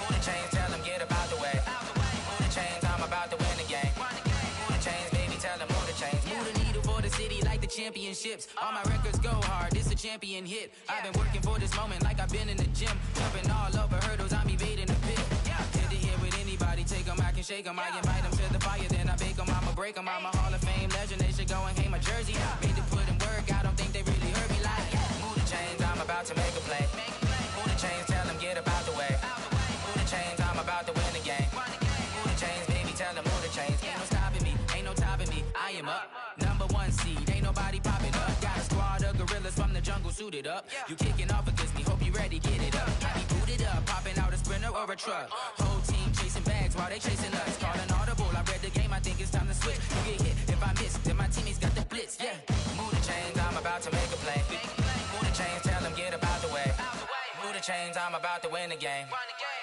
Move the chains, tell them get about the way. Move the chains, I'm about to win the game. Move the chains, baby, tell them move the chains. Move the needle for the city like the championships. All my records go hard, this a champion hit. I've been working for this moment like I've been in the gym. Jumping all over hurdles, I'm evading the pit. Hit the hit with anybody, take them, I can shake them. I invite them to the fire, then I bake them, I'ma break them. I'm a Hall of Fame legend, they should go and hang my jersey. Made to put in work, I don't think they really heard me like, move the chains, I'm about to make a play. Move the chains, tell them get about the way. Move the chains, I'm about to win the game. Move the chains, baby, tell them move the chains. Ain't no stopping me, ain't no topping me. I am up, number 1 seed, ain't nobody popping up. Got a squad of gorillas from the jungle suited up. You kicking off against me, hope you ready, get it up. I be booted up, popping out a sprinter or a truck. Whole team chasing bags while they chasing us. Calling audible, I read the game, I think it's time to switch. You get hit, if I miss, then my teammates got the blitz, yeah. Move the chains, I'm about to make a play. Move the chains, tell them get about the way. Move the chains, I'm about to win the game.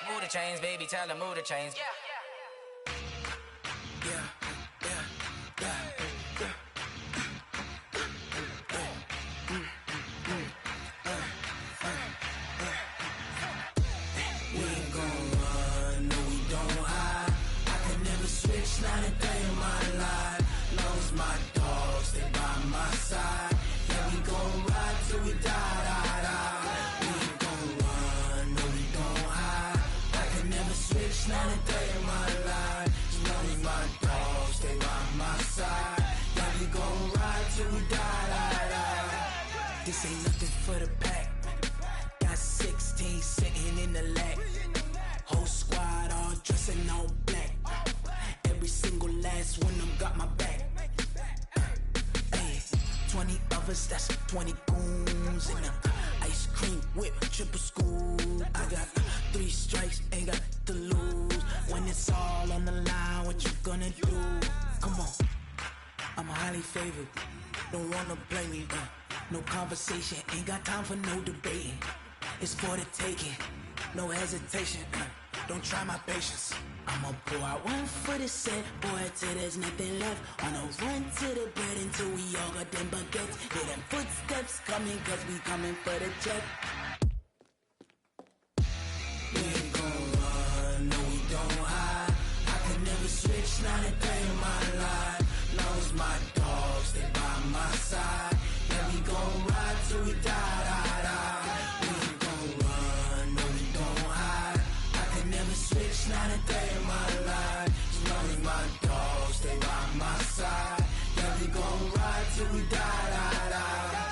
Move the chains, baby, tell them move the chains. This ain't nothing for the pack. Got 16 sitting in the lag. Whole squad all dressing all black. Every single last one of them got my back. Hey, 20 of us, that's 20 goons in the ice cream whip, triple scoop. I got 3 strikes, ain't got to lose. When it's all on the line, what you gonna do? Come on, I'm highly favored. Don't wanna blame me. No conversation, ain't got time for no debating. It's for the taking, no hesitation. Don't try my patience. I'ma pour out one for the set, boy, till there's nothing left. On a run to the bread until we all got them baguettes. Hear them footsteps coming, cause we coming for the check. We ain't gon' run, no we don't hide. I can never switch, not a day in my life. Long as my dogs, stay by my side. Yeah, we gon' ride till we die, die, die. We ain't gon' run, no we don't hide. I can never switch, not a day in my life. As long as my dogs stay by my side. Yeah, we gon' ride till we die, die, die.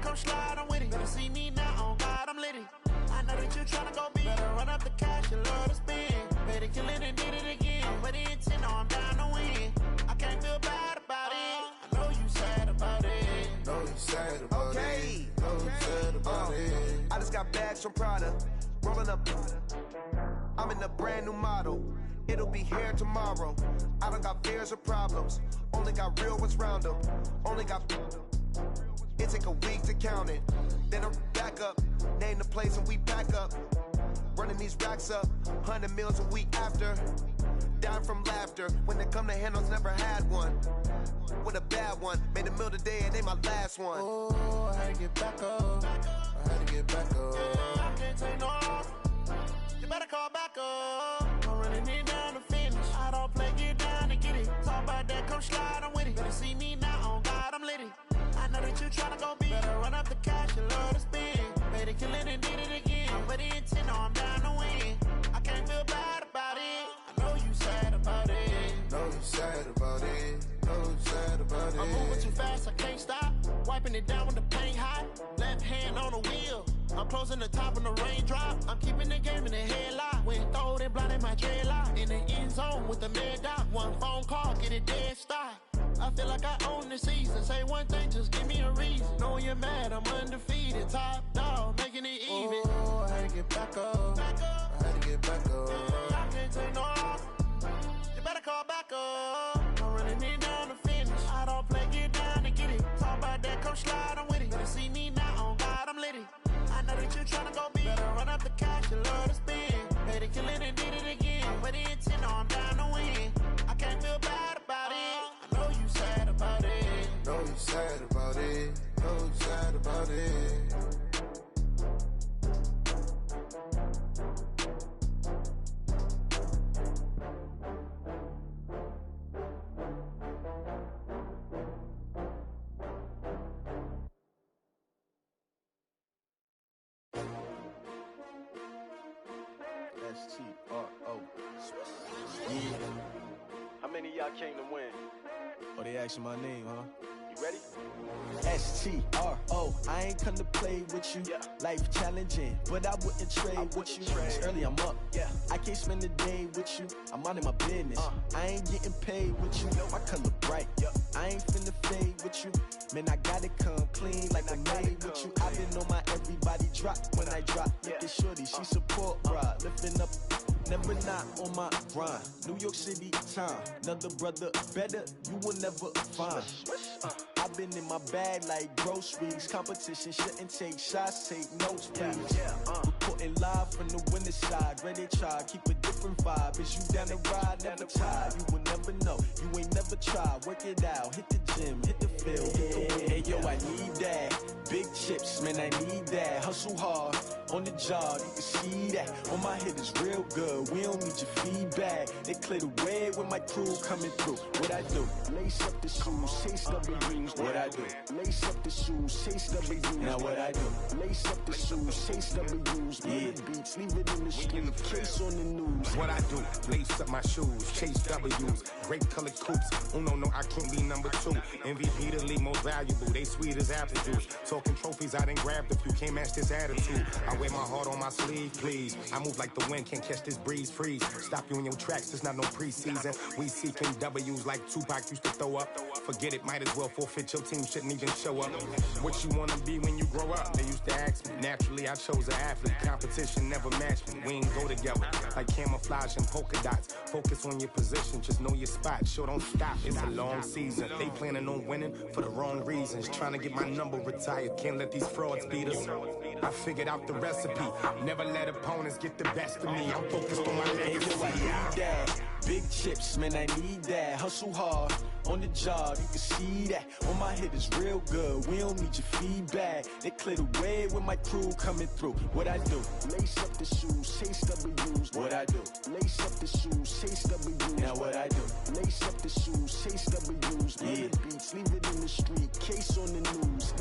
Come slide on with it. Better see me now, on God, I'm litty. I know that you tryna go be. Better run up the cash and love to spend. Better kill it and did it again. But the intent, no, I'm down to win. I can't feel bad about it. I know you sad about it. Know you sad about it. Know you sad about it. I just got bags from Prada, rolling up. I'm in a brand new model. It'll be here tomorrow. I don't got fears or problems. Only got real ones round them. Only got. It take a week to count it. Then I'm back up. Name the place and we back up. Running these racks up. 100 meals a week after. Down from laughter. When it come to handles, never had one. With a bad one. Made a meal today and they my last one. Oh, I had to get back up. I had to get back up. I can't take no off. You better call back up. I'm running it down to finish. I don't play, get down to get it. Talk about that, come slide, I'm with it. Better see me now, on God, I'm litty. I know that you tryna go big. Better run up the cash and love to spend. Better kill it and did it again. But the intent, no, I'm down to win. I can't feel bad about it. I know you sad about it. Know you sad about it. Know you sad about it. I'm moving too fast, I can't stop. Wiping it down with the paint hot. Left hand on the wheel. I'm closing the top of the raindrop. I'm keeping the game in the headlock. Went throwed and blinded my dreadlock. In the end zone with the mad dot. One phone call, get it dead stop. I feel like I own the season. Say one thing, just give me a reason. Knowing you're mad, I'm undefeated. Top dog, making it even. Oh, I had to get back up. I had to get back up. I can't take no off. You better call back up. I'm running it down to finish. I don't play, get down to get it. Talk about that, come slide, I'm with it. Better see me now, on God, I'm litty. I know that you tryna go big. Better run up the cash and love to spend. Better kill it and did it again. But the intent, no, I'm down to win. I can't feel bad about it. I know you sad about it. Know you sad about it. Know you sad about it. S-T-R-O. Yeah. How many of y'all came to win? Oh, they asking my name, huh? You ready? S-T-R-O. I ain't come to play with you. Yeah. Life challenging, but I wouldn't trade with you. It's early, I'm up. Yeah. I can't spend the day with you. I'm minding my business. I ain't getting paid with you. My color bright. I ain't finna fade with you. Man, I gotta come clean like I made with you. I been on my everybody drop when I drop. Look at shorty, she support rod. Lifting up, never not on my grind. New York City time, another brother better, you will never find. I've been in my bag like groceries. Competition shouldn't take shots, take notes, please. Reporting live from the winter side. Ready to try, keep a different vibe. Is you down the ride, never tired. You will never know, you ain't never tried. Work it out, hit the gym, hit the field. Hey yo, I need that. Big chips, man, I need that. Hustle hard, on the job, you can see that. On my head is real good, we don't need your feedback. They clear the way when my crew coming through. What I do? Lace up the shoes, chase W's. What I do? Lace up the shoes, chase W's. Now what I do? Lace up the shoes, chase W's. Yeah. Beats, leave it in the street, case on the news. What I do? Lace up my shoes, chase W's. Grape colored coops. Uno, no, I can't be number two. MVP the league most valuable. They sweet as apple juice. Talking trophies, I done grabbed a few. Can't match this attitude. I wear my heart on my sleeve, please. I move like the wind, can't catch this breeze. Freeze. Stop you in your tracks. There's not no preseason. We seeking W's like Tupac used to throw up. Forget it, might as well forfeit. Your team shouldn't even show up. What you wanna be when you grow up? They used to ask me. Naturally, I chose an athlete. Competition never matched me. We ain't go together like camouflage and polka dots. Focus on your position, just know your spot. Sure, don't stop. It's a long season. They planning on winning for the wrong reasons. Trying to get my number retired. Can't let these frauds beat us. I figured out the recipe. Never let opponents get the best of me. I'm focused on my legacy. I need that. Big chips, man, I need that. Hustle hard, on the job, you can see that. On my head is real good, we don't need your feedback. They clear the way when my crew coming through. What I do? Lace up the shoes, chase W's. What I do? Lace up the shoes, chase W's. Now what I do? Lace up the shoes, chase W's. Yeah. Beats, leave it in the street, case on the news.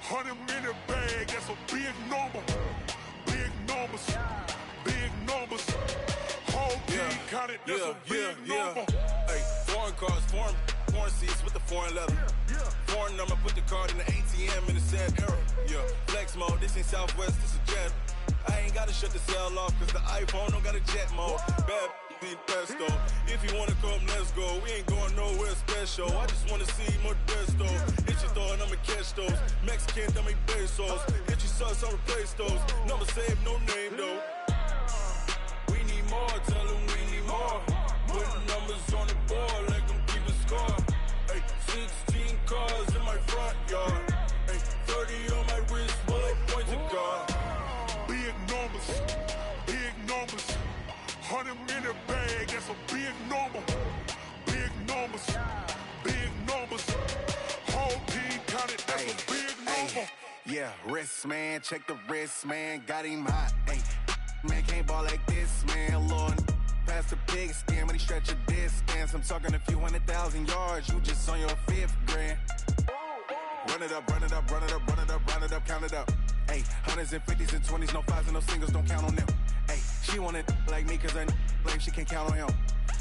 100 minute bag, that's a big number. Big numbers, big numbers. Whole team counted, that's a big number. Hey, foreign cars, foreign seats with the foreign leather. Foreign number, put the card in the ATM in the sad era. Yeah, flex mode, this ain't Southwest, this a jet. I ain't gotta shut the cell off, cause the iPhone don't got a jet mode. Bad need pesto. If you wanna come, let's go. We ain't going nowhere special. I just wanna see Modesto. Hit your thought, I'ma catch those. Mexican, dummy pesos. Hit your sus, I'll replace those. Number saved, no name though. We need more, tell them we need more. Putting numbers on the board, like them keep a score. Hey, 16 cars in my front yard. Hey, 30 on my wrist, bullet point to God. Big numbers, big numbers. 100 minute bag, that's a big number. Big numbers, big numbers. Whole team counted, that's a big number. Yeah, wrist man, check the wrist man, got him hot. Ay, man can't ball like this, man. Lord, past the pig skin when he stretch a distance. I'm talking a few 100,000 yards, you just on your 5th grand. Run it up, run it up, run it up, run it up, run it up, count it up. Ay, hundreds and 50s and 20s, no 5s and no singles, don't count on them. Ay, she want it like me, cause her blame, she can't count on him.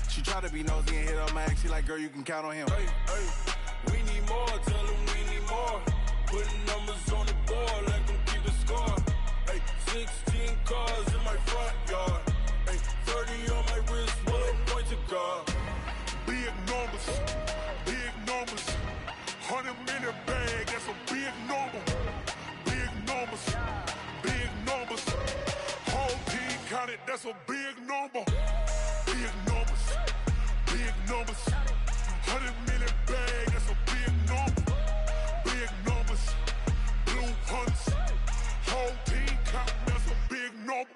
She try to be nosy and hit up my ex, she like, girl, you can count on him. Hey, hey, we need more, tell them we need more. Putting numbers on the board, like them keep a score. Hey, 16 cars in my front yard. Hey, 30 on my wrist, bullet point to God. Big numbers, big numbers. 100 minute bag, that's a big number. Big numbers, big numbers. Whole team counted, that's a big number. Big numbers, big numbers. 100 minute bag, that's a big number. Big numbers, blue hunts. Whole team counting, that's a big number.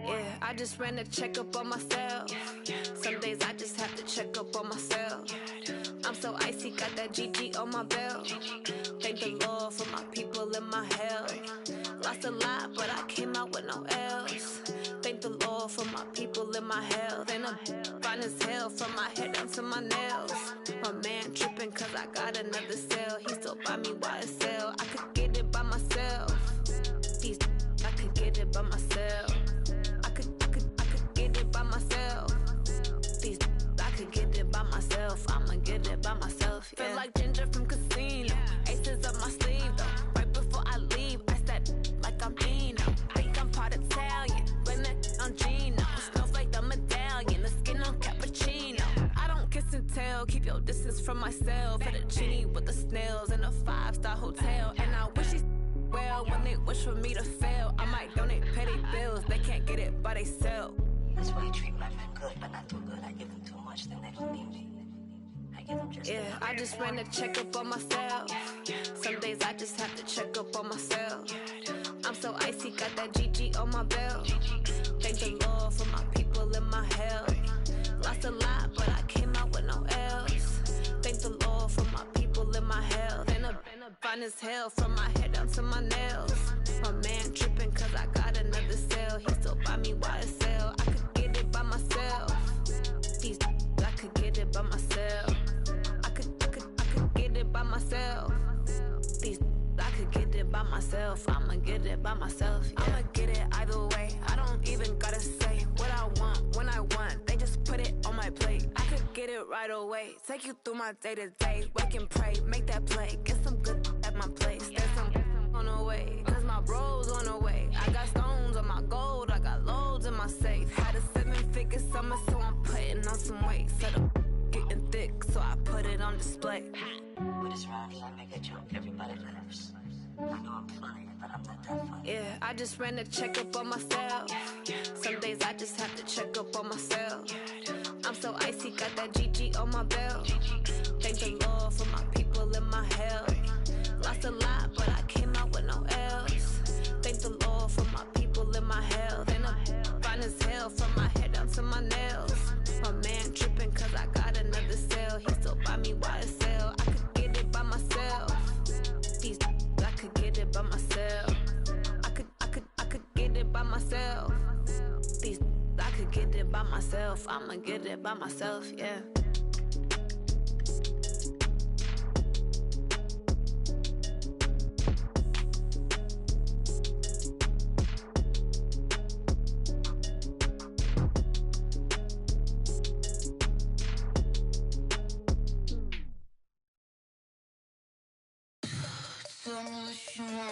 Yeah, I just ran a checkup on myself. Some days I just have to check up on myself. I'm so icy, got that GG on my belt. Thank the Lord for my people and my health. Lost a lot, but I came out with no L's. Thank the Lord for my people and my health. And I'm fine as hell from my head down to my nails. My man tripping cause I got another cell. He still buy me YSL. I could get it by myself. I could get it by myself. I could get it by myself. I could get it by myself. I'ma get it by myself. Yeah. Feel like Ginger from Casino. Aces up my sleeve though. Right before I leave, I step like I'm Dino. Think I'm part Italian. Blame that on Gino. Snowflake the medallion. The skin on cappuccino. I don't kiss and tell. Keep your distance from myself. At a genie with the snails in a 5-star hotel. And I wish he's well when they wish for me to fail. I might donate petty bills. They can't get it by themselves. That's why you treat my men good, but not too good. I give them too much, then they don't need me. I give them just yeah, I just ran a checkup on myself. Some days I just have to check up on myself. I'm so icy, got that GG on my belt. Thank the Lord for my people and my health. Lost a lot, but I came out with no L's. Thank the Lord for my people and my health. And I'm fine as hell from my head down to my nails. My man tripping cause I got another cell. He still buy me YSL. I could get it by myself. I could get it by myself. I could get it by myself. I could get it by myself. I'ma get it by myself. Yeah. I'ma get it either way. I don't even gotta say what I want when I want. They just put it on my plate. I could get it right away. Take you through my day to day. Wake and pray, make that play. Get some good at my place. There's some on the way. Cause my bros on the way. I got stones on my gold. I got loads in my safe. Had a 7-figure summer, so I'm putting on some weight. Set up getting thick, so I put it on display. With this round, I make a joke, everybody laughs. I know I'm funny, but I'm not that funny. Yeah, I just ran a checkup on myself. Some days I just have to check up on myself. I'm so icy, got that GG on my belt. Thank the Lord for my people and my health. Lost a lot, but I came out with no L's. Thank the Lord for my people and my health. And I'm fine as hell from my head down to my nails. My man tripping cause I got another cell. He still buy me YSL. I could get it by myself. I could get it by myself. I could get it by myself. I could get it by myself. I'ma get it by myself, yeah. so much more.